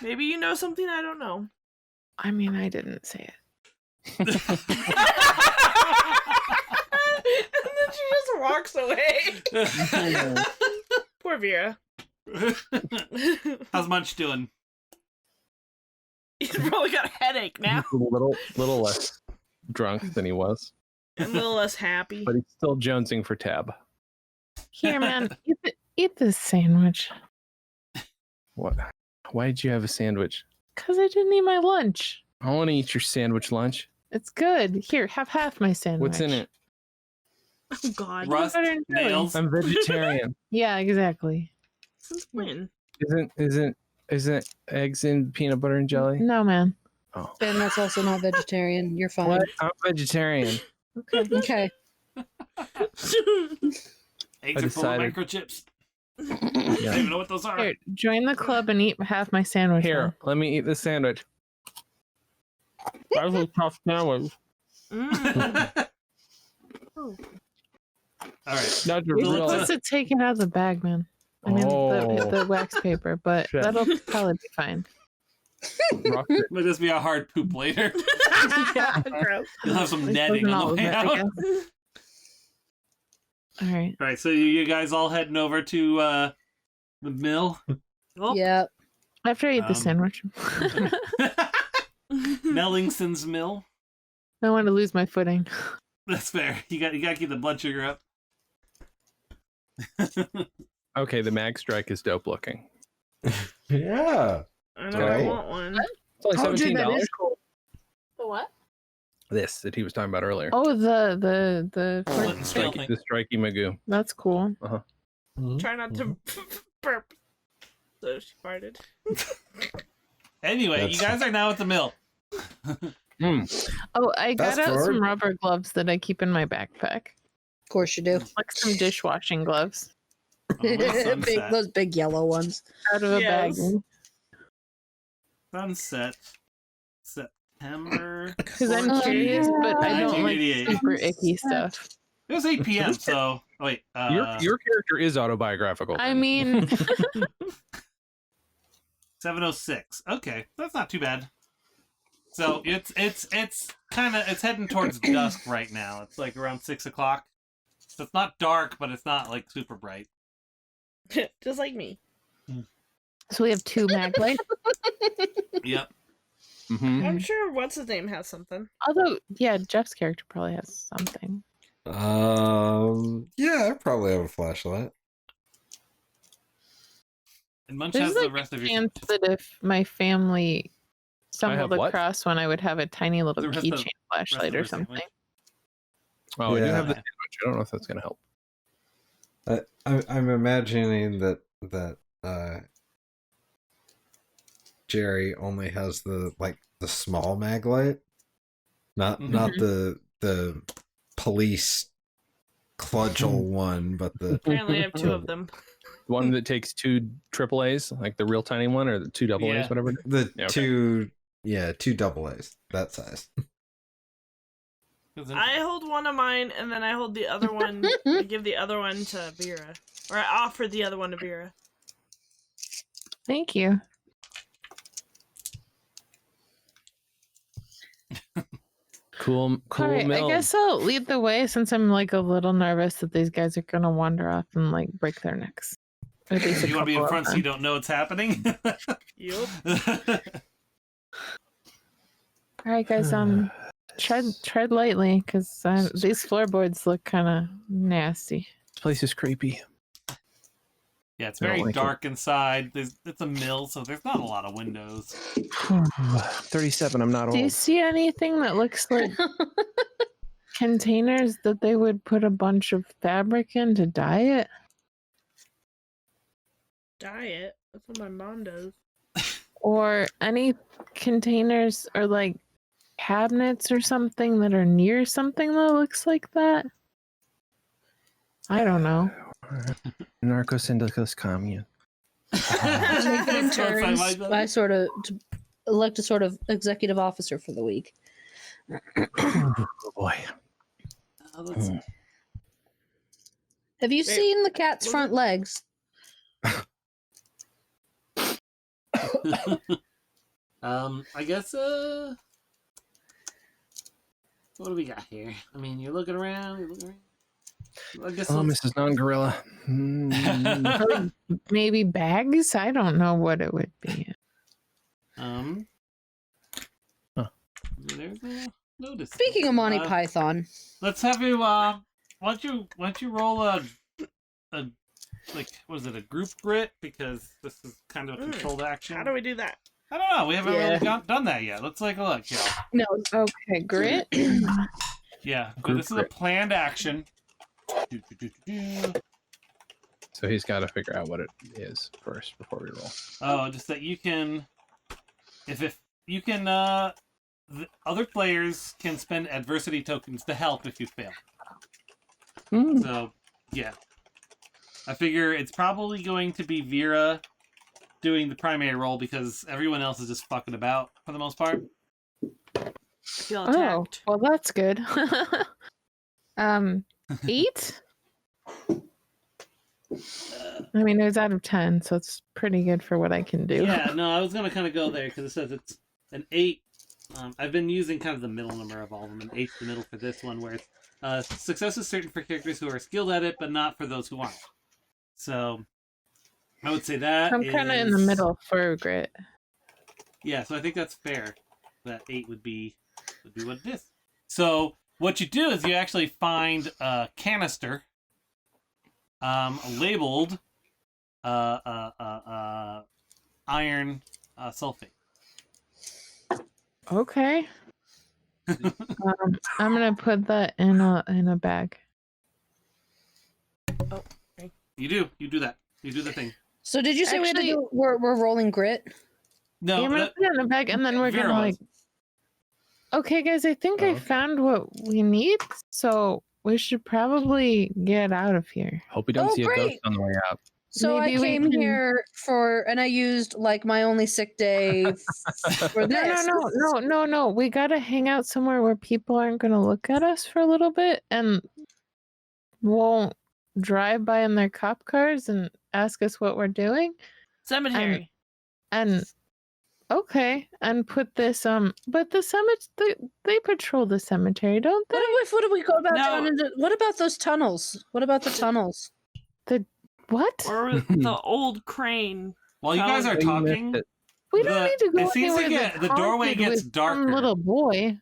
[SPEAKER 2] Maybe you know something I don't know.
[SPEAKER 6] I mean, I didn't say it.
[SPEAKER 2] And then she just walks away. Poor Vera.
[SPEAKER 1] How's Munch doing?
[SPEAKER 2] He's probably got a headache now.
[SPEAKER 4] He's a little less drunk than he was,
[SPEAKER 2] And a little less happy.
[SPEAKER 4] but he's still jonesing for tab.
[SPEAKER 6] Here, man, eat this sandwich.
[SPEAKER 4] What? Why did you have a sandwich?
[SPEAKER 6] Because I didn't eat my lunch.
[SPEAKER 4] I want to eat your sandwich lunch.
[SPEAKER 6] It's good. Here, have half my sandwich.
[SPEAKER 4] What's in it?
[SPEAKER 2] Oh, God.
[SPEAKER 1] Rust,
[SPEAKER 6] butter and jelly.
[SPEAKER 1] nails.
[SPEAKER 4] I'm vegetarian.
[SPEAKER 6] Yeah, exactly.
[SPEAKER 2] Since when?
[SPEAKER 4] Isn't eggs in peanut butter and jelly?
[SPEAKER 6] No, man.
[SPEAKER 4] Oh,
[SPEAKER 5] Ben, that's also not vegetarian. You're fine.
[SPEAKER 4] what? I'm vegetarian.
[SPEAKER 6] Okay.
[SPEAKER 5] Okay.
[SPEAKER 1] Eggs are full of
[SPEAKER 4] decided-
[SPEAKER 1] microchips.
[SPEAKER 4] Yeah.
[SPEAKER 1] I don't even know what those are.
[SPEAKER 6] Here, join the club and eat half my sandwich.
[SPEAKER 4] Here, let me eat this sandwich. That was a tough sandwich.
[SPEAKER 2] Mm. Oh.
[SPEAKER 1] All right.
[SPEAKER 4] Not
[SPEAKER 2] You're
[SPEAKER 1] Well,
[SPEAKER 6] You're
[SPEAKER 1] let's,
[SPEAKER 6] supposed to take it out of the bag, man. I mean, the wax paper, but
[SPEAKER 4] Shit.
[SPEAKER 6] that'll probably be fine.
[SPEAKER 4] rock it.
[SPEAKER 1] Might just be a hard poop later.
[SPEAKER 2] Yeah, gross.
[SPEAKER 1] You'll have some
[SPEAKER 6] It
[SPEAKER 1] netting
[SPEAKER 6] wasn't
[SPEAKER 1] on
[SPEAKER 6] all
[SPEAKER 1] the
[SPEAKER 6] of
[SPEAKER 1] way
[SPEAKER 6] it, I
[SPEAKER 1] out.
[SPEAKER 6] guess. All right.
[SPEAKER 1] All right, so you guys all heading over to the mill.
[SPEAKER 2] Oh.
[SPEAKER 5] Yep.
[SPEAKER 6] After I eat the
[SPEAKER 1] Um,
[SPEAKER 6] sandwich,
[SPEAKER 1] Nellingson's mill.
[SPEAKER 6] I want to lose my footing.
[SPEAKER 1] That's fair. You got to keep the blood sugar up.
[SPEAKER 4] Okay, the mag strike is dope looking.
[SPEAKER 3] Yeah.
[SPEAKER 2] I know
[SPEAKER 3] Right.
[SPEAKER 2] I want one.
[SPEAKER 4] It's only
[SPEAKER 5] Oh, dude, that
[SPEAKER 4] $17.
[SPEAKER 5] is cool.
[SPEAKER 6] The what?
[SPEAKER 4] This that he was talking about earlier.
[SPEAKER 6] Oh, the
[SPEAKER 1] Flint and steel thing.
[SPEAKER 4] The strikey Magoo.
[SPEAKER 6] that's cool.
[SPEAKER 2] Try not to burp. So she farted.
[SPEAKER 1] Anyway, you guys are now at the mill.
[SPEAKER 6] Oh, I got
[SPEAKER 3] Fast
[SPEAKER 6] out
[SPEAKER 3] forward.
[SPEAKER 6] some rubber gloves that I keep in my backpack,
[SPEAKER 5] Of course you do.
[SPEAKER 6] like some dishwashing gloves
[SPEAKER 1] Oh, that's
[SPEAKER 5] big,
[SPEAKER 1] sunset.
[SPEAKER 5] those big yellow ones.
[SPEAKER 6] out of a
[SPEAKER 2] Yes.
[SPEAKER 6] bag.
[SPEAKER 1] Sunset. September.
[SPEAKER 6] Because I'm curious, but I don't like
[SPEAKER 1] 1988.
[SPEAKER 6] super icky stuff.
[SPEAKER 1] It was 8 p.m. So, oh wait.
[SPEAKER 4] Your character is autobiographical.
[SPEAKER 6] I
[SPEAKER 4] then.
[SPEAKER 6] mean,
[SPEAKER 1] 7:06. Okay, that's not too bad. So it's kind of heading towards dusk right now. It's like around 6 o'clock. So it's not dark, but it's not like super bright.
[SPEAKER 2] Just like me.
[SPEAKER 6] so we have 2 mag lights.
[SPEAKER 1] Yep.
[SPEAKER 4] Mhm.
[SPEAKER 2] I'm sure what's his name has something.
[SPEAKER 6] Although, yeah, Jeff's character probably has something.
[SPEAKER 3] Yeah, I probably have a flashlight.
[SPEAKER 1] And Munch
[SPEAKER 6] There's
[SPEAKER 1] has
[SPEAKER 6] like
[SPEAKER 1] the rest of
[SPEAKER 6] a
[SPEAKER 1] your.
[SPEAKER 6] chance that if my family
[SPEAKER 4] have
[SPEAKER 6] stumbled
[SPEAKER 4] what?
[SPEAKER 6] across one, I would have a tiny little
[SPEAKER 1] The rest of-
[SPEAKER 6] keychain flashlight or
[SPEAKER 1] rest of the
[SPEAKER 6] something.
[SPEAKER 4] Oh, I do
[SPEAKER 3] Yeah.
[SPEAKER 4] have the sandwich. I don't know if that's gonna help.
[SPEAKER 3] I'm imagining that Jerry only has the small mag light, not the police cludgel one, but the
[SPEAKER 2] Apparently I have 2 of them.
[SPEAKER 4] The one that takes 2 AAA's, like the real tiny one, or the 2 AA's,
[SPEAKER 1] Yeah.
[SPEAKER 4] whatever.
[SPEAKER 3] the
[SPEAKER 4] Yeah, okay.
[SPEAKER 3] two double A's that size.
[SPEAKER 2] I hold one of mine, and then I hold the other one. I give the other one to Vera, or I offer the other one to Vera.
[SPEAKER 6] Thank you.
[SPEAKER 4] Cool
[SPEAKER 6] All right,
[SPEAKER 4] mill.
[SPEAKER 6] I guess I'll lead the way since I'm like a little nervous that these guys are gonna wander off and like break their necks. Or at least a
[SPEAKER 1] You want to be in
[SPEAKER 6] couple
[SPEAKER 1] front
[SPEAKER 6] of
[SPEAKER 1] so you
[SPEAKER 6] them.
[SPEAKER 1] don't know what's happening?
[SPEAKER 2] Yup.
[SPEAKER 6] All right, guys. Tread lightly because these floorboards look kind of nasty.
[SPEAKER 4] This place is creepy.
[SPEAKER 1] Yeah, it's
[SPEAKER 4] I don't
[SPEAKER 1] very
[SPEAKER 4] like it.
[SPEAKER 1] dark inside. It's a mill, so there's not a lot of windows.
[SPEAKER 4] 37. I'm not
[SPEAKER 6] Do you
[SPEAKER 4] old.
[SPEAKER 6] see anything that looks like containers that they would put a bunch of fabric in to dye it?
[SPEAKER 2] Diet. That's what my mom does.
[SPEAKER 6] Or any containers or like cabinets or something that are near something that looks like that? I don't know.
[SPEAKER 4] Narco Syndicus Commune.
[SPEAKER 5] Take it in turns. I sort of elect a sort of executive officer for the week.
[SPEAKER 4] Oh boy.
[SPEAKER 5] Have you
[SPEAKER 2] Wait,
[SPEAKER 5] seen the cat's
[SPEAKER 2] was
[SPEAKER 5] front
[SPEAKER 2] it-
[SPEAKER 5] legs?
[SPEAKER 1] I guess, what do we got here? I mean, you're looking around. I guess.
[SPEAKER 4] Oh,
[SPEAKER 1] let's-
[SPEAKER 4] Mrs. Non-Gorilla. Mm.
[SPEAKER 6] Maybe bags? I don't know what it would be.
[SPEAKER 4] Huh.
[SPEAKER 1] There's no distance.
[SPEAKER 5] Speaking of Monty Python,
[SPEAKER 1] Let's have you. Why don't you roll a like what is it, a group grit, because this is kind of a controlled action.
[SPEAKER 2] How do we do that?
[SPEAKER 1] I don't know. We haven't
[SPEAKER 5] Yeah.
[SPEAKER 1] really done that yet. Let's take a look. Yeah,
[SPEAKER 5] no,
[SPEAKER 6] Okay, grit.
[SPEAKER 1] yeah. But
[SPEAKER 4] Group
[SPEAKER 1] this is a
[SPEAKER 4] grit.
[SPEAKER 1] planned action.
[SPEAKER 4] So he's got to figure out what it is first before we roll.
[SPEAKER 1] Oh, just that you can, if you can, the other players can spend adversity tokens to help if you fail. So, yeah. I figure it's probably going to be Vera doing the primary role because everyone else is just fucking about for the most part.
[SPEAKER 2] I feel
[SPEAKER 6] Oh,
[SPEAKER 2] attacked.
[SPEAKER 6] well, that's good. 8. I mean, it was out of 10, so it's pretty good for what I can do.
[SPEAKER 1] Yeah, no, I was gonna kind of go there because it says it's an 8. I've been using kind of the middle number of all of them, and 8's the middle for this one, where it's success is certain for characters who are skilled at it, but not for those who aren't. So, I would say that
[SPEAKER 6] I'm kind of in the middle for grit.
[SPEAKER 1] Yeah, so I think that's fair. That 8 would be what it is. So what you do is you actually find a canister, labeled iron sulfate.
[SPEAKER 6] Okay. I'm gonna put that in a bag.
[SPEAKER 2] Oh, okay.
[SPEAKER 1] You do that. You do the thing.
[SPEAKER 5] So did you say
[SPEAKER 6] Actually-
[SPEAKER 5] we're rolling grit?
[SPEAKER 1] No,
[SPEAKER 6] I'm gonna put it in a bag, and then we're
[SPEAKER 1] Vera
[SPEAKER 6] gonna
[SPEAKER 1] was.
[SPEAKER 6] Okay, guys, I think I
[SPEAKER 3] okay.
[SPEAKER 6] found what we need, so we should probably get out of here.
[SPEAKER 4] Hope we don't
[SPEAKER 5] Oh,
[SPEAKER 4] see a
[SPEAKER 5] great.
[SPEAKER 4] ghost on the way out.
[SPEAKER 5] So
[SPEAKER 6] Maybe
[SPEAKER 5] I
[SPEAKER 6] we
[SPEAKER 5] came
[SPEAKER 6] can-
[SPEAKER 5] here and I used like my only sick day for this.
[SPEAKER 6] No. We gotta hang out somewhere where people aren't gonna look at us for a little bit and won't drive by in their cop cars and ask us what we're doing.
[SPEAKER 2] Cemetery.
[SPEAKER 6] And okay, and put this but the cemetery, they patrol the cemetery, don't they?
[SPEAKER 5] What if we go about
[SPEAKER 2] No.
[SPEAKER 5] down into? What about those tunnels? What about the tunnels?
[SPEAKER 6] What?
[SPEAKER 2] Or the old crane.
[SPEAKER 1] While you guys are
[SPEAKER 4] Oh, you missed
[SPEAKER 1] talking,
[SPEAKER 4] it.
[SPEAKER 6] We don't
[SPEAKER 1] The-
[SPEAKER 6] need to go
[SPEAKER 1] it seems to
[SPEAKER 6] anywhere
[SPEAKER 1] get-
[SPEAKER 6] that's
[SPEAKER 1] the doorway
[SPEAKER 6] haunted
[SPEAKER 1] gets
[SPEAKER 6] with some
[SPEAKER 1] darker.
[SPEAKER 6] little boy.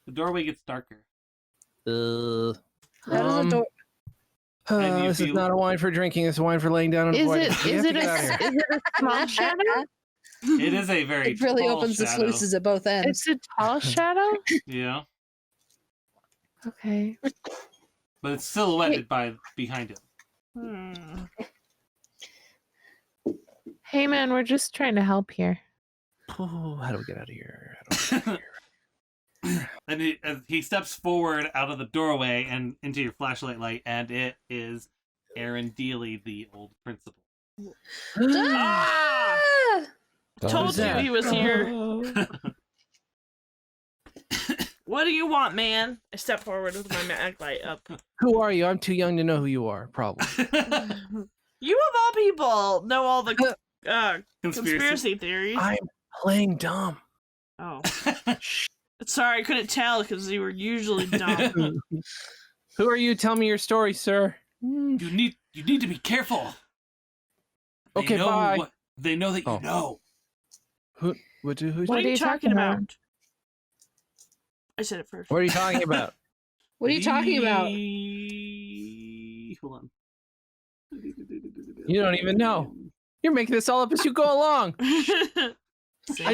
[SPEAKER 1] the doorway gets darker.
[SPEAKER 5] That is a door.
[SPEAKER 1] And you
[SPEAKER 4] This is
[SPEAKER 1] feel-
[SPEAKER 4] not a wine for drinking. It's a wine for laying down and
[SPEAKER 6] Is
[SPEAKER 4] avoiding.
[SPEAKER 6] it
[SPEAKER 4] We
[SPEAKER 6] is
[SPEAKER 4] have
[SPEAKER 6] it
[SPEAKER 4] to get out of here.
[SPEAKER 6] is it a small shadow?
[SPEAKER 1] It is a very
[SPEAKER 5] It really
[SPEAKER 1] tall
[SPEAKER 5] opens the
[SPEAKER 1] shadow.
[SPEAKER 5] sluices at both ends.
[SPEAKER 6] It's a tall shadow?
[SPEAKER 1] Yeah,
[SPEAKER 6] Okay.
[SPEAKER 1] but it's silhouetted by behind it.
[SPEAKER 6] Hey man, we're just trying to help here.
[SPEAKER 4] Oh, how do we get out of here? How do we get out of here?
[SPEAKER 1] And as he steps forward out of the doorway and into your flashlight light, and it is Aaron Dealey, the old principal.
[SPEAKER 2] Ah! Told
[SPEAKER 4] Who's
[SPEAKER 2] you
[SPEAKER 4] that?
[SPEAKER 2] he was here. What do you want, man? I step forward with my mag light up.
[SPEAKER 4] Who are you? I'm too young to know who you are. Probably.
[SPEAKER 2] You of all people know all the conspiracy theories.
[SPEAKER 4] I'm playing dumb.
[SPEAKER 2] Oh, sorry, I couldn't tell because you were usually dumb.
[SPEAKER 4] Who are you? Tell me your story, sir.
[SPEAKER 1] You need to be careful. They
[SPEAKER 4] Okay,
[SPEAKER 1] know
[SPEAKER 4] bye.
[SPEAKER 1] they know that you
[SPEAKER 4] Oh.
[SPEAKER 1] know.
[SPEAKER 4] Who's
[SPEAKER 2] What are you talking about? I said it first.
[SPEAKER 4] What are you talking about?
[SPEAKER 5] What are you talking about?
[SPEAKER 1] Hold on.
[SPEAKER 4] You don't even know. You're making this all up as you go along. I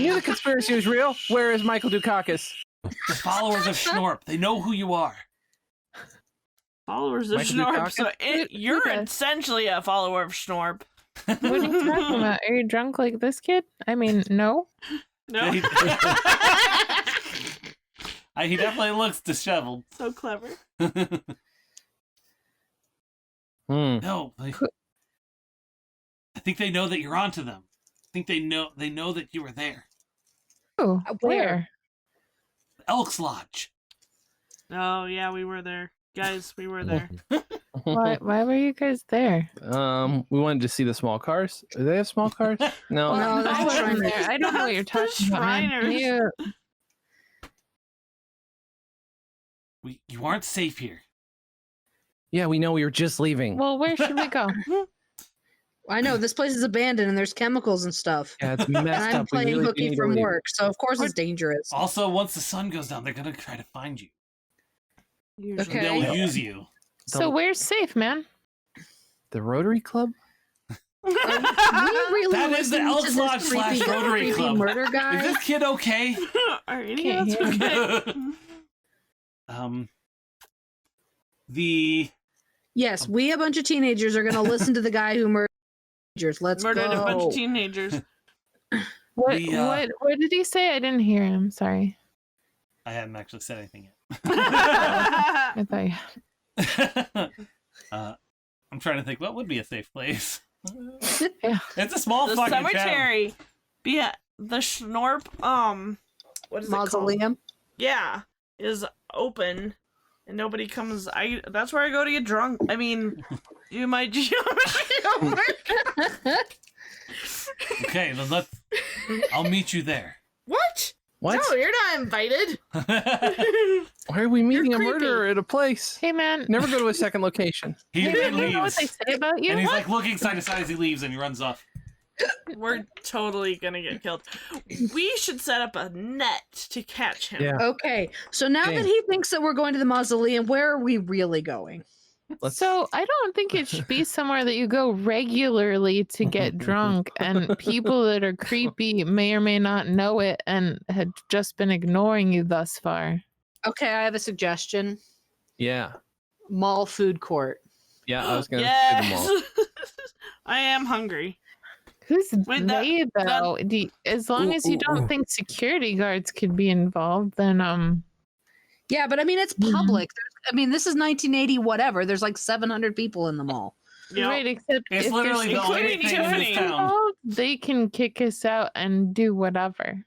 [SPEAKER 4] knew the conspiracy was real. Where is Michael Dukakis?
[SPEAKER 1] The followers of Schnorp. They know who you are.
[SPEAKER 2] Followers of
[SPEAKER 4] Michael
[SPEAKER 2] Schnorp.
[SPEAKER 4] Dukakis?
[SPEAKER 2] So you're
[SPEAKER 6] Okay.
[SPEAKER 2] essentially a follower of Schnorp.
[SPEAKER 6] What are you talking about? Are you drunk like this kid? I mean, no.
[SPEAKER 2] No.
[SPEAKER 1] He definitely looks disheveled.
[SPEAKER 2] So clever.
[SPEAKER 1] No, I think they know that you're onto them. I think they know that you were there.
[SPEAKER 6] Oh,
[SPEAKER 5] Where?
[SPEAKER 6] where?
[SPEAKER 1] Elks Lodge.
[SPEAKER 2] Oh yeah, we were there, guys. We were there.
[SPEAKER 6] Why were you guys there?
[SPEAKER 4] We wanted to see the small cars. Do they have small cars? No.
[SPEAKER 5] No, that's
[SPEAKER 6] I wasn't
[SPEAKER 5] Shriners.
[SPEAKER 6] there. I don't know what you're
[SPEAKER 2] That's the
[SPEAKER 6] talking about, man.
[SPEAKER 2] Shriners.
[SPEAKER 1] You aren't safe here.
[SPEAKER 4] Yeah, we know we were just leaving.
[SPEAKER 6] Well, where should we go?
[SPEAKER 5] I know this place is abandoned and there's chemicals and stuff.
[SPEAKER 4] Yeah, it's
[SPEAKER 5] And
[SPEAKER 4] messed
[SPEAKER 5] I'm
[SPEAKER 4] up. We
[SPEAKER 5] playing
[SPEAKER 4] really do
[SPEAKER 5] hooky
[SPEAKER 4] need to
[SPEAKER 5] from
[SPEAKER 4] leave.
[SPEAKER 5] work, so of course it's dangerous.
[SPEAKER 1] Also, once the sun goes down, they're gonna try to find you.
[SPEAKER 2] Usually.
[SPEAKER 5] Okay.
[SPEAKER 1] They'll use you.
[SPEAKER 6] So where's safe, man?
[SPEAKER 4] The Rotary Club?
[SPEAKER 5] We really
[SPEAKER 1] That is the
[SPEAKER 5] listening to
[SPEAKER 1] Elks
[SPEAKER 5] this
[SPEAKER 1] Lodge / Rotary
[SPEAKER 5] creepy
[SPEAKER 1] Club.
[SPEAKER 5] murder
[SPEAKER 1] Is
[SPEAKER 5] guy.
[SPEAKER 1] this kid okay?
[SPEAKER 2] Are any
[SPEAKER 6] Can't
[SPEAKER 2] of us
[SPEAKER 6] hear
[SPEAKER 2] okay?
[SPEAKER 1] The
[SPEAKER 5] Yes, we a bunch of teenagers are gonna listen to the guy who murdered teenagers. Let's
[SPEAKER 2] Murdered
[SPEAKER 5] go.
[SPEAKER 2] a bunch of teenagers.
[SPEAKER 6] What
[SPEAKER 1] The,
[SPEAKER 6] what did he say? I didn't hear him. Sorry.
[SPEAKER 1] I haven't actually said anything yet.
[SPEAKER 6] I thought
[SPEAKER 1] I'm trying to think what would be a safe place.
[SPEAKER 6] Yeah.
[SPEAKER 1] It's a small
[SPEAKER 2] The
[SPEAKER 1] fucking town.
[SPEAKER 2] cemetery. But yeah, the Schnorp what is it called?
[SPEAKER 5] Mausoleum.
[SPEAKER 2] Yeah, is open and nobody comes, that's where I go to get drunk. I mean, you might
[SPEAKER 1] Okay, then I'll meet you there.
[SPEAKER 2] What?
[SPEAKER 4] What?
[SPEAKER 2] No, you're not invited.
[SPEAKER 4] Why are we meeting a
[SPEAKER 2] creepy.
[SPEAKER 4] murderer at a place?
[SPEAKER 6] Hey man,
[SPEAKER 4] Never go to a second location.
[SPEAKER 1] He
[SPEAKER 6] hey, man, you know what
[SPEAKER 1] leaves,
[SPEAKER 6] they say about you?
[SPEAKER 1] and he's like looking side to side as he leaves, and he runs off.
[SPEAKER 2] We're totally gonna get killed. We should set up a net to catch him.
[SPEAKER 4] Yeah.
[SPEAKER 5] Okay, so now
[SPEAKER 4] Dang.
[SPEAKER 5] that he thinks that we're going to the mausoleum, where are we really going?
[SPEAKER 6] So I don't think it should be somewhere that you go regularly to get drunk, and people that are creepy may or may not know it and had just been ignoring you thus far.
[SPEAKER 5] Okay, I have a suggestion.
[SPEAKER 4] Yeah.
[SPEAKER 5] Mall food court.
[SPEAKER 4] Yeah, I was going to say the mall.
[SPEAKER 2] Yes. I am hungry.
[SPEAKER 6] Who's
[SPEAKER 2] Wait,
[SPEAKER 6] they though? As long as you don't think security guards could be involved, then
[SPEAKER 5] Yeah, but I mean, it's
[SPEAKER 6] Mhm.
[SPEAKER 5] public. I mean, this is 1980, whatever. There's like 700 people in the mall.
[SPEAKER 2] Yep.
[SPEAKER 6] right. Except
[SPEAKER 1] It's
[SPEAKER 6] if
[SPEAKER 1] literally
[SPEAKER 6] there's
[SPEAKER 1] the only
[SPEAKER 2] including
[SPEAKER 1] thing in
[SPEAKER 2] Tiffany.
[SPEAKER 1] this town.
[SPEAKER 6] involved, they can kick us out and do whatever.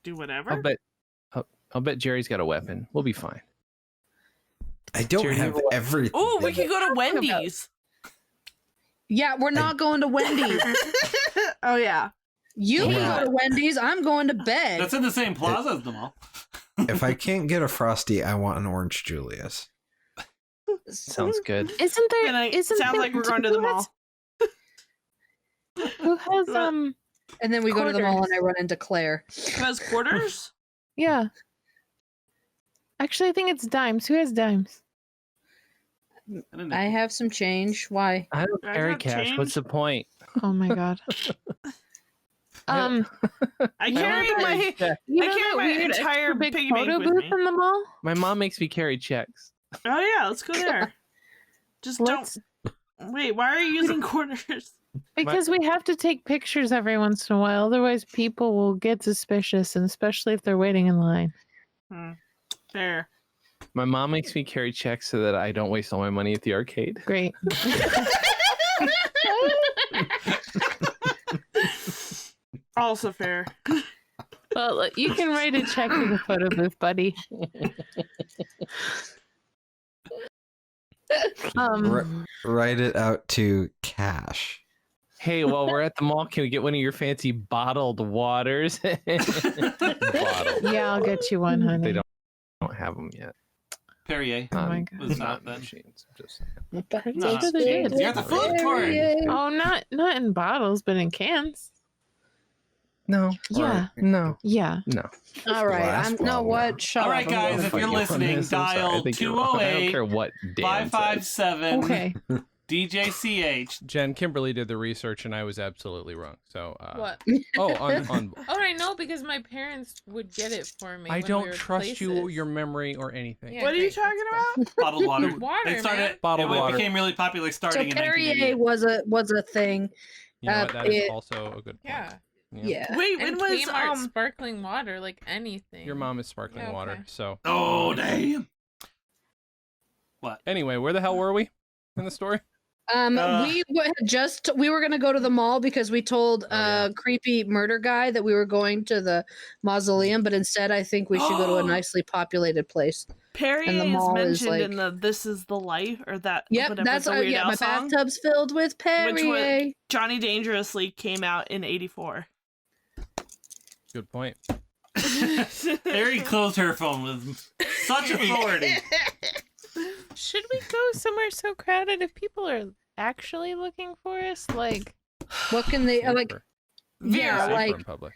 [SPEAKER 2] Do whatever.
[SPEAKER 4] I'll bet Jerry's got a weapon. We'll be fine.
[SPEAKER 3] I don't
[SPEAKER 4] Jerry,
[SPEAKER 3] have
[SPEAKER 4] you know what?
[SPEAKER 3] everything.
[SPEAKER 2] Oh, we could go to Wendy's.
[SPEAKER 5] Yeah, we're not going to Wendy's.
[SPEAKER 2] Oh yeah.
[SPEAKER 5] You
[SPEAKER 4] Yeah.
[SPEAKER 5] can go to Wendy's. I'm going to bed.
[SPEAKER 1] That's in the same plaza as the mall.
[SPEAKER 3] If I can't get a Frosty, I want an Orange Julius.
[SPEAKER 4] Sounds good.
[SPEAKER 6] Isn't there?
[SPEAKER 2] And
[SPEAKER 6] Isn't
[SPEAKER 2] sounds
[SPEAKER 6] there,
[SPEAKER 2] like we're going to the
[SPEAKER 6] who has-
[SPEAKER 2] mall.
[SPEAKER 6] Who has
[SPEAKER 5] And then we go to the mall
[SPEAKER 6] Quarters.
[SPEAKER 5] and I run into Claire.
[SPEAKER 2] Who has quarters?
[SPEAKER 6] Yeah. Actually, I think it's dimes. Who has dimes?
[SPEAKER 1] I don't know.
[SPEAKER 5] I have some change. Why?
[SPEAKER 4] I don't
[SPEAKER 2] I
[SPEAKER 4] carry
[SPEAKER 2] got
[SPEAKER 4] cash. What's the point?
[SPEAKER 6] Oh my god.
[SPEAKER 2] I carry
[SPEAKER 6] know
[SPEAKER 2] my.
[SPEAKER 4] Yeah.
[SPEAKER 6] You
[SPEAKER 2] I
[SPEAKER 6] know
[SPEAKER 2] carry
[SPEAKER 6] that
[SPEAKER 2] my
[SPEAKER 6] weird
[SPEAKER 2] entire
[SPEAKER 6] extra big
[SPEAKER 2] piggy
[SPEAKER 6] photo
[SPEAKER 2] bank with
[SPEAKER 6] booth
[SPEAKER 2] me.
[SPEAKER 6] in the mall?
[SPEAKER 4] My mom makes me carry checks.
[SPEAKER 2] Oh yeah, let's go there. Just
[SPEAKER 6] Let's,
[SPEAKER 2] don't. Wait, why are you using quarters?
[SPEAKER 6] because we have to take pictures every once in a while. Otherwise, people will get suspicious, and especially if they're waiting in line.
[SPEAKER 2] There.
[SPEAKER 4] My mom makes me carry checks so that I don't waste all my money at the arcade.
[SPEAKER 6] Great.
[SPEAKER 2] Also fair.
[SPEAKER 6] Well, you can write a check to the photo booth, buddy.
[SPEAKER 3] Write it out to cash.
[SPEAKER 4] Hey, while we're at the mall, can we get one of your fancy bottled waters? Bottled.
[SPEAKER 6] Yeah, I'll get you one, honey.
[SPEAKER 4] They don't have them yet.
[SPEAKER 1] Perrier.
[SPEAKER 6] Oh my god.
[SPEAKER 1] Was
[SPEAKER 4] Not
[SPEAKER 1] not then.
[SPEAKER 4] machines. I'm just saying.
[SPEAKER 6] Pretty
[SPEAKER 1] No.
[SPEAKER 6] sure they did.
[SPEAKER 1] You're at the food court.
[SPEAKER 6] Oh, not in bottles, but in cans.
[SPEAKER 4] No.
[SPEAKER 6] Yeah.
[SPEAKER 4] No.
[SPEAKER 6] Yeah.
[SPEAKER 4] No.
[SPEAKER 5] All right.
[SPEAKER 3] Glass
[SPEAKER 5] I'm no
[SPEAKER 3] bottle.
[SPEAKER 5] what? Shut
[SPEAKER 1] All
[SPEAKER 5] up.
[SPEAKER 1] right,
[SPEAKER 5] I'm
[SPEAKER 1] guys,
[SPEAKER 5] going
[SPEAKER 1] if
[SPEAKER 5] to
[SPEAKER 1] you're
[SPEAKER 5] fight you.
[SPEAKER 1] listening,
[SPEAKER 4] I'm sorry. I
[SPEAKER 1] dial
[SPEAKER 4] think you're wrong. I don't care
[SPEAKER 1] 208
[SPEAKER 4] what Dan says.
[SPEAKER 1] 557
[SPEAKER 6] Okay.
[SPEAKER 1] DJCH.
[SPEAKER 7] Jen, Kimberly did the research, and I was absolutely wrong. So,
[SPEAKER 6] What?
[SPEAKER 7] Oh, on
[SPEAKER 6] Oh, I know because my parents would get it for me.
[SPEAKER 7] I
[SPEAKER 6] when
[SPEAKER 7] don't
[SPEAKER 6] we were
[SPEAKER 7] trust you,
[SPEAKER 6] places.
[SPEAKER 7] your memory, or anything.
[SPEAKER 6] Yeah,
[SPEAKER 2] What are you
[SPEAKER 6] great,
[SPEAKER 2] talking
[SPEAKER 6] that's
[SPEAKER 2] about?
[SPEAKER 1] Bottled water.
[SPEAKER 6] Water,
[SPEAKER 1] It started.
[SPEAKER 6] man.
[SPEAKER 7] Bottled
[SPEAKER 1] it
[SPEAKER 7] water.
[SPEAKER 1] became really popular
[SPEAKER 5] So
[SPEAKER 1] starting in
[SPEAKER 5] Perrier
[SPEAKER 1] 1988.
[SPEAKER 5] was a thing.
[SPEAKER 7] You know what? That is
[SPEAKER 5] it-
[SPEAKER 7] also a good point.
[SPEAKER 6] Yeah.
[SPEAKER 5] Yeah.
[SPEAKER 2] Wait, when
[SPEAKER 6] And
[SPEAKER 2] was
[SPEAKER 6] Kmart sparkling water, like anything.
[SPEAKER 7] Your mom is sparkling
[SPEAKER 6] Yeah,
[SPEAKER 7] water.
[SPEAKER 6] okay.
[SPEAKER 7] So,
[SPEAKER 1] Oh damn!
[SPEAKER 7] anyway, where the hell were we in the story?
[SPEAKER 5] We were gonna go to the mall because we told
[SPEAKER 7] yeah.
[SPEAKER 5] creepy murder guy that we were going to the mausoleum, but instead I think we should go to a nicely populated place.
[SPEAKER 2] Perrier
[SPEAKER 5] And the
[SPEAKER 2] is
[SPEAKER 5] mall is,
[SPEAKER 2] mentioned in
[SPEAKER 5] like-
[SPEAKER 2] the "This Is the Life" or that.
[SPEAKER 5] Yep,
[SPEAKER 2] whatever,
[SPEAKER 5] that's
[SPEAKER 2] the Weird
[SPEAKER 5] yeah.
[SPEAKER 2] Al
[SPEAKER 5] My
[SPEAKER 2] song,
[SPEAKER 5] bathtub's filled with Perrier.
[SPEAKER 2] Johnny Dangerously came out in '84.
[SPEAKER 7] Good point.
[SPEAKER 1] Harry closed her phone with such authority.
[SPEAKER 6] Should we go somewhere so crowded if people are actually looking for us? Like,
[SPEAKER 5] What can they like?
[SPEAKER 7] Safer.
[SPEAKER 5] Yeah,
[SPEAKER 7] Safer
[SPEAKER 5] like
[SPEAKER 7] in public.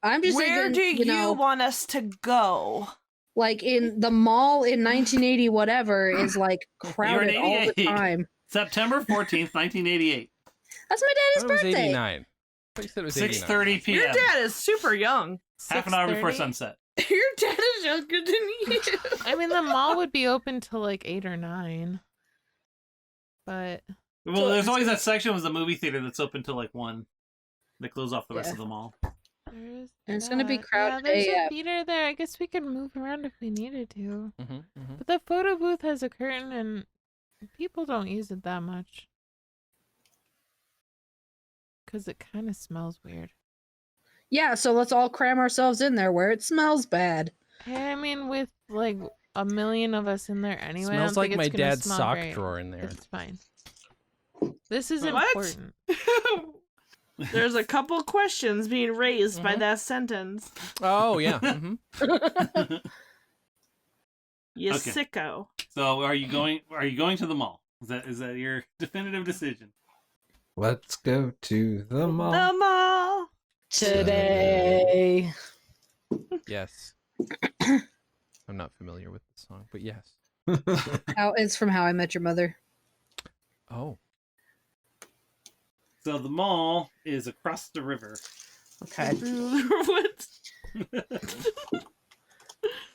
[SPEAKER 5] I'm just
[SPEAKER 2] Where
[SPEAKER 5] thinking,
[SPEAKER 2] do you
[SPEAKER 5] know,
[SPEAKER 2] want us to go?
[SPEAKER 5] like in the mall in 1980, whatever is like
[SPEAKER 1] You're
[SPEAKER 5] crowded
[SPEAKER 1] an
[SPEAKER 5] all the
[SPEAKER 1] 88.
[SPEAKER 5] time.
[SPEAKER 1] September 14th, 1988.
[SPEAKER 5] That's my
[SPEAKER 7] I
[SPEAKER 5] daddy's
[SPEAKER 7] thought it was
[SPEAKER 5] birthday.
[SPEAKER 7] 89. I thought you said it was 89.
[SPEAKER 1] 6:30
[SPEAKER 2] Your
[SPEAKER 1] p.m.
[SPEAKER 2] dad is super young.
[SPEAKER 1] Half an hour before
[SPEAKER 6] 6:30?
[SPEAKER 1] sunset.
[SPEAKER 2] Your dad is younger than you.
[SPEAKER 6] I mean, the mall would be open till like 8 or 9. But
[SPEAKER 1] Well, there's always that section with the movie theater that's open till like 1. They close off the rest
[SPEAKER 5] Yeah.
[SPEAKER 1] of the mall.
[SPEAKER 6] there's
[SPEAKER 5] And it's gonna be
[SPEAKER 6] that.
[SPEAKER 5] crowded
[SPEAKER 6] Yeah, there's
[SPEAKER 5] AF.
[SPEAKER 6] a theater there. I guess we could move around if we needed to.
[SPEAKER 7] Mm-hmm.
[SPEAKER 6] But the photo booth has a curtain and people don't use it that much. Because it kind of smells weird.
[SPEAKER 5] Yeah, so let's all cram ourselves in there where it smells bad.
[SPEAKER 6] I mean, with like a million of us in there anyway. I
[SPEAKER 7] Smells
[SPEAKER 6] don't
[SPEAKER 7] like
[SPEAKER 6] think
[SPEAKER 7] my
[SPEAKER 6] it's gonna
[SPEAKER 7] dad's
[SPEAKER 6] smell
[SPEAKER 7] sock
[SPEAKER 6] great.
[SPEAKER 7] drawer in there.
[SPEAKER 6] It's fine. This is
[SPEAKER 2] What?
[SPEAKER 6] important.
[SPEAKER 2] There's a couple questions being raised by that sentence.
[SPEAKER 7] Oh yeah. hmm
[SPEAKER 2] You
[SPEAKER 1] Okay.
[SPEAKER 2] sicko.
[SPEAKER 1] So are you going to the mall? Is that your definitive decision?
[SPEAKER 3] Let's go to the mall.
[SPEAKER 2] The mall.
[SPEAKER 5] Today.
[SPEAKER 7] Yes. I'm not familiar with the song, but yes.
[SPEAKER 5] It's from How I Met Your Mother.
[SPEAKER 7] Oh.
[SPEAKER 1] So the mall is across the river.
[SPEAKER 5] Okay.
[SPEAKER 2] What?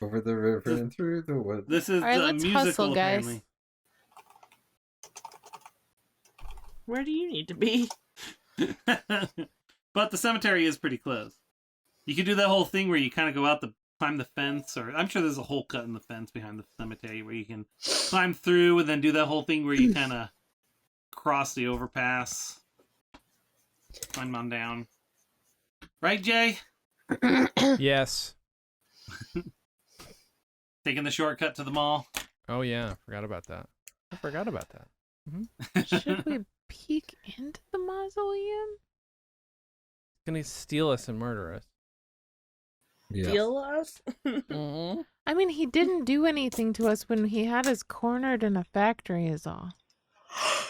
[SPEAKER 3] Over the river and through the woods.
[SPEAKER 1] This is
[SPEAKER 6] All right,
[SPEAKER 1] the
[SPEAKER 6] let's
[SPEAKER 1] musical,
[SPEAKER 6] hustle, guys.
[SPEAKER 1] apparently.
[SPEAKER 2] Where do you need to be?
[SPEAKER 1] But the cemetery is pretty close. You could do that whole thing where you kind of go out climb the fence, or I'm sure there's a hole cut in the fence behind the cemetery where you can climb through and then do that whole thing where you kind of cross the overpass, climb on down. Right, Jay?
[SPEAKER 7] Yes.
[SPEAKER 1] Taking the shortcut to the mall.
[SPEAKER 7] Oh yeah. Forgot about that. I forgot about that.
[SPEAKER 6] Should we peek into the mausoleum?
[SPEAKER 7] Gonna steal us and murder us.
[SPEAKER 3] Yeah.
[SPEAKER 2] Feel us?
[SPEAKER 7] Mm-hmm.
[SPEAKER 6] I mean, he didn't do anything to us when he had us cornered in a factory. Is all.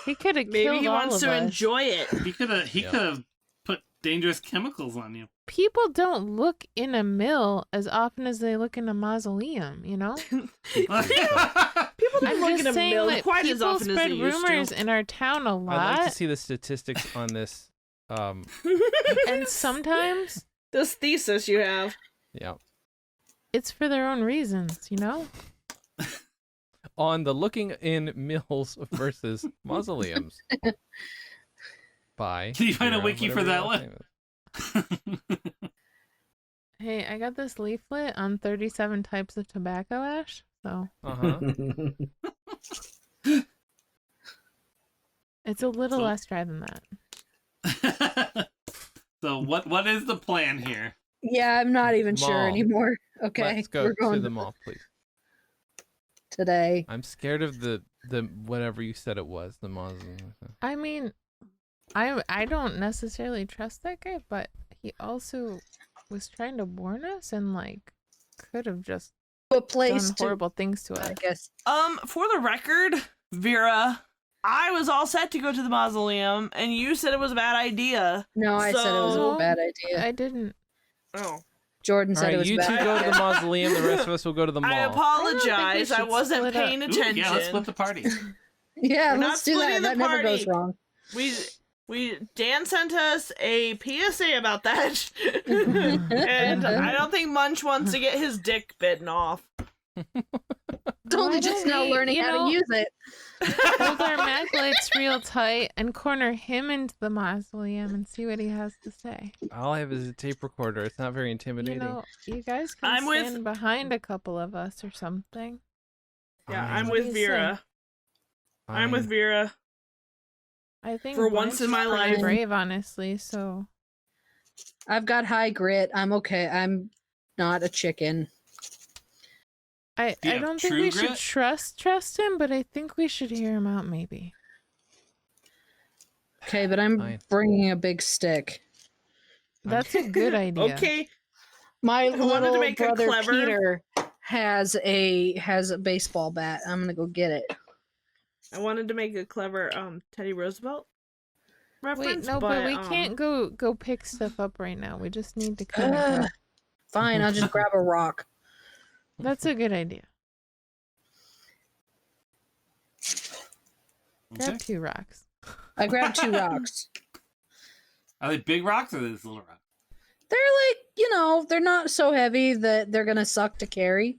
[SPEAKER 6] He could have
[SPEAKER 2] Maybe
[SPEAKER 6] killed
[SPEAKER 2] he
[SPEAKER 6] all
[SPEAKER 2] wants
[SPEAKER 6] of
[SPEAKER 2] to
[SPEAKER 6] us.
[SPEAKER 2] enjoy it.
[SPEAKER 1] He could have
[SPEAKER 7] Yeah.
[SPEAKER 1] put dangerous chemicals on you.
[SPEAKER 6] People don't look in a mill as often as they look in a mausoleum. You know.
[SPEAKER 2] People don't
[SPEAKER 6] I'm
[SPEAKER 2] look
[SPEAKER 6] just
[SPEAKER 2] in a
[SPEAKER 6] saying
[SPEAKER 2] mill
[SPEAKER 6] that
[SPEAKER 2] quite as
[SPEAKER 6] people
[SPEAKER 2] often as
[SPEAKER 6] spread
[SPEAKER 2] they used
[SPEAKER 6] rumors
[SPEAKER 2] to.
[SPEAKER 6] in our town a
[SPEAKER 7] I'd like to
[SPEAKER 6] lot,
[SPEAKER 7] see the statistics on this.
[SPEAKER 6] and sometimes
[SPEAKER 2] This thesis you have.
[SPEAKER 7] Yeah.
[SPEAKER 6] it's for their own reasons. You know.
[SPEAKER 7] On the Looking in Mills versus Mausoleums. By.
[SPEAKER 1] Can you find a
[SPEAKER 7] Vera,
[SPEAKER 1] wiki for
[SPEAKER 7] whatever
[SPEAKER 1] that
[SPEAKER 7] your
[SPEAKER 1] one?
[SPEAKER 7] last name is.
[SPEAKER 6] Hey, I got this leaflet on 37 types of tobacco ash. So
[SPEAKER 7] Uh-huh.
[SPEAKER 6] it's a little
[SPEAKER 1] So-
[SPEAKER 6] less dry than that.
[SPEAKER 1] So what is the plan here?
[SPEAKER 5] Yeah, I'm not even sure
[SPEAKER 7] Mall.
[SPEAKER 5] anymore. Okay,
[SPEAKER 7] Let's go
[SPEAKER 5] we're going
[SPEAKER 7] to the mall, please.
[SPEAKER 5] today.
[SPEAKER 7] I'm scared of the whatever you said it was, the mausoleum.
[SPEAKER 6] I mean, I don't necessarily trust that guy, but he also was trying to warn us and like could have just
[SPEAKER 5] What place
[SPEAKER 6] done
[SPEAKER 5] to?
[SPEAKER 6] horrible things to
[SPEAKER 5] I
[SPEAKER 6] us.
[SPEAKER 5] guess.
[SPEAKER 2] For the record, Vera, I was all set to go to the mausoleum, and you said it was a bad idea.
[SPEAKER 5] No, I said it was
[SPEAKER 6] So-
[SPEAKER 5] a bad idea.
[SPEAKER 6] I didn't.
[SPEAKER 2] Oh.
[SPEAKER 5] Jordan
[SPEAKER 7] All
[SPEAKER 5] said it
[SPEAKER 7] right,
[SPEAKER 5] was
[SPEAKER 7] you
[SPEAKER 5] bad.
[SPEAKER 7] two go to the mausoleum. The rest of us will go to the mall.
[SPEAKER 2] I
[SPEAKER 6] I don't
[SPEAKER 2] apologize.
[SPEAKER 6] think
[SPEAKER 2] I
[SPEAKER 6] we should
[SPEAKER 2] wasn't
[SPEAKER 6] split up.
[SPEAKER 2] paying
[SPEAKER 1] Ooh,
[SPEAKER 2] attention.
[SPEAKER 1] yeah, let's split the party.
[SPEAKER 5] Yeah,
[SPEAKER 2] We're not
[SPEAKER 5] let's do that.
[SPEAKER 2] splitting the
[SPEAKER 5] That never goes
[SPEAKER 2] party.
[SPEAKER 5] wrong.
[SPEAKER 2] Dan sent us a PSA about that, and I don't think Munch wants to get his dick bitten off.
[SPEAKER 5] Totally
[SPEAKER 6] Why
[SPEAKER 5] just
[SPEAKER 6] don't
[SPEAKER 5] now
[SPEAKER 6] we,
[SPEAKER 5] learning
[SPEAKER 6] you
[SPEAKER 5] how
[SPEAKER 6] know,
[SPEAKER 5] to use it.
[SPEAKER 6] hold our mag lights real tight and corner him into the mausoleum and see what he has to say.
[SPEAKER 7] All I have is a tape recorder. It's not very
[SPEAKER 6] You
[SPEAKER 7] intimidating.
[SPEAKER 6] know, you guys can
[SPEAKER 2] I'm with-
[SPEAKER 6] stand behind a couple of us or something.
[SPEAKER 2] Yeah,
[SPEAKER 7] Fine,
[SPEAKER 2] I'm
[SPEAKER 6] What do
[SPEAKER 2] with
[SPEAKER 6] you say?
[SPEAKER 2] Vera. I'm with
[SPEAKER 7] fine.
[SPEAKER 2] Vera.
[SPEAKER 6] I think
[SPEAKER 2] For once in
[SPEAKER 6] Blanche
[SPEAKER 2] my
[SPEAKER 6] is pretty
[SPEAKER 2] life.
[SPEAKER 6] brave, honestly. So
[SPEAKER 5] I've got high grit. I'm okay. I'm not a chicken.
[SPEAKER 6] I
[SPEAKER 1] Do you have
[SPEAKER 6] don't think
[SPEAKER 1] true
[SPEAKER 6] we
[SPEAKER 1] grit?
[SPEAKER 6] should trust him, but I think we should hear him out. Maybe.
[SPEAKER 5] Okay, but I'm
[SPEAKER 7] Fine.
[SPEAKER 5] bringing a big stick.
[SPEAKER 6] That's a good idea.
[SPEAKER 2] Okay,
[SPEAKER 5] My
[SPEAKER 2] wanted to
[SPEAKER 5] little
[SPEAKER 2] make a
[SPEAKER 5] brother
[SPEAKER 2] clever-
[SPEAKER 5] Peter has a baseball bat. I'm gonna go get it.
[SPEAKER 2] I wanted to make a clever Teddy Roosevelt
[SPEAKER 6] Wait,
[SPEAKER 2] reference.
[SPEAKER 6] no, but we
[SPEAKER 2] um,
[SPEAKER 6] can't go pick stuff up right now. We just need to kind of.
[SPEAKER 5] Ugh. Fine, I'll just grab a rock.
[SPEAKER 6] That's a good idea. Grab
[SPEAKER 1] Okay.
[SPEAKER 6] 2 rocks.
[SPEAKER 5] I grabbed 2 rocks.
[SPEAKER 1] Are they big rocks or are they just little rocks?
[SPEAKER 5] They're like, they're not so heavy that they're gonna suck to carry.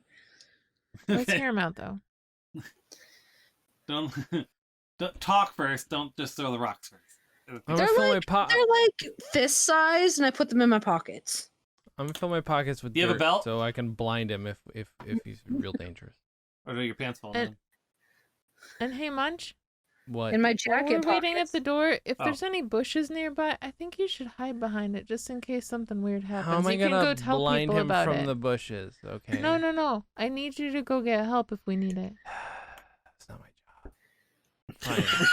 [SPEAKER 6] Let's
[SPEAKER 1] Okay.
[SPEAKER 6] hear him out though.
[SPEAKER 1] Don't talk first. Don't just throw the rocks first.
[SPEAKER 7] I'm
[SPEAKER 5] They're
[SPEAKER 7] gonna fill
[SPEAKER 5] like-
[SPEAKER 7] my
[SPEAKER 5] They're like fist size, and I put them in my pockets.
[SPEAKER 7] I'm gonna fill my pockets with
[SPEAKER 1] Do you have a
[SPEAKER 7] dirt
[SPEAKER 1] belt?
[SPEAKER 7] so I can blind him if he's real dangerous.
[SPEAKER 1] Or are your pants falling
[SPEAKER 6] And-
[SPEAKER 1] down?
[SPEAKER 6] And hey, Munch,
[SPEAKER 7] What?
[SPEAKER 5] in my
[SPEAKER 6] While
[SPEAKER 5] jacket
[SPEAKER 6] we're waiting at
[SPEAKER 5] pockets.
[SPEAKER 6] the door, if
[SPEAKER 1] Oh.
[SPEAKER 6] there's any bushes nearby, I think you should hide behind it just in case something weird happens.
[SPEAKER 7] How am I
[SPEAKER 6] You can
[SPEAKER 7] gonna
[SPEAKER 6] go tell
[SPEAKER 7] blind
[SPEAKER 6] people
[SPEAKER 7] him
[SPEAKER 6] about
[SPEAKER 7] from
[SPEAKER 6] it.
[SPEAKER 7] the bushes? Okay.
[SPEAKER 6] No. I need you to go get help if we need it.
[SPEAKER 7] That's not my job.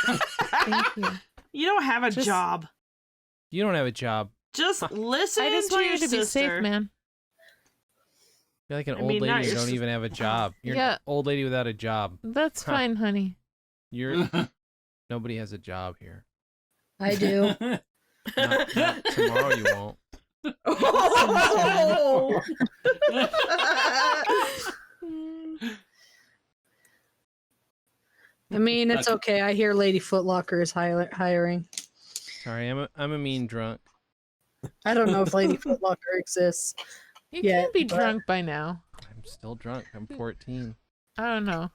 [SPEAKER 7] Fine.
[SPEAKER 6] Thank you.
[SPEAKER 2] You don't have a
[SPEAKER 6] Just-
[SPEAKER 2] job.
[SPEAKER 7] You don't have a job.
[SPEAKER 2] Just listen
[SPEAKER 6] I just
[SPEAKER 2] to
[SPEAKER 6] want
[SPEAKER 2] your
[SPEAKER 6] you to be
[SPEAKER 2] sister.
[SPEAKER 6] safe, man.
[SPEAKER 7] You're like an
[SPEAKER 2] I
[SPEAKER 7] old
[SPEAKER 2] mean, not
[SPEAKER 7] lady who
[SPEAKER 2] your
[SPEAKER 7] don't
[SPEAKER 2] sis-
[SPEAKER 7] even have a job. You're
[SPEAKER 6] Yeah.
[SPEAKER 7] an old lady without a job.
[SPEAKER 6] That's
[SPEAKER 7] Huh.
[SPEAKER 6] fine, honey.
[SPEAKER 7] You're nobody has a job here.
[SPEAKER 5] I do.
[SPEAKER 7] Not tomorrow you won't.
[SPEAKER 2] Oh!
[SPEAKER 5] I mean, it's okay. I hear Lady Footlocker is hiring.
[SPEAKER 7] Sorry, I'm a mean drunk.
[SPEAKER 5] I don't know if Lady Footlocker exists.
[SPEAKER 6] You
[SPEAKER 5] Yeah,
[SPEAKER 6] can't be
[SPEAKER 5] but-
[SPEAKER 6] drunk by now.
[SPEAKER 7] I'm still drunk. I'm 14.
[SPEAKER 6] I don't know.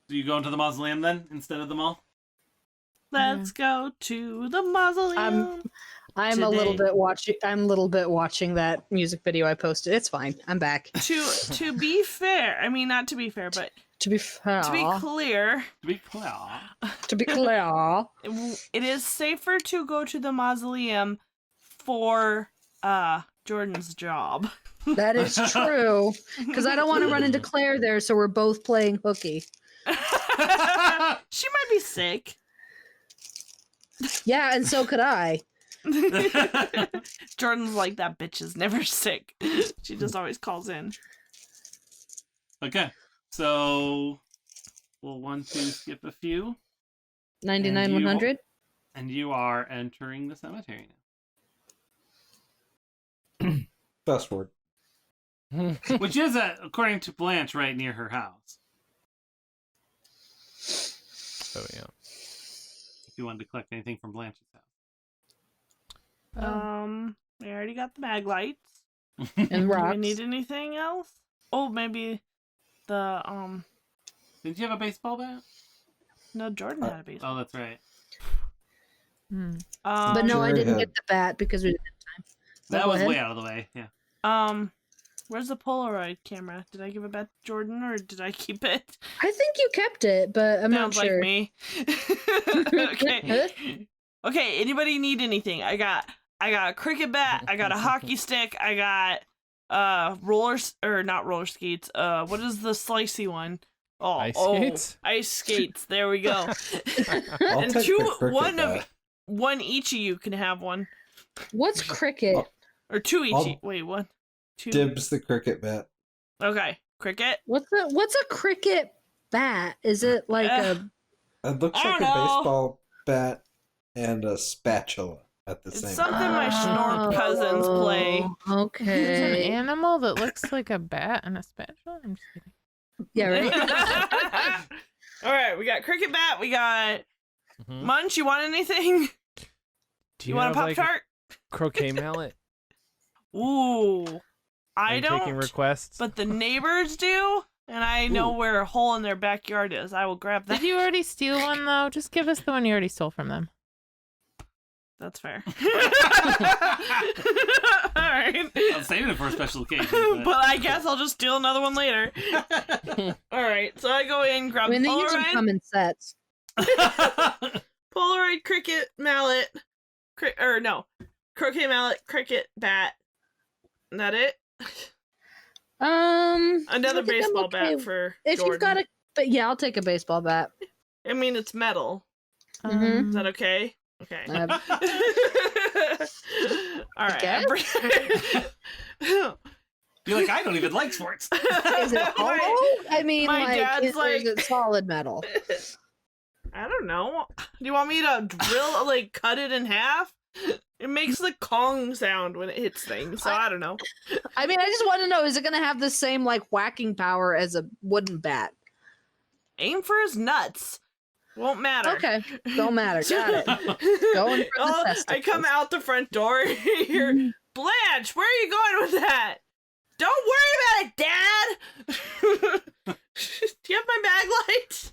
[SPEAKER 1] Do you go into the mausoleum then instead of the mall?
[SPEAKER 2] Let's go to the mausoleum.
[SPEAKER 5] I'm a little
[SPEAKER 2] Today.
[SPEAKER 5] bit watching. I'm a little bit watching that music video I posted. It's fine. I'm back.
[SPEAKER 2] To be fair, I mean not to be fair, but
[SPEAKER 5] To be fair,
[SPEAKER 2] to be clear,
[SPEAKER 1] To be clear.
[SPEAKER 2] it is safer to go to the mausoleum for Jordan's job.
[SPEAKER 5] that is true. Because I don't want to run into Claire there, so we're both playing hooky.
[SPEAKER 2] She might be sick.
[SPEAKER 5] Yeah, and so could I.
[SPEAKER 2] Jordan's like, that bitch is never sick. She just always calls in.
[SPEAKER 1] Okay, so we'll skip a few,
[SPEAKER 5] 99,
[SPEAKER 1] And you-
[SPEAKER 5] 100.
[SPEAKER 1] and you are entering the cemetery
[SPEAKER 3] Fast forward.
[SPEAKER 1] now, which is, according to Blanche, right near her house.
[SPEAKER 7] Oh yeah.
[SPEAKER 1] If you wanted to collect anything from Blanche's house.
[SPEAKER 2] We already got the mag lights.
[SPEAKER 5] And
[SPEAKER 2] Do we
[SPEAKER 5] rocks.
[SPEAKER 2] need anything else? Oh, maybe the
[SPEAKER 1] Did you have a baseball bat?
[SPEAKER 2] no, Jordan had a baseball.
[SPEAKER 1] Oh, that's right.
[SPEAKER 6] Hmm.
[SPEAKER 5] But no, I
[SPEAKER 3] Sure
[SPEAKER 5] didn't
[SPEAKER 3] had-
[SPEAKER 5] get the bat because we didn't have time.
[SPEAKER 1] That
[SPEAKER 5] Go
[SPEAKER 1] was
[SPEAKER 5] ahead.
[SPEAKER 1] way out of the way. Yeah.
[SPEAKER 2] Where's the Polaroid camera? Did I give it back to Jordan or did I keep it?
[SPEAKER 5] I think you kept it, but I'm not
[SPEAKER 2] Sounds
[SPEAKER 5] sure.
[SPEAKER 2] like me. Okay. Okay, anybody need anything? I got a cricket bat, I got a hockey stick, I got not roller skates. What is the slicey one?
[SPEAKER 7] Ice skates?
[SPEAKER 2] Ice skates. There we go.
[SPEAKER 3] I'll
[SPEAKER 2] And
[SPEAKER 3] take
[SPEAKER 2] two,
[SPEAKER 3] the cricket bat.
[SPEAKER 2] one each of you can have one.
[SPEAKER 5] What's cricket?
[SPEAKER 2] Or two each.
[SPEAKER 3] I'll-
[SPEAKER 2] Wait, one, two.
[SPEAKER 3] Dibs the cricket bat.
[SPEAKER 2] Okay, cricket.
[SPEAKER 5] What's a cricket bat? Is it like a?
[SPEAKER 3] It looks
[SPEAKER 2] I
[SPEAKER 3] like a
[SPEAKER 2] don't know.
[SPEAKER 3] baseball bat and a spatula at the
[SPEAKER 2] It's
[SPEAKER 3] same
[SPEAKER 2] something
[SPEAKER 3] time.
[SPEAKER 2] my Schnorr cousins play.
[SPEAKER 6] There's an
[SPEAKER 5] Okay.
[SPEAKER 6] animal that looks like a bat and a spatula. I'm just kidding.
[SPEAKER 5] Yeah, right.
[SPEAKER 2] All right, we got cricket bat. We got
[SPEAKER 7] Mhm.
[SPEAKER 2] Munch. You want anything?
[SPEAKER 7] Do
[SPEAKER 2] You want a
[SPEAKER 7] have,
[SPEAKER 2] Pop
[SPEAKER 7] like,
[SPEAKER 2] Tart?
[SPEAKER 7] croquet mallet?
[SPEAKER 2] Ooh,
[SPEAKER 7] Are
[SPEAKER 2] I
[SPEAKER 7] you
[SPEAKER 2] don't.
[SPEAKER 7] taking requests?
[SPEAKER 2] But the neighbors do, and I know where a hole in their backyard is. I will grab that.
[SPEAKER 6] Did you already steal one though? Just give us the one you already stole from them.
[SPEAKER 2] That's fair. All right.
[SPEAKER 1] I'm saving it for a special occasion.
[SPEAKER 2] But I guess I'll just steal another one later. All right, so I go in, grab
[SPEAKER 5] I mean, they usually
[SPEAKER 2] Polaroid,
[SPEAKER 5] come in sets.
[SPEAKER 2] Polaroid, cricket, mallet, croquet mallet, cricket, bat. Isn't that it?
[SPEAKER 5] I
[SPEAKER 2] Another
[SPEAKER 5] think I'm
[SPEAKER 2] baseball
[SPEAKER 5] okay
[SPEAKER 2] bat for
[SPEAKER 5] If
[SPEAKER 2] Jordan.
[SPEAKER 5] you've got a, but yeah, I'll take a baseball bat.
[SPEAKER 2] I mean, it's metal.
[SPEAKER 5] Mhm.
[SPEAKER 2] Is that okay? Okay.
[SPEAKER 5] Uh,
[SPEAKER 2] All right.
[SPEAKER 5] guess?
[SPEAKER 2] You're
[SPEAKER 1] like, I don't even like sports.
[SPEAKER 5] Is it hollow? I mean,
[SPEAKER 2] my
[SPEAKER 5] like,
[SPEAKER 2] dad's
[SPEAKER 5] is
[SPEAKER 2] like-
[SPEAKER 5] it solid metal?
[SPEAKER 2] I don't know. Do you want me to drill, like, cut it in half? It makes the Kong sound when it hits things, so I don't know.
[SPEAKER 5] I mean, I just want to know: is it going to have the same like whacking power as a wooden bat?
[SPEAKER 2] Aim for his nuts. Won't matter.
[SPEAKER 5] Okay, don't matter. Got it. Going for the
[SPEAKER 2] Oh, I
[SPEAKER 5] testicles.
[SPEAKER 2] come out the front door here. Blanche, where are you going with that? Don't worry about it, Dad. Do you have my bag light?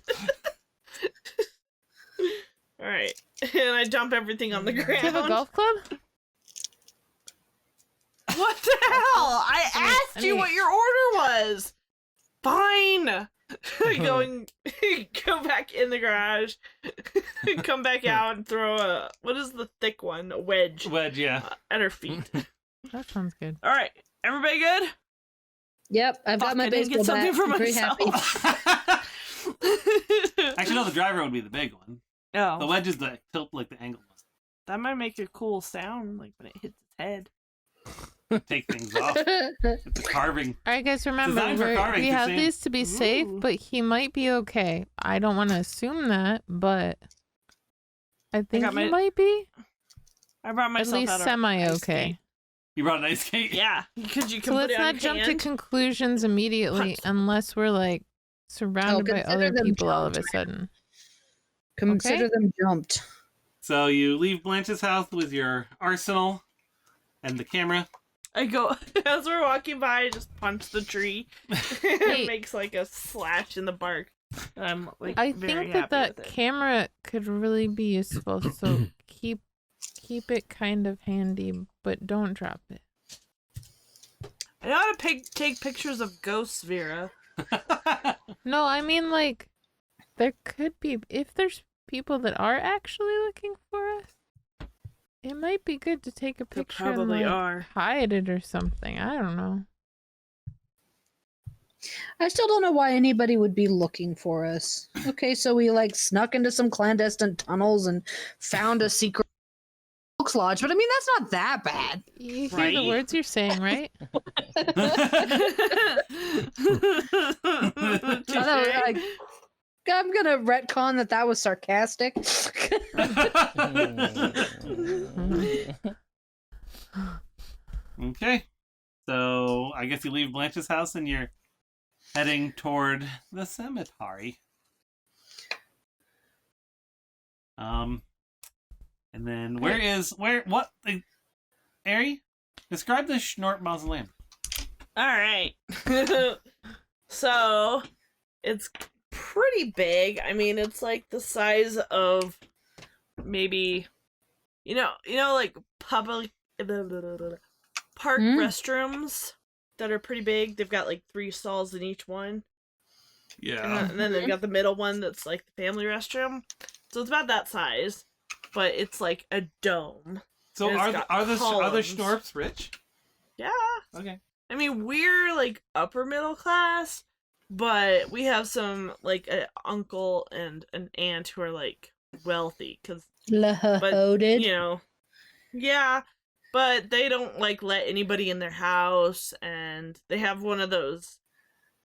[SPEAKER 2] All right, and I dump everything on the
[SPEAKER 6] Do
[SPEAKER 2] ground.
[SPEAKER 6] you have a golf club?
[SPEAKER 2] What the hell? I asked you
[SPEAKER 6] mean-
[SPEAKER 2] what your order was. Fine. Go back in the garage, come back out and throw what is the thick one? A wedge.
[SPEAKER 1] Wedge, yeah.
[SPEAKER 2] At her feet.
[SPEAKER 6] That sounds good.
[SPEAKER 2] All right, everybody good?
[SPEAKER 5] Yep, I've got my
[SPEAKER 2] I didn't
[SPEAKER 5] baseball
[SPEAKER 2] get something
[SPEAKER 5] bat.
[SPEAKER 2] for
[SPEAKER 5] I'm pretty
[SPEAKER 2] myself.
[SPEAKER 5] happy.
[SPEAKER 1] Actually, no, the driver would be the big one. The
[SPEAKER 2] Oh,
[SPEAKER 1] wedge is the tilt, like the angle one.
[SPEAKER 2] that might make a cool sound, like when it hits its head.
[SPEAKER 1] Take things off. It's a carving.
[SPEAKER 6] All right, guys, remember
[SPEAKER 1] Designed for carving,
[SPEAKER 6] we
[SPEAKER 1] to
[SPEAKER 6] have
[SPEAKER 1] see.
[SPEAKER 6] these to be safe,
[SPEAKER 2] Ooh.
[SPEAKER 6] but he might be okay. I don't want to assume that, but I think
[SPEAKER 2] got
[SPEAKER 6] he
[SPEAKER 2] my-
[SPEAKER 6] might be
[SPEAKER 2] I brought
[SPEAKER 6] at
[SPEAKER 2] myself
[SPEAKER 6] least
[SPEAKER 2] out a
[SPEAKER 6] semi
[SPEAKER 2] ice
[SPEAKER 6] okay.
[SPEAKER 2] skate.
[SPEAKER 1] You brought an ice skate?
[SPEAKER 2] Yeah, because you can
[SPEAKER 6] So
[SPEAKER 2] put
[SPEAKER 6] let's
[SPEAKER 2] it on
[SPEAKER 6] not
[SPEAKER 2] your
[SPEAKER 6] jump to
[SPEAKER 2] hand.
[SPEAKER 6] conclusions immediately unless we're like surrounded by
[SPEAKER 5] consider
[SPEAKER 6] other
[SPEAKER 5] them
[SPEAKER 6] people all of a
[SPEAKER 5] jumped,
[SPEAKER 6] sudden.
[SPEAKER 5] Consider them jumped.
[SPEAKER 1] So you leave Blanche's house with your arsenal and the camera.
[SPEAKER 2] I go as we're walking by, I just punch the tree.
[SPEAKER 6] Hey.
[SPEAKER 2] It makes like a slash in the bark. And I'm like,
[SPEAKER 6] I
[SPEAKER 2] very
[SPEAKER 6] think
[SPEAKER 2] happy
[SPEAKER 6] that
[SPEAKER 2] with it.
[SPEAKER 6] camera could really be useful, so keep it kind of handy, but don't drop it.
[SPEAKER 2] I know how to take pictures of ghosts, Vera.
[SPEAKER 6] No, I mean like there could be if there's people that are actually looking for us. It might be good to take a
[SPEAKER 2] There
[SPEAKER 6] picture and
[SPEAKER 2] probably
[SPEAKER 6] like,
[SPEAKER 2] are.
[SPEAKER 6] hide it or something. I don't know.
[SPEAKER 5] I still don't know why anybody would be looking for us. Okay, so we like snuck into some clandestine tunnels and found a secret Elks Lodge, but I mean that's not that bad.
[SPEAKER 6] You hear
[SPEAKER 1] Right?
[SPEAKER 6] the words you're saying, right?
[SPEAKER 5] I'm gonna retcon that was sarcastic.
[SPEAKER 1] Okay. So I guess you leave Blanche's house and you're heading toward the cemetery. And then what? Ari, describe the Schnort Mausoleum.
[SPEAKER 2] All right. So it's pretty big. I mean, it's like the size of maybe, like public park restrooms that are pretty big. They've got like 3 stalls in each one.
[SPEAKER 1] Yeah.
[SPEAKER 2] And then they've got the middle one that's like the family restroom. So it's about that size, but it's like a dome.
[SPEAKER 1] So
[SPEAKER 2] And it's got
[SPEAKER 1] are the
[SPEAKER 2] columns.
[SPEAKER 1] Schnorps rich?
[SPEAKER 2] Yeah.
[SPEAKER 1] Okay.
[SPEAKER 2] I mean, we're like upper middle class, but we have some like an uncle and an aunt who are like wealthy because,
[SPEAKER 5] Loaded.
[SPEAKER 2] yeah, but they don't like let anybody in their house, and they have one of those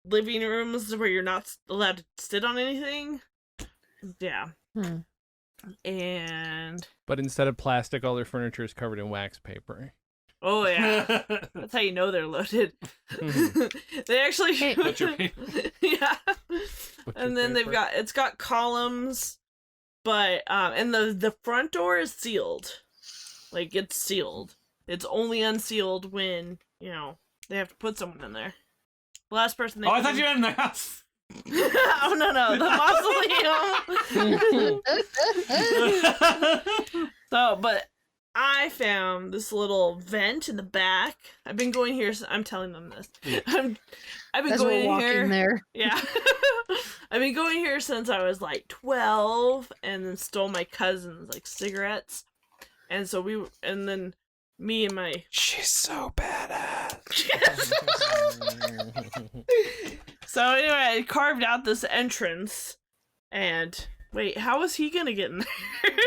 [SPEAKER 2] living rooms where you're not allowed to sit on anything. Yeah. And
[SPEAKER 4] But instead of plastic, all their furniture is covered in wax paper.
[SPEAKER 2] oh yeah, that's how you know they're loaded. They actually
[SPEAKER 6] Hey.
[SPEAKER 1] Butcher paper.
[SPEAKER 2] yeah.
[SPEAKER 4] Butcher
[SPEAKER 2] And then
[SPEAKER 4] paper.
[SPEAKER 2] it's got columns, but and the front door is sealed. Like it's sealed. It's only unsealed when, they have to put someone in there. The last person they
[SPEAKER 1] Oh, I thought you were in their house.
[SPEAKER 2] Oh no, the mausoleum. So, but I found this little vent in the back. I've been going here. I'm telling them this. I've been
[SPEAKER 5] As we're
[SPEAKER 2] going
[SPEAKER 5] walking
[SPEAKER 2] here.
[SPEAKER 5] there.
[SPEAKER 2] Yeah. I've been going here since I was like 12 and then stole my cousin's like cigarettes. And so then me and my
[SPEAKER 3] She's so badass.
[SPEAKER 2] So anyway, I carved out this entrance and wait, how is he gonna get in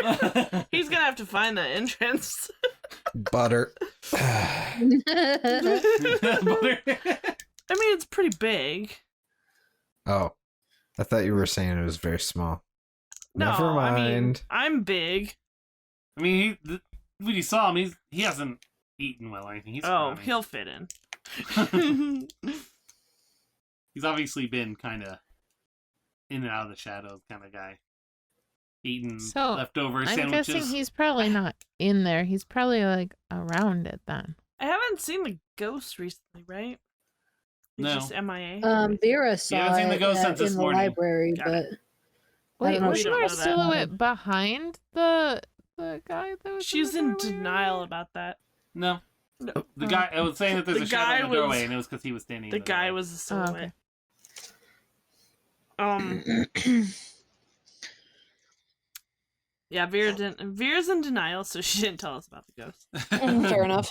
[SPEAKER 2] there? He's gonna have to find that entrance.
[SPEAKER 3] Butter.
[SPEAKER 2] I mean, it's pretty big.
[SPEAKER 3] Oh, I thought you were saying it was very small.
[SPEAKER 2] No,
[SPEAKER 3] Never mind.
[SPEAKER 2] I mean, I'm big.
[SPEAKER 1] I mean, when you saw him, he hasn't eaten well or anything. He's
[SPEAKER 2] Oh,
[SPEAKER 1] fine.
[SPEAKER 2] he'll fit in.
[SPEAKER 1] He's obviously been kind of in and out of the shadows kind of guy. Eating
[SPEAKER 6] So,
[SPEAKER 1] leftover
[SPEAKER 6] I'm
[SPEAKER 1] sandwiches.
[SPEAKER 6] guessing he's probably not in there. He's probably like around it then.
[SPEAKER 2] I haven't seen the ghost recently, right? He's
[SPEAKER 1] No.
[SPEAKER 2] just MIA.
[SPEAKER 5] Vera saw
[SPEAKER 1] haven't seen the
[SPEAKER 5] it
[SPEAKER 1] ghost since
[SPEAKER 5] in
[SPEAKER 1] this
[SPEAKER 5] the
[SPEAKER 1] morning.
[SPEAKER 5] library,
[SPEAKER 2] Got
[SPEAKER 5] but
[SPEAKER 2] it.
[SPEAKER 5] I
[SPEAKER 6] Wait,
[SPEAKER 5] don't know.
[SPEAKER 6] was
[SPEAKER 2] We don't
[SPEAKER 6] there a
[SPEAKER 2] know that.
[SPEAKER 6] silhouette behind the guy that was?
[SPEAKER 2] She's
[SPEAKER 6] in
[SPEAKER 2] in
[SPEAKER 6] the doorway
[SPEAKER 2] denial
[SPEAKER 6] earlier?
[SPEAKER 2] about that.
[SPEAKER 1] No.
[SPEAKER 2] No.
[SPEAKER 1] The guy, I was saying that there's
[SPEAKER 2] The
[SPEAKER 1] a shadow in
[SPEAKER 2] guy
[SPEAKER 1] the doorway,
[SPEAKER 2] was-
[SPEAKER 1] and it was because he was standing
[SPEAKER 2] The
[SPEAKER 1] in the
[SPEAKER 2] guy
[SPEAKER 1] doorway.
[SPEAKER 2] was a silhouette.
[SPEAKER 6] okay.
[SPEAKER 2] Yeah, Vera's in denial, so she didn't tell us about the ghost.
[SPEAKER 5] Fair enough.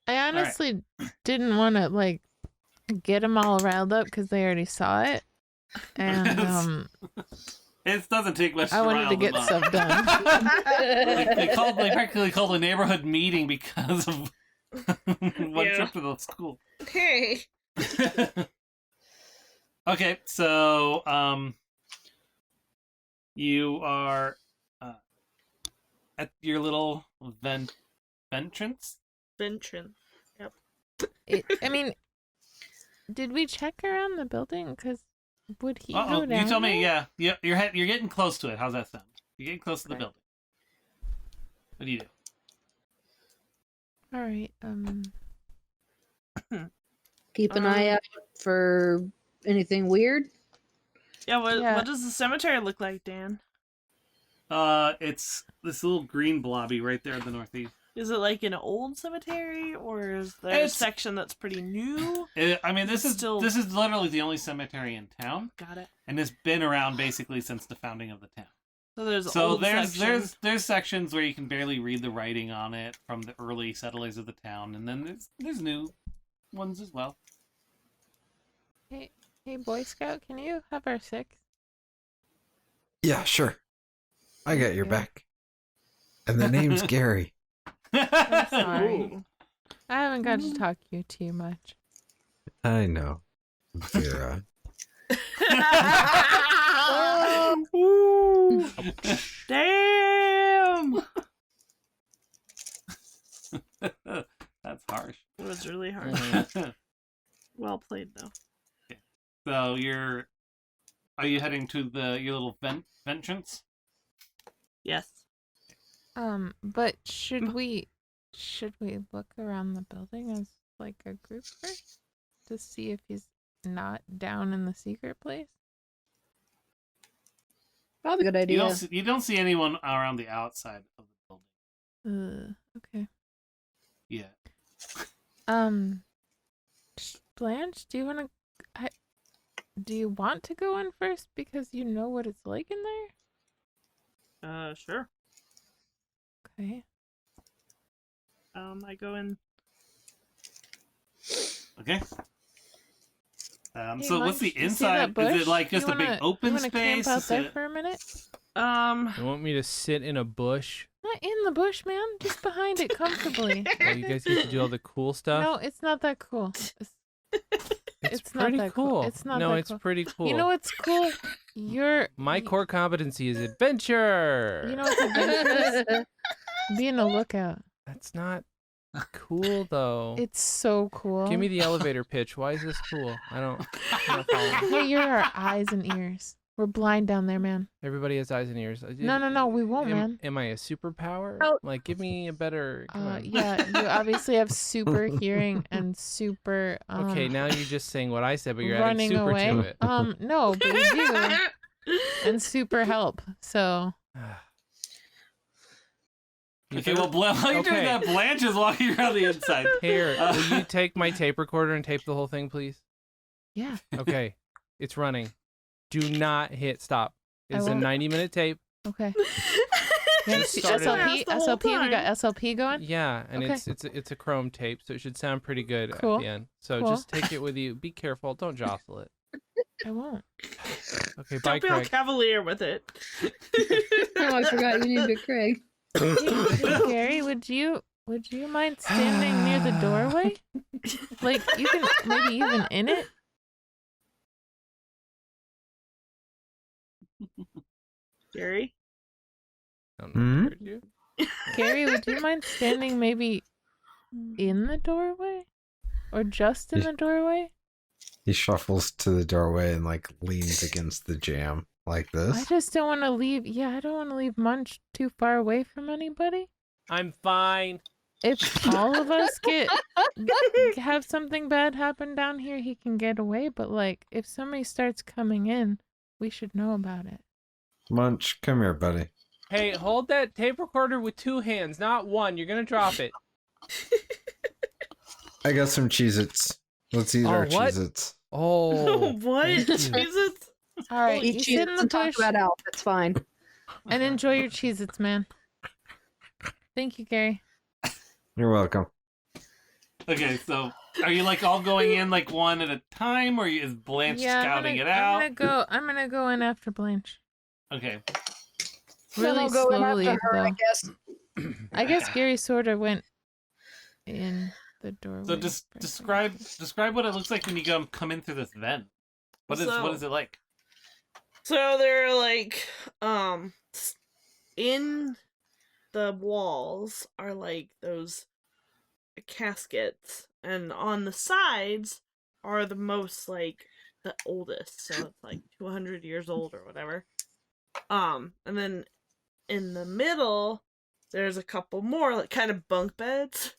[SPEAKER 6] I honestly didn't want to like get them all riled up because they already saw it, and
[SPEAKER 1] it doesn't take much.
[SPEAKER 6] I wanted to get stuff done.
[SPEAKER 1] they practically called a neighborhood meeting because of one trip to the school.
[SPEAKER 2] Hey.
[SPEAKER 1] Okay, so you are at your little entrance.
[SPEAKER 2] Yep.
[SPEAKER 6] I mean, did we check around the building? Because would he go down?
[SPEAKER 1] You tell me.
[SPEAKER 6] there?
[SPEAKER 1] Yeah, you're getting close to it. How's that sound? You're getting close to the building. What do you do?
[SPEAKER 6] All right.
[SPEAKER 5] Keep an eye out for anything weird.
[SPEAKER 2] Yeah, what does the cemetery look like, Dan?
[SPEAKER 1] It's this little green blobby right there in the northeast.
[SPEAKER 2] Is it like an old cemetery, or is there a section that's pretty new?
[SPEAKER 1] I mean, this is literally the only cemetery in town.
[SPEAKER 2] Got it.
[SPEAKER 1] And it's been around basically since the founding of the town.
[SPEAKER 2] So
[SPEAKER 1] there's sections where you can barely read the writing on it from the early settlers of the town, and then there's new ones as well.
[SPEAKER 6] Hey, Boy Scout, can you have our 6?
[SPEAKER 3] Yeah, sure. I got your back. And the name's Gary.
[SPEAKER 6] I'm sorry. I haven't got to talk to you too much.
[SPEAKER 3] I know. Vera.
[SPEAKER 2] Damn!
[SPEAKER 1] That's harsh.
[SPEAKER 2] It was really hard. Well played, though.
[SPEAKER 1] Okay. So are you heading to your little entrance?
[SPEAKER 2] Yes.
[SPEAKER 6] But should we look around the building as like a group first to see if he's not down in the secret place?
[SPEAKER 5] Probably a good idea.
[SPEAKER 1] You don't see anyone around the outside of the building.
[SPEAKER 6] Okay.
[SPEAKER 1] Yeah.
[SPEAKER 6] Blanche, do you want to go in first because you know what it's like in there?
[SPEAKER 2] Sure.
[SPEAKER 6] Okay.
[SPEAKER 2] I go in.
[SPEAKER 1] Okay.
[SPEAKER 6] Hey,
[SPEAKER 1] so what's the inside? Is it like just a big open space?
[SPEAKER 6] Camp out there for a minute?
[SPEAKER 7] You want me to sit in a bush?
[SPEAKER 6] Not in the bush, man. Just behind it comfortably.
[SPEAKER 7] Oh, you guys get to do all the cool stuff?
[SPEAKER 6] No, it's not that cool.
[SPEAKER 7] It's pretty
[SPEAKER 6] not that
[SPEAKER 7] cool.
[SPEAKER 6] It's not
[SPEAKER 7] no,
[SPEAKER 6] that
[SPEAKER 7] it's
[SPEAKER 6] cool.
[SPEAKER 7] pretty cool.
[SPEAKER 6] You know what's cool?
[SPEAKER 7] My core competency is adventure.
[SPEAKER 6] You know what's adventurous? Being a lookout.
[SPEAKER 7] That's not cool, though.
[SPEAKER 6] It's so cool.
[SPEAKER 7] Give me the elevator pitch. Why is this cool? I'm not following.
[SPEAKER 6] Hey, you're our eyes and ears. We're blind down there, man.
[SPEAKER 7] Everybody has eyes and ears.
[SPEAKER 6] No, we won't, man.
[SPEAKER 7] Am I a superpower?
[SPEAKER 5] Oh.
[SPEAKER 7] Like, give me a better.
[SPEAKER 6] Yeah, you obviously have super hearing and super.
[SPEAKER 7] Okay, now you're just saying what I said, but you're
[SPEAKER 6] running
[SPEAKER 7] adding super
[SPEAKER 6] away.
[SPEAKER 7] to it.
[SPEAKER 6] No, but we do. And super help. So.
[SPEAKER 1] Okay, well, while you're doing that, Blanche is walking around the inside.
[SPEAKER 7] Here, will you take my tape recorder and tape the whole thing, please?
[SPEAKER 6] Yeah.
[SPEAKER 7] Okay, it's running. Do not hit stop. It's a 90-minute tape.
[SPEAKER 6] Okay.
[SPEAKER 7] Just start it.
[SPEAKER 6] SLP. We got SLP going.
[SPEAKER 7] Yeah, and
[SPEAKER 6] Okay.
[SPEAKER 7] it's a chrome tape, so it should sound pretty good
[SPEAKER 6] Cool.
[SPEAKER 7] at the end. So
[SPEAKER 6] Cool.
[SPEAKER 7] just take it with you. Be careful. Don't jostle it.
[SPEAKER 6] I won't.
[SPEAKER 7] Okay, bye,
[SPEAKER 2] Don't be all
[SPEAKER 7] Craig.
[SPEAKER 2] cavalier with it.
[SPEAKER 5] Oh, I forgot you need to Craig.
[SPEAKER 6] Hey, Gary, would you mind standing near the doorway? Like you can maybe even in it.
[SPEAKER 2] Gary?
[SPEAKER 7] I don't know if I heard you.
[SPEAKER 6] Gary, would you mind standing maybe in the doorway? Or just in the doorway?
[SPEAKER 3] He shuffles to the doorway and like leans against the jamb like this.
[SPEAKER 6] I just don't want to leave. Yeah, I don't want to leave Munch too far away from anybody.
[SPEAKER 7] I'm fine.
[SPEAKER 6] If all of us have something bad happen down here, he can get away. But like, if somebody starts coming in, we should know about it.
[SPEAKER 3] Munch, come here, buddy.
[SPEAKER 7] Hey, hold that tape recorder with 2 hands, not 1. You're gonna drop it.
[SPEAKER 3] I got some Cheez-Its. Let's eat our
[SPEAKER 7] what?
[SPEAKER 3] Cheez-Its.
[SPEAKER 7] Oh,
[SPEAKER 2] What?
[SPEAKER 7] thank you.
[SPEAKER 2] Jesus.
[SPEAKER 6] All right,
[SPEAKER 5] Eat
[SPEAKER 6] you
[SPEAKER 5] cheese
[SPEAKER 6] sit in the
[SPEAKER 5] and talk
[SPEAKER 6] bush
[SPEAKER 5] about Alf. It's fine.
[SPEAKER 6] and enjoy your Cheez-Its, man. Thank you, Gary.
[SPEAKER 3] You're welcome.
[SPEAKER 1] Okay, so are you like all going in like one at a time, or is Blanche scouting it out?
[SPEAKER 6] I'm gonna go in after Blanche.
[SPEAKER 1] Okay.
[SPEAKER 5] Then
[SPEAKER 6] Really
[SPEAKER 5] I'll go in
[SPEAKER 6] slowly,
[SPEAKER 5] after her, I
[SPEAKER 6] though.
[SPEAKER 5] guess.
[SPEAKER 6] I guess Gary sort of went in the doorway.
[SPEAKER 1] So just
[SPEAKER 6] for a
[SPEAKER 1] describe what it looks like when you come in through this vent. What is it like?
[SPEAKER 2] So they're like, in the walls are like those caskets, and on the sides are the most like the oldest, so it's like 200 years old or whatever. And then in the middle there's a couple more like kind of bunk beds,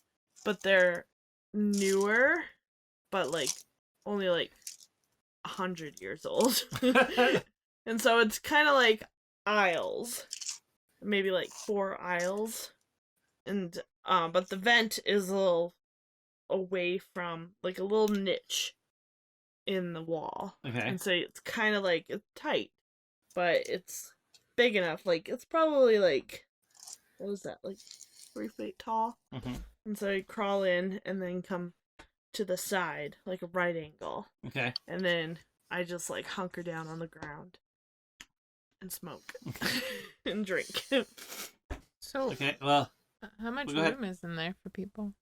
[SPEAKER 2] but they're newer, but like only like 100 years old. And so it's kind of like aisles, maybe like 4 aisles, and but the vent is a little away from, like, a little niche in the wall.
[SPEAKER 1] Okay.
[SPEAKER 2] And so it's kind of like, it's tight, but it's big enough. Like, it's probably like, what is that, like 3 feet tall?
[SPEAKER 1] Mm-hmm.
[SPEAKER 2] And so you crawl in and then come to the side, like a right angle.
[SPEAKER 1] Okay.
[SPEAKER 2] And then I just like hunker down on the ground and smoke and drink.
[SPEAKER 6] So,
[SPEAKER 1] Okay. Well,
[SPEAKER 6] how much
[SPEAKER 1] go ahead.
[SPEAKER 6] room is in there for people?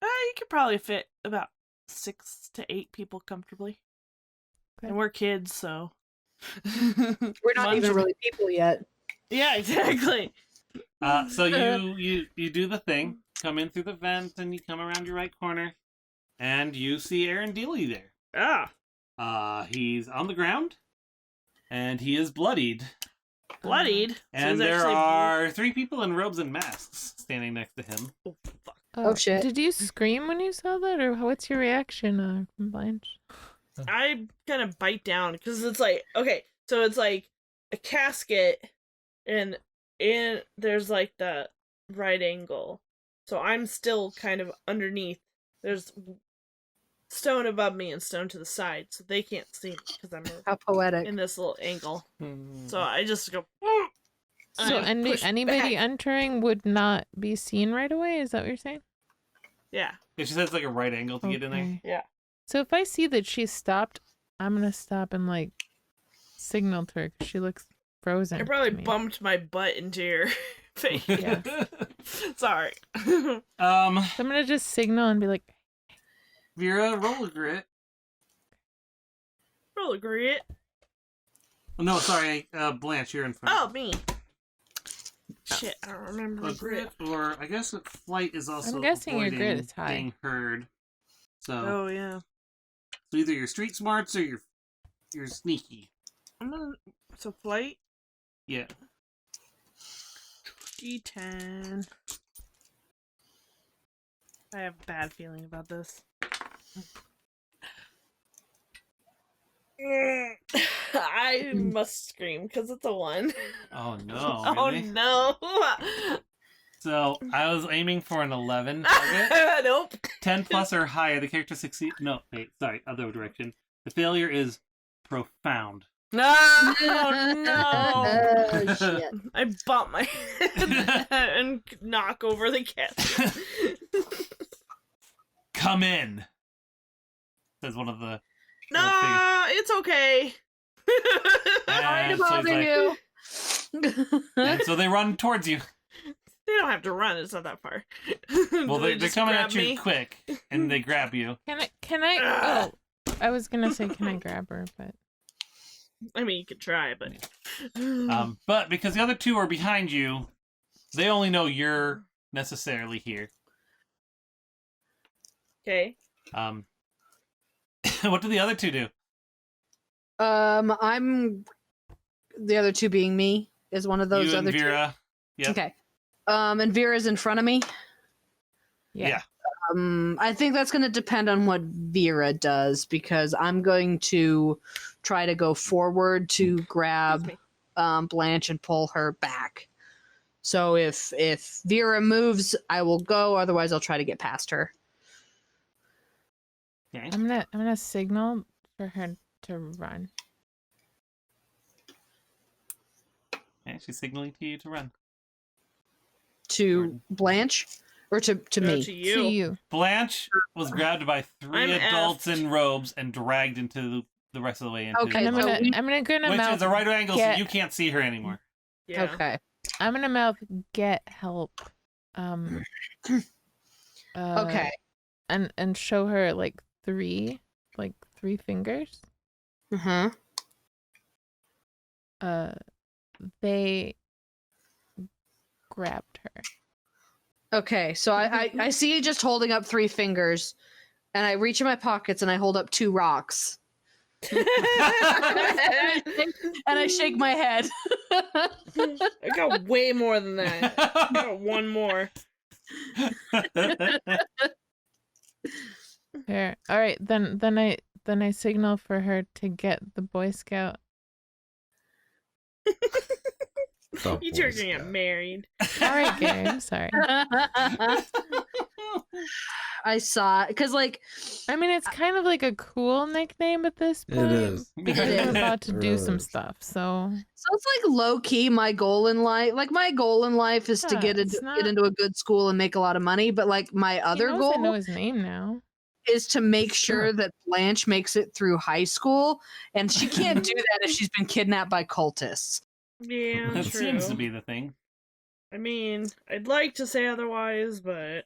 [SPEAKER 2] You could probably fit about 6 to 8 people comfortably.
[SPEAKER 6] Okay.
[SPEAKER 2] And we're kids, so
[SPEAKER 5] We're not even really people yet.
[SPEAKER 2] Yeah, exactly.
[SPEAKER 1] so you do the thing, come in through the vent, and you come around your right corner, and you see Aaron Dealey there. He's on the ground, and he is bloodied.
[SPEAKER 2] Bloodied.
[SPEAKER 1] And
[SPEAKER 2] So he's
[SPEAKER 1] there
[SPEAKER 2] actually
[SPEAKER 1] are 3 people in robes and masks standing next to him.
[SPEAKER 2] Oh, fuck.
[SPEAKER 5] Oh, shit.
[SPEAKER 6] Did you scream when you saw that, or what's your reaction, Blanche?
[SPEAKER 2] I kind of bite down because it's like, okay, so it's like a casket, and there's like the right angle. So I'm still kind of underneath. There's stone above me and stone to the side, so they can't see me because I'm
[SPEAKER 5] How poetic.
[SPEAKER 2] in this little angle.
[SPEAKER 1] Hmm.
[SPEAKER 2] So I just go.
[SPEAKER 6] So
[SPEAKER 2] I push
[SPEAKER 6] anybody
[SPEAKER 2] back.
[SPEAKER 6] entering would not be seen right away? Is that what you're saying?
[SPEAKER 2] Yeah.
[SPEAKER 1] She says it's like a right angle to get in there.
[SPEAKER 6] Okay.
[SPEAKER 2] Yeah.
[SPEAKER 6] So if I see that she's stopped, I'm gonna stop and like signal to her because she looks frozen.
[SPEAKER 2] I probably
[SPEAKER 6] to me.
[SPEAKER 2] bumped my butt into your face.
[SPEAKER 6] Yeah.
[SPEAKER 2] Sorry.
[SPEAKER 6] So I'm gonna just signal and be like,
[SPEAKER 1] Vera, roll a grit.
[SPEAKER 2] Roll a grit.
[SPEAKER 1] No, sorry, Blanche, you're in front.
[SPEAKER 2] Oh, me. Shit, I don't remember
[SPEAKER 1] A
[SPEAKER 2] the grit.
[SPEAKER 1] grit, or I guess flight is also.
[SPEAKER 6] I'm guessing your grit
[SPEAKER 1] avoiding
[SPEAKER 6] is high.
[SPEAKER 1] being heard. So,
[SPEAKER 2] Oh, yeah.
[SPEAKER 1] so either your street smarts or you're sneaky.
[SPEAKER 2] I'm gonna. So, flight.
[SPEAKER 1] Yeah.
[SPEAKER 2] D10. I have a bad feeling about this. I must scream because it's a 1.
[SPEAKER 1] Oh no.
[SPEAKER 2] Oh
[SPEAKER 1] Really?
[SPEAKER 2] no.
[SPEAKER 1] So I was aiming for an 11 target.
[SPEAKER 2] Nope.
[SPEAKER 1] 10 plus or higher, the character succeeds. No, wait, sorry, other direction. The failure is profound.
[SPEAKER 2] No, no.
[SPEAKER 5] Oh, shit.
[SPEAKER 2] I bump my head and knock over the cat.
[SPEAKER 1] Come in, says one of the.
[SPEAKER 2] No, it's okay.
[SPEAKER 5] Sorry to
[SPEAKER 1] And so he's
[SPEAKER 5] bother
[SPEAKER 1] like-
[SPEAKER 5] you.
[SPEAKER 1] and so they run towards you.
[SPEAKER 2] They don't have to run. It's not that far.
[SPEAKER 1] Well, they're
[SPEAKER 2] just
[SPEAKER 1] coming
[SPEAKER 2] grab
[SPEAKER 1] at you
[SPEAKER 2] me.
[SPEAKER 1] quick, and they grab you.
[SPEAKER 6] Can I? Oh, I was gonna say, can I grab her? But
[SPEAKER 2] I mean, you could try, but
[SPEAKER 1] But because the other 2 are behind you, they only know you're necessarily here.
[SPEAKER 2] okay.
[SPEAKER 1] What do the other 2 do?
[SPEAKER 5] I'm the other 2 being me is one of those
[SPEAKER 1] You and
[SPEAKER 5] other
[SPEAKER 1] Vera.
[SPEAKER 5] 2.
[SPEAKER 1] Yep.
[SPEAKER 5] Okay. And Vera's in front of me.
[SPEAKER 1] Yeah.
[SPEAKER 5] I think that's going to depend on what Vera does because I'm going to try to go forward to grab Blanche and pull her back. So if Vera moves, I will go. Otherwise, I'll try to get past her.
[SPEAKER 1] Okay.
[SPEAKER 6] I'm gonna signal for her to run.
[SPEAKER 1] Okay, she's signaling to you to run.
[SPEAKER 5] To Blanche or to
[SPEAKER 2] No,
[SPEAKER 5] me?
[SPEAKER 2] to
[SPEAKER 6] To
[SPEAKER 2] you.
[SPEAKER 6] you.
[SPEAKER 1] Blanche was grabbed by 3
[SPEAKER 2] I'm
[SPEAKER 1] adults
[SPEAKER 2] effed.
[SPEAKER 1] in robes and dragged into the rest of the way into
[SPEAKER 5] Okay,
[SPEAKER 1] the
[SPEAKER 6] And
[SPEAKER 5] so
[SPEAKER 6] I'm gonna go to
[SPEAKER 1] which
[SPEAKER 6] mouth.
[SPEAKER 1] is a right angle,
[SPEAKER 6] get-
[SPEAKER 1] so you can't see her anymore.
[SPEAKER 2] Yeah.
[SPEAKER 5] Okay.
[SPEAKER 6] I'm gonna mouth get help.
[SPEAKER 5] Okay.
[SPEAKER 6] And show her like three fingers.
[SPEAKER 5] Uh-huh.
[SPEAKER 6] They grabbed her.
[SPEAKER 5] Okay. So I see you just holding up 3 fingers, and I reach in my pockets and I hold up 2 rocks. And I shake my head.
[SPEAKER 2] I got way more than that. I got one more.
[SPEAKER 6] Here. All right. Then I signal for her to get the Boy Scout.
[SPEAKER 3] Oh,
[SPEAKER 2] You
[SPEAKER 3] Boy
[SPEAKER 2] two are gonna get
[SPEAKER 3] Scout.
[SPEAKER 2] married.
[SPEAKER 6] All right, Gary. I'm sorry.
[SPEAKER 5] I saw because like
[SPEAKER 6] I mean, it's kind of like a cool nickname at this
[SPEAKER 3] It
[SPEAKER 6] point.
[SPEAKER 3] is.
[SPEAKER 6] Because
[SPEAKER 5] It
[SPEAKER 6] we're
[SPEAKER 5] is.
[SPEAKER 6] about to
[SPEAKER 3] It
[SPEAKER 6] do
[SPEAKER 3] really
[SPEAKER 6] some
[SPEAKER 3] is.
[SPEAKER 6] stuff. So
[SPEAKER 5] it's like low key my goal in life. Like my goal in life is to
[SPEAKER 6] Yeah,
[SPEAKER 5] get
[SPEAKER 6] it's not-
[SPEAKER 5] into a good school and make a lot of money. But like my
[SPEAKER 6] he
[SPEAKER 5] other
[SPEAKER 6] knows I know
[SPEAKER 5] goal
[SPEAKER 6] his name now.
[SPEAKER 5] is to make
[SPEAKER 4] Sure.
[SPEAKER 5] sure that Blanche makes it through high school, and she can't do that if she's been kidnapped by cultists.
[SPEAKER 2] Yeah,
[SPEAKER 1] That
[SPEAKER 2] true.
[SPEAKER 1] seems to be the thing.
[SPEAKER 2] I mean, I'd like to say otherwise, but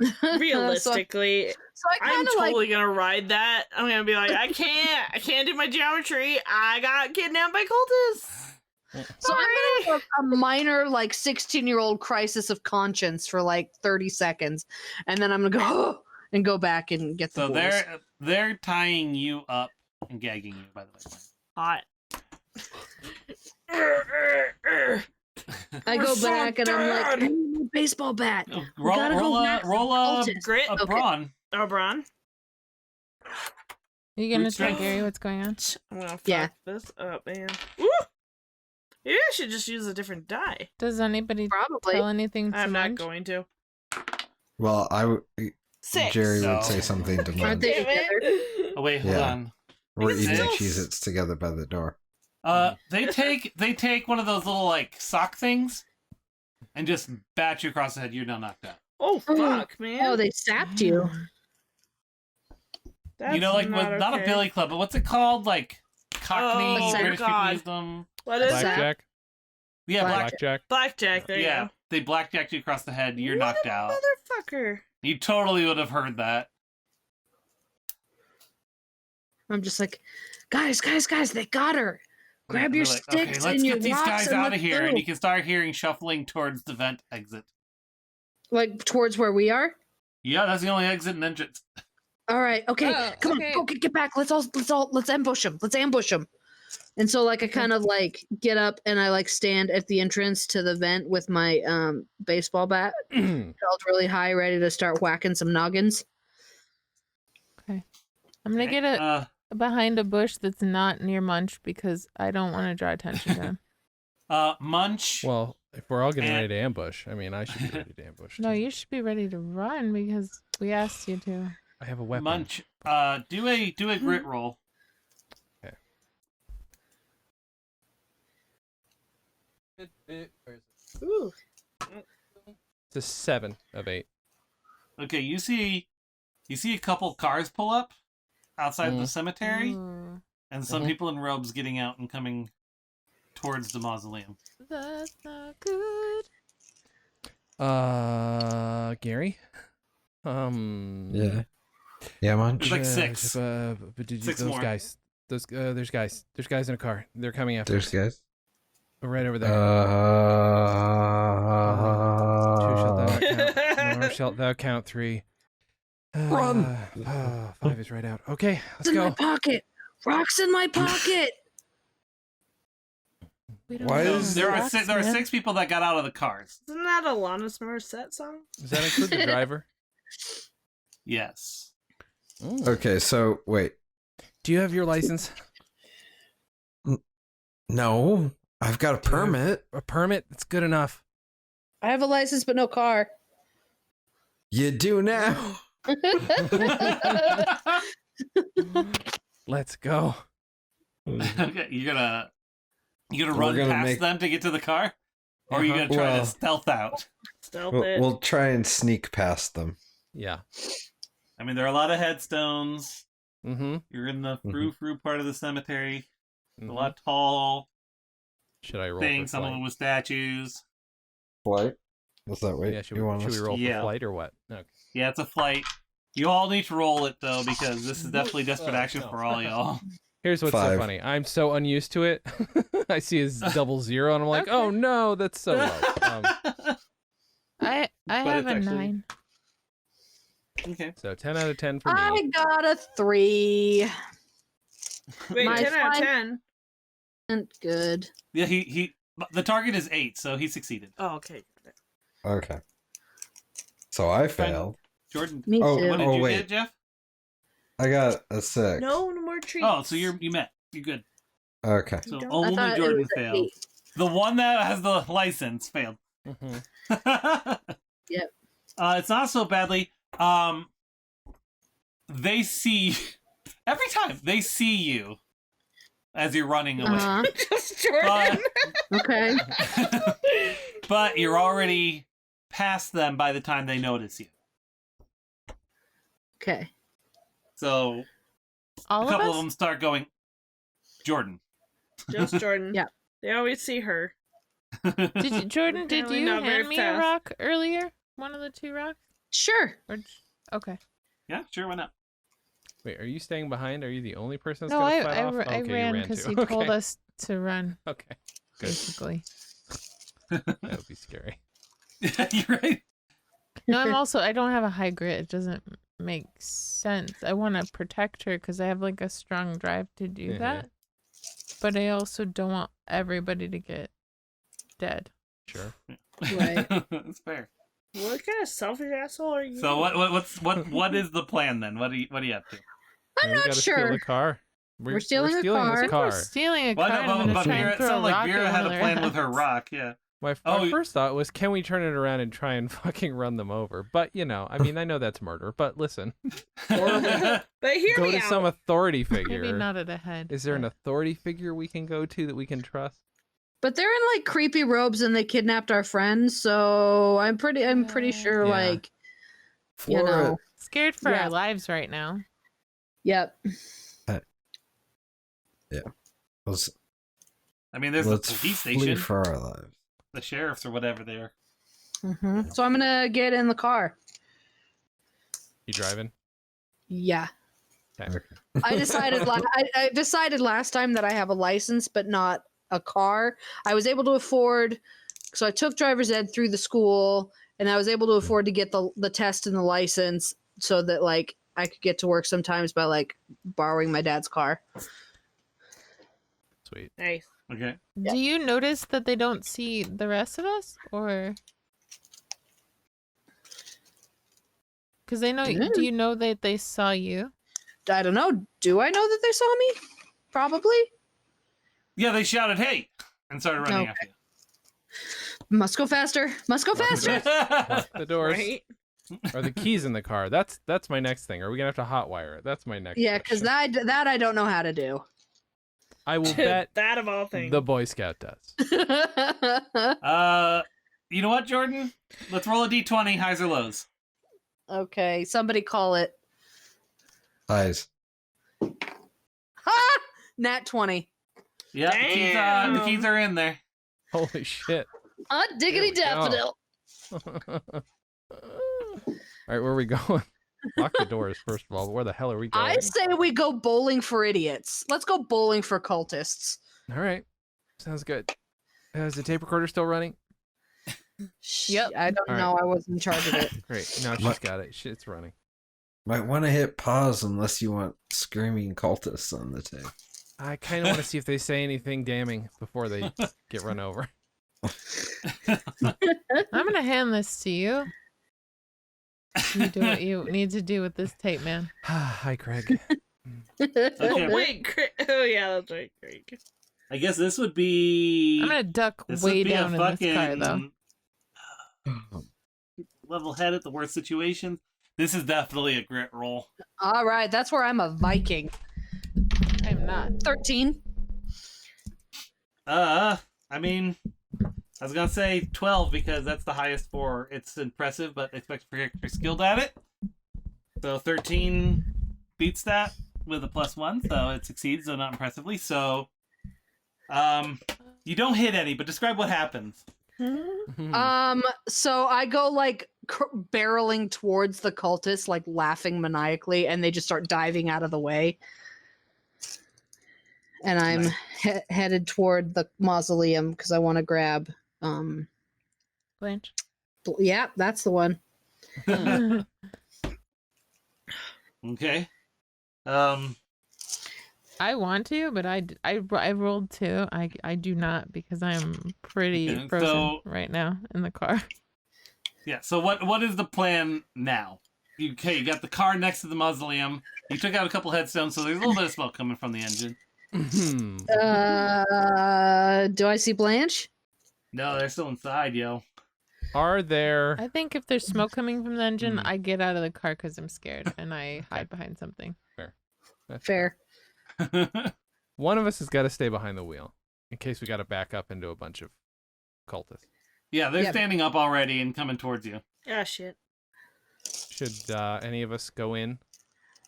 [SPEAKER 5] So
[SPEAKER 2] realistically,
[SPEAKER 5] I
[SPEAKER 2] I'm
[SPEAKER 5] kind of
[SPEAKER 2] totally gonna ride that. I'm gonna be like, I can't do my geometry. I got kidnapped by cultists.
[SPEAKER 5] so I'm gonna have a minor like 16-year-old crisis of conscience for like 30 seconds, and then I'm gonna go and go back and get the
[SPEAKER 1] So
[SPEAKER 5] boys.
[SPEAKER 1] they're tying you up and gagging you, by the way.
[SPEAKER 2] Hot.
[SPEAKER 5] I
[SPEAKER 2] We're
[SPEAKER 5] go
[SPEAKER 2] so
[SPEAKER 5] back and I'm like,
[SPEAKER 2] dead.
[SPEAKER 5] I need a baseball bat.
[SPEAKER 1] Roll,
[SPEAKER 5] gotta go
[SPEAKER 1] roll a
[SPEAKER 5] back to
[SPEAKER 1] roll
[SPEAKER 5] the
[SPEAKER 1] a,
[SPEAKER 5] cultist.
[SPEAKER 1] a
[SPEAKER 5] Okay.
[SPEAKER 1] brawn.
[SPEAKER 2] Oh, Bron,
[SPEAKER 6] You gonna
[SPEAKER 1] Brute
[SPEAKER 6] tell
[SPEAKER 1] strength.
[SPEAKER 6] Gary what's going on?
[SPEAKER 2] I'm gonna fuck
[SPEAKER 5] Yeah.
[SPEAKER 2] this up, man. Ooh! Maybe I should just use a different die.
[SPEAKER 6] Does anybody
[SPEAKER 5] Probably.
[SPEAKER 6] tell anything to
[SPEAKER 2] I'm not
[SPEAKER 6] Munch?
[SPEAKER 2] going to.
[SPEAKER 3] Well,
[SPEAKER 2] 6.
[SPEAKER 3] Jerry
[SPEAKER 1] No.
[SPEAKER 3] would say something to
[SPEAKER 5] Aren't
[SPEAKER 3] Munch.
[SPEAKER 5] they
[SPEAKER 2] Damn it.
[SPEAKER 1] Oh wait, hold
[SPEAKER 3] Yeah.
[SPEAKER 1] on.
[SPEAKER 3] We're
[SPEAKER 2] It's
[SPEAKER 3] eating
[SPEAKER 2] still-
[SPEAKER 3] Cheez-Its together by the door.
[SPEAKER 1] They take one of those little like sock things and just bat you across the head. You're now knocked out.
[SPEAKER 2] Oh fuck, man.
[SPEAKER 5] Oh, they sapped you.
[SPEAKER 2] That's
[SPEAKER 1] you know, like
[SPEAKER 2] not,
[SPEAKER 1] not a
[SPEAKER 2] okay.
[SPEAKER 1] billy club, but what's it called? Like Cockney
[SPEAKER 2] Oh,
[SPEAKER 1] British
[SPEAKER 2] God.
[SPEAKER 1] people use them.
[SPEAKER 2] What is that?
[SPEAKER 4] Blackjack.
[SPEAKER 1] Yeah,
[SPEAKER 4] Blackjack.
[SPEAKER 2] Blackjack. There you
[SPEAKER 1] yeah.
[SPEAKER 2] go.
[SPEAKER 1] They blackjacked you across the head. You're
[SPEAKER 2] What
[SPEAKER 1] knocked
[SPEAKER 2] a
[SPEAKER 1] out.
[SPEAKER 2] Motherfucker.
[SPEAKER 1] You totally would have heard that.
[SPEAKER 5] I'm just like, guys, they got her. Grab your
[SPEAKER 1] They're like,
[SPEAKER 5] sticks
[SPEAKER 1] okay, let's
[SPEAKER 5] and your
[SPEAKER 1] get these
[SPEAKER 5] rocks
[SPEAKER 1] guys
[SPEAKER 5] and
[SPEAKER 1] out of
[SPEAKER 5] let's
[SPEAKER 1] here,
[SPEAKER 5] go.
[SPEAKER 1] and you can start hearing shuffling towards the vent exit.
[SPEAKER 5] Like towards where we are.
[SPEAKER 1] Yeah, that's the only exit and entrance.
[SPEAKER 5] All right, okay,
[SPEAKER 6] Oh,
[SPEAKER 5] come
[SPEAKER 6] okay.
[SPEAKER 5] on, go get back. Let's ambush them. Let's ambush them. And so like I kind of like get up and I like stand at the entrance to the vent with my baseball bat held really high, ready to start whacking some noggins.
[SPEAKER 6] I'm gonna get it behind a bush that's not near Munch because I don't want to draw attention to him.
[SPEAKER 1] Munch.
[SPEAKER 4] Well, if we're all getting
[SPEAKER 1] And-
[SPEAKER 4] ready to ambush, I mean, I should be ready to ambush.
[SPEAKER 6] No,
[SPEAKER 4] too.
[SPEAKER 6] you should be ready to run because we asked you to.
[SPEAKER 4] I have a weapon.
[SPEAKER 1] Munch. Do a grit roll.
[SPEAKER 2] Ooh.
[SPEAKER 4] It's a 7 of 8.
[SPEAKER 1] Okay, you see a couple cars pull up outside the cemetery,
[SPEAKER 6] Ooh,
[SPEAKER 1] and some
[SPEAKER 4] Mhm.
[SPEAKER 1] people in robes getting out and coming towards the mausoleum.
[SPEAKER 6] that's not good.
[SPEAKER 4] Gary.
[SPEAKER 3] Yeah. Yeah, Munch.
[SPEAKER 1] There's like 6.
[SPEAKER 4] Those
[SPEAKER 1] more.
[SPEAKER 4] guys. There's guys. There's guys in a car. They're coming after
[SPEAKER 3] There's
[SPEAKER 4] us.
[SPEAKER 3] guys.
[SPEAKER 4] Right over there. 2 shalt thou count. Nor shalt thou count 3.
[SPEAKER 3] Run!
[SPEAKER 4] 5 is right out. Okay,
[SPEAKER 5] It's
[SPEAKER 4] let's
[SPEAKER 5] in my
[SPEAKER 4] go.
[SPEAKER 5] pocket. Rocks in my pocket.
[SPEAKER 6] We don't
[SPEAKER 3] Why
[SPEAKER 6] know
[SPEAKER 3] is-
[SPEAKER 1] There are
[SPEAKER 6] rocks,
[SPEAKER 1] 6
[SPEAKER 6] man.
[SPEAKER 1] people that got out of the cars.
[SPEAKER 2] Isn't that a Alanis Morissette song?
[SPEAKER 4] Does that include the driver?
[SPEAKER 1] Yes.
[SPEAKER 4] Mm.
[SPEAKER 3] Okay, so wait.
[SPEAKER 4] Do you have your license?
[SPEAKER 3] No, I've got a
[SPEAKER 4] Do you have
[SPEAKER 3] permit.
[SPEAKER 4] A permit? That's good enough.
[SPEAKER 5] I have a license but no car.
[SPEAKER 3] You do now.
[SPEAKER 7] Let's go.
[SPEAKER 1] Okay, you're gonna
[SPEAKER 3] We're
[SPEAKER 1] run
[SPEAKER 3] gonna
[SPEAKER 1] past them to get to the car, or are you gonna try
[SPEAKER 3] Well-
[SPEAKER 1] to stealth out?
[SPEAKER 2] Stealth
[SPEAKER 3] We'll,
[SPEAKER 2] it.
[SPEAKER 3] we'll try and sneak past them.
[SPEAKER 7] Yeah.
[SPEAKER 1] I mean, there are a lot of headstones.
[SPEAKER 7] Mm-hmm.
[SPEAKER 1] You're in the
[SPEAKER 3] Mhm.
[SPEAKER 1] frou-frou part of the cemetery.
[SPEAKER 7] Mm-hmm.
[SPEAKER 1] A lot of tall
[SPEAKER 7] Should I roll
[SPEAKER 1] things,
[SPEAKER 7] for
[SPEAKER 1] some of
[SPEAKER 7] flight?
[SPEAKER 1] them with statues.
[SPEAKER 3] Flight? What's that? Wait,
[SPEAKER 7] Yeah, should
[SPEAKER 3] you want
[SPEAKER 7] we
[SPEAKER 3] us?
[SPEAKER 7] roll
[SPEAKER 1] Yeah.
[SPEAKER 7] for flight or what? Okay.
[SPEAKER 1] Yeah, it's a flight. You all need to roll it though, because this is definitely desperate action for all y'all.
[SPEAKER 7] Here's what's
[SPEAKER 3] 5.
[SPEAKER 7] so funny. I'm so unused to it. I see his double zero, and I'm like,
[SPEAKER 6] Okay.
[SPEAKER 7] oh no, that's so low.
[SPEAKER 6] I have
[SPEAKER 1] it's
[SPEAKER 6] a
[SPEAKER 1] actually-
[SPEAKER 6] 9.
[SPEAKER 1] Okay.
[SPEAKER 7] So 10 out of 10 for me.
[SPEAKER 5] I got a 3.
[SPEAKER 2] Wait,
[SPEAKER 5] My
[SPEAKER 2] 10 out of
[SPEAKER 5] flight-
[SPEAKER 2] 10.
[SPEAKER 5] Good.
[SPEAKER 1] Yeah, the target is 8, so he succeeded.
[SPEAKER 2] Oh, okay.
[SPEAKER 3] Okay. So I failed.
[SPEAKER 1] Jordan,
[SPEAKER 5] Me
[SPEAKER 3] Oh,
[SPEAKER 5] too.
[SPEAKER 1] what did
[SPEAKER 3] oh,
[SPEAKER 1] you
[SPEAKER 3] wait.
[SPEAKER 1] get, Jeff?
[SPEAKER 3] I got a 6.
[SPEAKER 2] No more treats.
[SPEAKER 1] Oh, so you met. You're good.
[SPEAKER 3] Okay.
[SPEAKER 1] So
[SPEAKER 2] don't-
[SPEAKER 5] I
[SPEAKER 1] only
[SPEAKER 5] thought it
[SPEAKER 1] Jordan
[SPEAKER 5] was an
[SPEAKER 1] failed.
[SPEAKER 5] 8.
[SPEAKER 1] The one that has the license failed.
[SPEAKER 7] Mhm.
[SPEAKER 5] Yep.
[SPEAKER 1] It's not so badly. They see every time they see you as you're running away.
[SPEAKER 5] Uh-huh.
[SPEAKER 2] Just Jordan.
[SPEAKER 5] Okay.
[SPEAKER 1] But you're already past them by the time they notice you.
[SPEAKER 5] Okay.
[SPEAKER 1] So
[SPEAKER 6] All
[SPEAKER 1] a
[SPEAKER 6] of
[SPEAKER 1] couple
[SPEAKER 6] us?
[SPEAKER 1] of them start going, Jordan.
[SPEAKER 2] Just Jordan.
[SPEAKER 5] Yeah.
[SPEAKER 2] They always see her.
[SPEAKER 6] Jordan, did
[SPEAKER 2] Apparently
[SPEAKER 6] you
[SPEAKER 2] not very
[SPEAKER 6] hand me a
[SPEAKER 2] fast.
[SPEAKER 6] rock earlier? One of the 2 rocks?
[SPEAKER 5] Sure.
[SPEAKER 6] Okay.
[SPEAKER 1] Yeah, sure, why not?
[SPEAKER 7] Wait, are you staying behind? Are you the only person that's
[SPEAKER 6] No,
[SPEAKER 7] gonna
[SPEAKER 6] I
[SPEAKER 7] fight off?
[SPEAKER 6] I
[SPEAKER 7] Okay, you
[SPEAKER 6] ran because
[SPEAKER 7] too.
[SPEAKER 6] he told
[SPEAKER 7] Okay.
[SPEAKER 6] us to run,
[SPEAKER 7] Okay, good.
[SPEAKER 6] basically.
[SPEAKER 7] That would be scary.
[SPEAKER 1] You're right.
[SPEAKER 6] No, I don't have a high grit. It doesn't make sense. I want to protect her because I have like a strong drive to do
[SPEAKER 7] Mhm.
[SPEAKER 6] that. But I also don't want everybody to get dead.
[SPEAKER 7] Sure.
[SPEAKER 5] Right.
[SPEAKER 1] That's fair.
[SPEAKER 2] What kind of selfish asshole are you?
[SPEAKER 1] So what is the plan then? What are you up to?
[SPEAKER 5] I'm
[SPEAKER 7] We
[SPEAKER 5] not
[SPEAKER 7] gotta steal
[SPEAKER 5] sure.
[SPEAKER 7] the car.
[SPEAKER 5] We're stealing a car.
[SPEAKER 7] this
[SPEAKER 6] I think
[SPEAKER 7] car.
[SPEAKER 6] we're stealing a
[SPEAKER 1] Well,
[SPEAKER 6] car.
[SPEAKER 1] I
[SPEAKER 6] and
[SPEAKER 1] know,
[SPEAKER 6] I'm gonna
[SPEAKER 1] but
[SPEAKER 6] try
[SPEAKER 1] Vera,
[SPEAKER 6] and
[SPEAKER 1] it
[SPEAKER 6] throw
[SPEAKER 1] sounded like
[SPEAKER 6] rock
[SPEAKER 1] Vera
[SPEAKER 6] at
[SPEAKER 1] had
[SPEAKER 6] one
[SPEAKER 1] a
[SPEAKER 6] of
[SPEAKER 1] plan
[SPEAKER 6] their
[SPEAKER 1] with her
[SPEAKER 6] heads.
[SPEAKER 1] rock, yeah.
[SPEAKER 7] My
[SPEAKER 1] Oh,
[SPEAKER 7] first thought was, can we turn it around and try and fucking run them over? But I mean, I know that's murder. But listen,
[SPEAKER 2] But hear
[SPEAKER 7] go
[SPEAKER 2] me
[SPEAKER 7] to
[SPEAKER 2] out.
[SPEAKER 7] some authority figure.
[SPEAKER 6] Maybe not at a head.
[SPEAKER 7] Is there an
[SPEAKER 6] but-
[SPEAKER 7] authority figure we can go to that we can trust?
[SPEAKER 5] But they're in like creepy robes and they kidnapped our friends, so I'm pretty sure
[SPEAKER 7] Yeah.
[SPEAKER 5] like
[SPEAKER 3] For
[SPEAKER 5] you know.
[SPEAKER 6] Scared for
[SPEAKER 5] Yeah.
[SPEAKER 6] our lives right now.
[SPEAKER 5] Yep.
[SPEAKER 3] let's
[SPEAKER 1] I mean, there's a
[SPEAKER 3] let's
[SPEAKER 1] police
[SPEAKER 3] flee
[SPEAKER 1] station,
[SPEAKER 3] for our lives.
[SPEAKER 1] the sheriffs or whatever there.
[SPEAKER 5] So I'm gonna get in the car.
[SPEAKER 7] You driving?
[SPEAKER 5] Yeah.
[SPEAKER 7] Okay.
[SPEAKER 5] I decided I decided last time that I have a license but not a car. I was able to afford, so I took driver's ed through the school, and I was able to afford to get the test and the license so that like I could get to work sometimes by like borrowing my dad's car.
[SPEAKER 7] Sweet.
[SPEAKER 2] Nice.
[SPEAKER 1] Okay.
[SPEAKER 5] Yeah.
[SPEAKER 6] Do you notice that they don't see the rest of us, or because they know? Do you know that they saw you?
[SPEAKER 5] I don't know. Do I know that they saw me? Probably.
[SPEAKER 1] Yeah, they shouted, "Hey!" and started running
[SPEAKER 5] Okay.
[SPEAKER 1] after
[SPEAKER 5] Must go faster. Must go faster.
[SPEAKER 1] you.
[SPEAKER 7] Lock the doors.
[SPEAKER 2] Right?
[SPEAKER 7] Are the keys in the car? That's my next thing. Are we gonna have to hotwire it? That's my next.
[SPEAKER 5] Yeah, because
[SPEAKER 7] question.
[SPEAKER 5] that I don't know how to do.
[SPEAKER 7] I will bet
[SPEAKER 2] that of all things.
[SPEAKER 7] the Boy Scout does.
[SPEAKER 1] You know what, Jordan? Let's roll a d20, highs or lows.
[SPEAKER 5] Okay, somebody call it.
[SPEAKER 3] Eyes.
[SPEAKER 5] Ha! Nat 20.
[SPEAKER 1] Yeah, the keys are in there.
[SPEAKER 7] Holy shit!
[SPEAKER 5] Diggity
[SPEAKER 7] There we go.
[SPEAKER 5] daffodil.
[SPEAKER 7] All right, where are we going? Lock the doors first of all. Where the hell are we going?
[SPEAKER 5] I say we go bowling for idiots. Let's go bowling for cultists.
[SPEAKER 7] All right, sounds good. Is the tape recorder still running?
[SPEAKER 6] Yep.
[SPEAKER 5] I don't
[SPEAKER 7] All right.
[SPEAKER 5] know. I wasn't in charge of it.
[SPEAKER 7] Great. Now she's
[SPEAKER 3] What?
[SPEAKER 7] got it. It's running.
[SPEAKER 3] Might want to hit pause unless you want screaming cultists on the tape.
[SPEAKER 7] I kind of want to see if they say anything damning before they get run over.
[SPEAKER 6] I'm gonna hand this to you. You do what you need to do with this tape, man.
[SPEAKER 7] Hi, Craig.
[SPEAKER 1] Okay,
[SPEAKER 2] Oh, wait. Oh, yeah, that's right. Great.
[SPEAKER 1] I guess this would be.
[SPEAKER 6] I'm gonna duck
[SPEAKER 1] This
[SPEAKER 6] way
[SPEAKER 1] would be
[SPEAKER 6] down
[SPEAKER 1] a
[SPEAKER 6] in this car, though.
[SPEAKER 1] fucking level head at the worst situations. This is definitely a grit roll.
[SPEAKER 5] All right, that's where I'm a Viking.
[SPEAKER 6] I'm not.
[SPEAKER 5] 13.
[SPEAKER 1] I mean, I was gonna say 12 because that's the highest for it's impressive, but expect for character skilled at it. So 13 beats that with a +1, so it succeeds, though not impressively. So, you don't hit any, but describe what happens.
[SPEAKER 5] So I go like barreling towards the cultists, like laughing maniacally, and they just start diving out of the way. And I'm headed toward the mausoleum because I want to grab.
[SPEAKER 6] Blanche.
[SPEAKER 5] Yeah, that's the one.
[SPEAKER 1] Okay.
[SPEAKER 6] I want to, but I rolled 2. I do not because I'm pretty
[SPEAKER 1] Okay,
[SPEAKER 6] frozen
[SPEAKER 1] so-
[SPEAKER 6] right now in the car.
[SPEAKER 1] Yeah. So what is the plan now? You got the car next to the mausoleum. You took out a couple headstones, so there's a little bit of smoke coming from the engine.
[SPEAKER 5] Do I see Blanche?
[SPEAKER 1] No, they're still inside, yo.
[SPEAKER 7] Are there?
[SPEAKER 6] I think if there's smoke coming from the engine,
[SPEAKER 7] Hmm.
[SPEAKER 6] I get out of the car because I'm scared and I hide behind something.
[SPEAKER 7] That's
[SPEAKER 5] Fair.
[SPEAKER 7] One of us has got to stay behind the wheel in case we got to back up into a bunch of cultists.
[SPEAKER 1] Yeah, they're
[SPEAKER 5] Yeah.
[SPEAKER 1] standing up already and coming towards you.
[SPEAKER 2] Ah, shit.
[SPEAKER 7] Should any of us go in?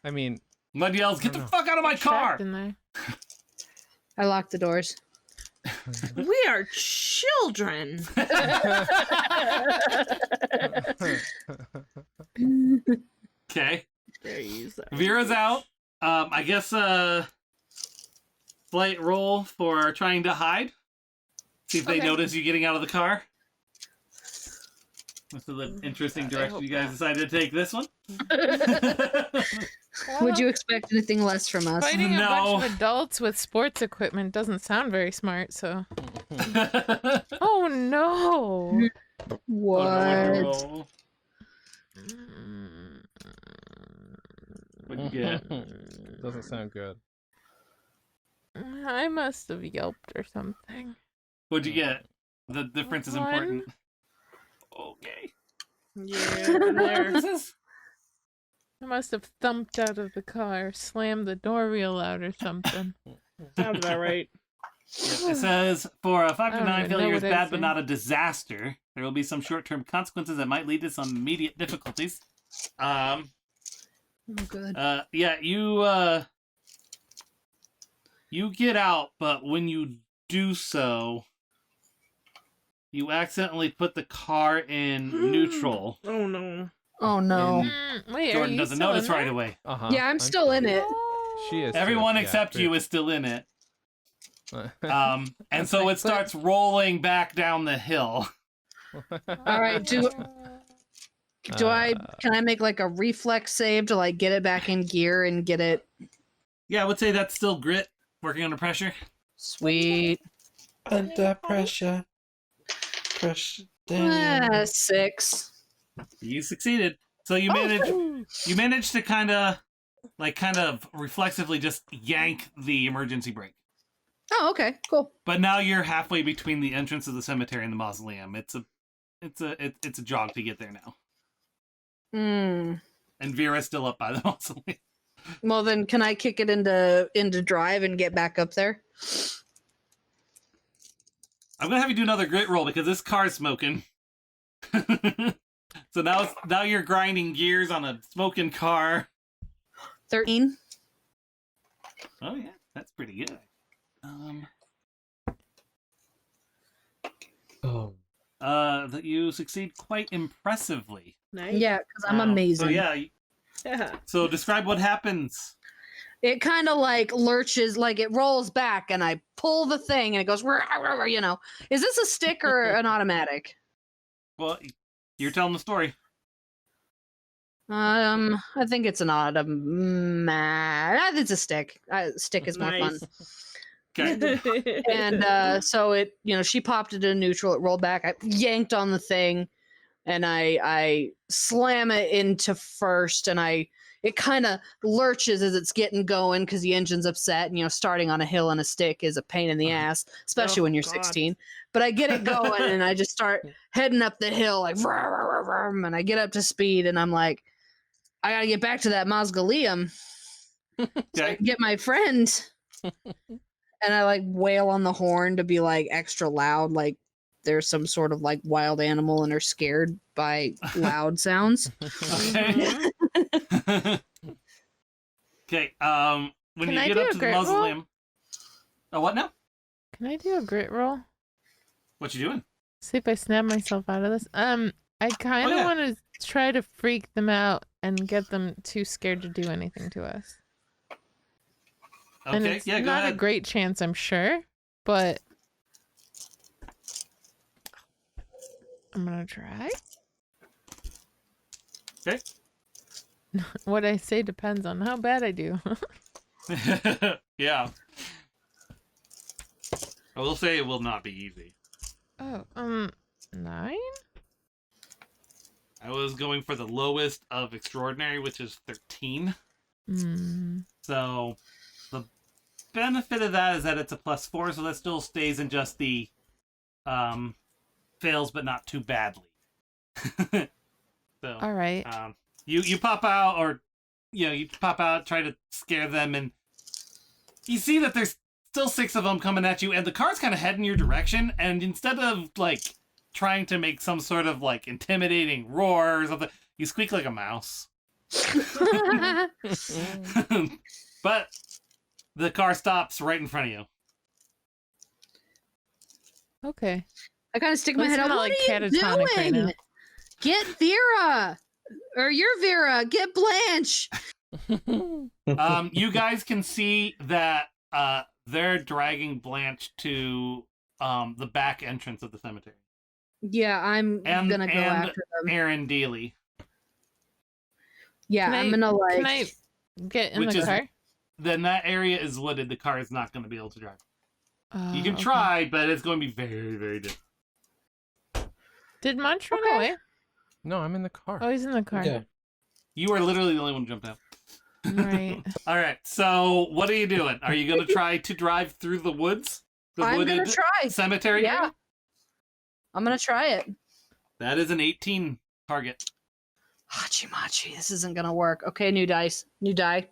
[SPEAKER 7] I mean,
[SPEAKER 1] Mud yells, "Get the fuck out of my
[SPEAKER 6] Trapped
[SPEAKER 1] car!"
[SPEAKER 6] in there.
[SPEAKER 5] I locked the doors.
[SPEAKER 2] We are children.
[SPEAKER 1] Okay.
[SPEAKER 2] There you use that.
[SPEAKER 1] Vera's out. I guess slight roll for trying to hide. See if they
[SPEAKER 6] Okay.
[SPEAKER 1] notice you getting out of the car. This is an interesting
[SPEAKER 6] God, I
[SPEAKER 1] direction
[SPEAKER 6] hope
[SPEAKER 1] you guys
[SPEAKER 6] not.
[SPEAKER 1] decided to take this one.
[SPEAKER 5] Would you expect anything less from us?
[SPEAKER 6] Fighting a
[SPEAKER 1] No.
[SPEAKER 6] bunch of adults with sports equipment doesn't sound very smart, so. Oh no!
[SPEAKER 5] What?
[SPEAKER 1] Roll. What'd you get?
[SPEAKER 7] doesn't sound good.
[SPEAKER 6] I must have yelped or something.
[SPEAKER 1] What'd you get? The difference is
[SPEAKER 6] One.
[SPEAKER 1] important. Okay.
[SPEAKER 2] Yeah, in there.
[SPEAKER 6] I must have thumped out of the car, slammed the door real out or something.
[SPEAKER 2] Sounds about right.
[SPEAKER 1] It says, for a 5 to
[SPEAKER 6] I don't
[SPEAKER 1] 9,
[SPEAKER 6] even know
[SPEAKER 1] failure is
[SPEAKER 6] what I
[SPEAKER 1] bad but
[SPEAKER 6] said.
[SPEAKER 1] not a disaster. There will be some short-term consequences that might lead to some immediate difficulties.
[SPEAKER 5] Oh, good.
[SPEAKER 1] Yeah, you get out, but when you do so, you accidentally put the car in neutral.
[SPEAKER 2] Oh no.
[SPEAKER 5] Oh no.
[SPEAKER 1] And
[SPEAKER 6] Wait, are
[SPEAKER 1] Jordan
[SPEAKER 6] you
[SPEAKER 1] doesn't
[SPEAKER 6] still
[SPEAKER 1] notice
[SPEAKER 6] in
[SPEAKER 1] right
[SPEAKER 6] there?
[SPEAKER 1] away.
[SPEAKER 5] Yeah, I'm still in it.
[SPEAKER 7] She is. too.
[SPEAKER 1] Everyone
[SPEAKER 7] Yeah,
[SPEAKER 1] except
[SPEAKER 7] very-
[SPEAKER 1] you is still in it. And
[SPEAKER 6] That's
[SPEAKER 1] so
[SPEAKER 6] my
[SPEAKER 1] it starts rolling back down the hill.
[SPEAKER 5] All right, can I make like a reflex save to like get it back in gear and get it?
[SPEAKER 1] Yeah, I would say that's still grit, working under pressure.
[SPEAKER 5] Sweet.
[SPEAKER 3] Under pressure. Pressure down.
[SPEAKER 5] 6.
[SPEAKER 1] You succeeded. So you managed to kind of reflexively just yank the emergency brake.
[SPEAKER 5] Oh, okay, cool.
[SPEAKER 1] But now you're halfway between the entrance of the cemetery and the mausoleum. It's a jog to get there now. And Vera's still up by the mausoleum.
[SPEAKER 5] Well, then, can I kick it into drive and get back up there?
[SPEAKER 1] I'm gonna have you do another grit roll because this car's smoking. So now you're grinding gears on a smoking car.
[SPEAKER 5] 13.
[SPEAKER 1] Oh yeah, that's pretty good. That you succeed quite impressively.
[SPEAKER 2] Nice.
[SPEAKER 5] Yeah, because I'm
[SPEAKER 1] So
[SPEAKER 5] amazing.
[SPEAKER 1] yeah.
[SPEAKER 2] Yeah.
[SPEAKER 1] So describe what happens.
[SPEAKER 5] It kind of like lurches, like it rolls back, and I pull the thing, and it goes, you know. Is this a stick or an automatic?
[SPEAKER 1] Well, you're telling the story.
[SPEAKER 5] I think it's an automatic. It's a stick. Stick is more fun.
[SPEAKER 1] Okay.
[SPEAKER 5] And so it, she popped it in neutral. It rolled back. I yanked on the thing, and I slam it into first, and it kind of lurches as it's getting going because the engine's upset. And starting on a hill on a stick is a pain in the ass, especially
[SPEAKER 2] Oh,
[SPEAKER 5] when you're
[SPEAKER 2] God.
[SPEAKER 5] 16. But I get it going, and I just start heading up the hill like, vroom, vroom, vroom, and I get up to speed, and I'm like, I gotta get back to that mausoleum. So I
[SPEAKER 1] Okay.
[SPEAKER 5] can get my friend. And I like wail on the horn to be like extra loud, like there's some sort of like wild animal and are scared by loud sounds.
[SPEAKER 1] Okay. Okay. When
[SPEAKER 6] Can
[SPEAKER 1] you
[SPEAKER 6] I
[SPEAKER 1] get
[SPEAKER 6] do
[SPEAKER 1] up
[SPEAKER 6] a
[SPEAKER 1] to the
[SPEAKER 6] grit roll?
[SPEAKER 1] mausoleum. Oh, what now?
[SPEAKER 6] Can I do a grit roll?
[SPEAKER 1] What you doing?
[SPEAKER 6] See if I snap myself out of this. I kind of
[SPEAKER 1] yeah.
[SPEAKER 6] want to try to freak them out and get them too scared to do anything to us. And
[SPEAKER 1] Okay.
[SPEAKER 6] it's
[SPEAKER 1] Yeah. Go
[SPEAKER 6] not a
[SPEAKER 1] ahead.
[SPEAKER 6] great chance, I'm sure, but I'm gonna try.
[SPEAKER 1] Okay.
[SPEAKER 6] What I say depends on how bad I do.
[SPEAKER 1] Yeah. I will say it will not be easy.
[SPEAKER 6] Oh, 9?
[SPEAKER 1] I was going for the lowest of extraordinary, which is 13. So the benefit of that is that it's a +4, so that still stays in just the fails, but not too badly. So
[SPEAKER 6] All right.
[SPEAKER 1] you pop out, or you pop out, try to scare them, and you see that there's still 6 of them coming at you, and the car's kind of heading your direction, and instead of like trying to make some sort of like intimidating roar or something, you squeak like a mouse. But the car stops right in front of you.
[SPEAKER 6] Okay.
[SPEAKER 5] I kind of stick
[SPEAKER 6] Well,
[SPEAKER 5] my
[SPEAKER 6] it's
[SPEAKER 5] head out.
[SPEAKER 6] not,
[SPEAKER 5] What
[SPEAKER 6] like,
[SPEAKER 5] are you
[SPEAKER 6] catatonic right
[SPEAKER 5] doing?
[SPEAKER 6] now.
[SPEAKER 5] Get Vera, or you're Vera. Get Blanche.
[SPEAKER 1] You guys can see that they're dragging Blanche to the back entrance of the cemetery.
[SPEAKER 5] Yeah, I'm gonna go after them.
[SPEAKER 1] Aaron Dealey.
[SPEAKER 5] Yeah,
[SPEAKER 6] Can
[SPEAKER 5] I'm gonna like.
[SPEAKER 6] Can I get in
[SPEAKER 1] Which
[SPEAKER 6] the
[SPEAKER 1] is-
[SPEAKER 6] car?
[SPEAKER 1] Then that area is wooded. The car is not going to be able to drive. You can
[SPEAKER 6] Okay.
[SPEAKER 1] try, but it's going to be very, very difficult.
[SPEAKER 6] Did Munch run
[SPEAKER 5] Okay.
[SPEAKER 6] away?
[SPEAKER 7] No, I'm in the car.
[SPEAKER 6] Oh, he's in the car.
[SPEAKER 3] Yeah.
[SPEAKER 1] You are literally the only one who jumped out.
[SPEAKER 6] Right.
[SPEAKER 1] All right. So what are you doing? Are you going to try to drive through the woods? The
[SPEAKER 5] I'm
[SPEAKER 1] wooded
[SPEAKER 5] gonna try.
[SPEAKER 1] cemetery?
[SPEAKER 5] Yeah.
[SPEAKER 1] area?
[SPEAKER 5] I'm gonna try it.
[SPEAKER 1] That is an 18 target.
[SPEAKER 5] Hachi machi. This isn't gonna work. Okay, new dice. New die.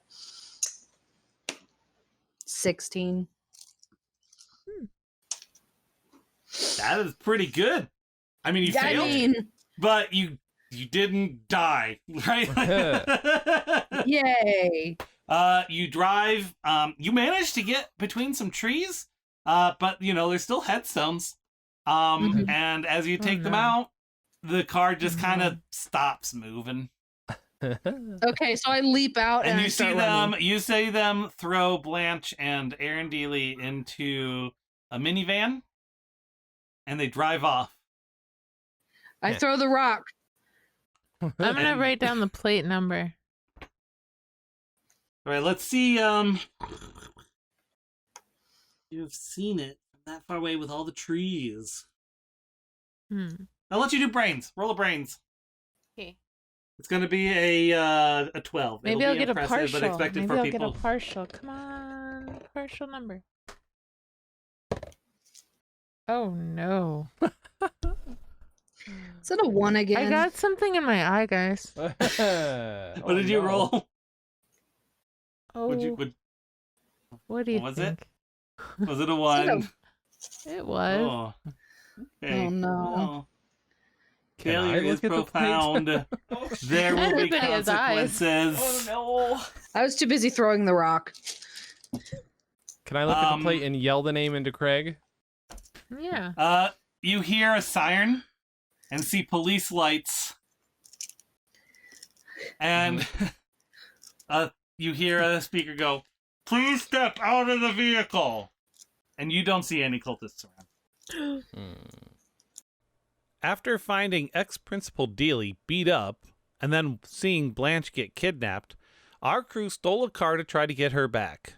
[SPEAKER 5] 16.
[SPEAKER 1] That is pretty good. I mean, you
[SPEAKER 5] I
[SPEAKER 1] failed,
[SPEAKER 5] mean,
[SPEAKER 1] but you didn't die, right?
[SPEAKER 5] yay.
[SPEAKER 1] You drive. You manage to get between some trees, but there's still headstones.
[SPEAKER 5] Mhm.
[SPEAKER 1] And as you
[SPEAKER 6] Oh,
[SPEAKER 1] take them
[SPEAKER 6] no.
[SPEAKER 1] out, the car just kind of
[SPEAKER 6] Mhm.
[SPEAKER 1] stops moving.
[SPEAKER 5] Okay, so I leap out and,
[SPEAKER 1] And
[SPEAKER 5] I
[SPEAKER 1] you see
[SPEAKER 5] start
[SPEAKER 1] them.
[SPEAKER 5] running.
[SPEAKER 1] You see them throw Blanche and Aaron Dealey into a minivan, and they drive off.
[SPEAKER 5] I throw the rock.
[SPEAKER 6] I'm gonna
[SPEAKER 1] And-
[SPEAKER 6] write down the plate number.
[SPEAKER 1] All right, let's see. You've seen it from that far away with all the trees. I'll let you do brains. Roll a brains.
[SPEAKER 6] Okay.
[SPEAKER 1] It's going to be a 12.
[SPEAKER 6] Maybe
[SPEAKER 1] It'll
[SPEAKER 6] I'll
[SPEAKER 1] be
[SPEAKER 6] get a
[SPEAKER 1] impressive,
[SPEAKER 6] partial.
[SPEAKER 1] but expected
[SPEAKER 6] Maybe
[SPEAKER 1] for
[SPEAKER 6] I'll
[SPEAKER 1] people.
[SPEAKER 6] get a partial. Come on, partial number. Oh no!
[SPEAKER 5] Is it a 1 again?
[SPEAKER 6] I got something in my eye, guys.
[SPEAKER 1] What did you roll?
[SPEAKER 6] Oh,
[SPEAKER 1] What
[SPEAKER 6] do you
[SPEAKER 1] what was it?
[SPEAKER 6] think?
[SPEAKER 1] was it a 1?
[SPEAKER 6] It was.
[SPEAKER 1] Oh. Okay.
[SPEAKER 5] Oh, no.
[SPEAKER 1] Well,
[SPEAKER 7] Can I
[SPEAKER 1] failure is
[SPEAKER 7] look at the plate?
[SPEAKER 1] profound. There will be
[SPEAKER 6] Everybody has eyes.
[SPEAKER 1] consequences.
[SPEAKER 2] no.
[SPEAKER 5] I was too busy throwing the rock.
[SPEAKER 7] Can I look at the plate and yell the name into Craig?
[SPEAKER 6] Yeah.
[SPEAKER 1] You hear a siren and see police lights. And you hear a speaker go, "Please step out of the vehicle." And you don't see any cultists around. After finding ex-Principal Dealey beat up and then seeing Blanche get kidnapped, our crew stole a car to try to get her back.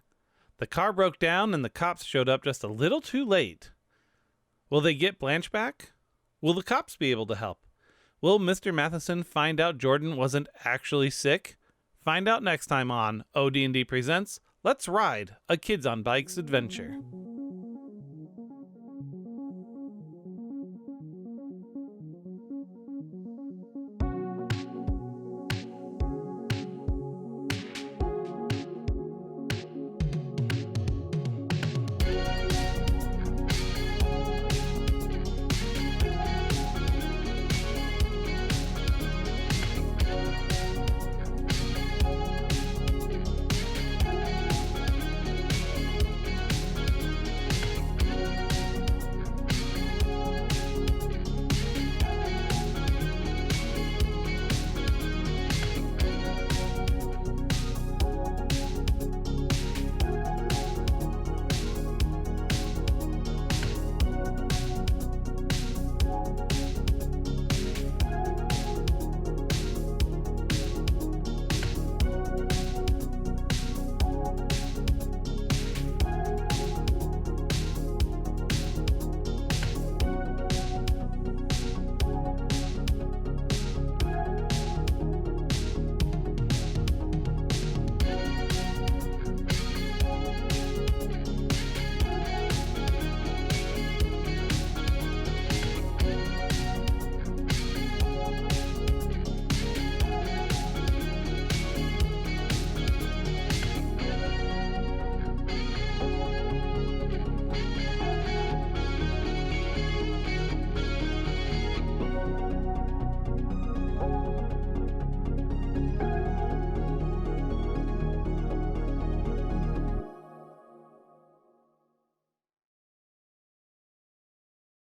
[SPEAKER 1] The car broke down and the cops showed up just a little too late. Will they get Blanche back? Will the cops be able to help? Will Mr. Matheson find out Jordan wasn't actually sick? Find out next time on ODND Presents Let's Ride, a Kids on Bikes adventure.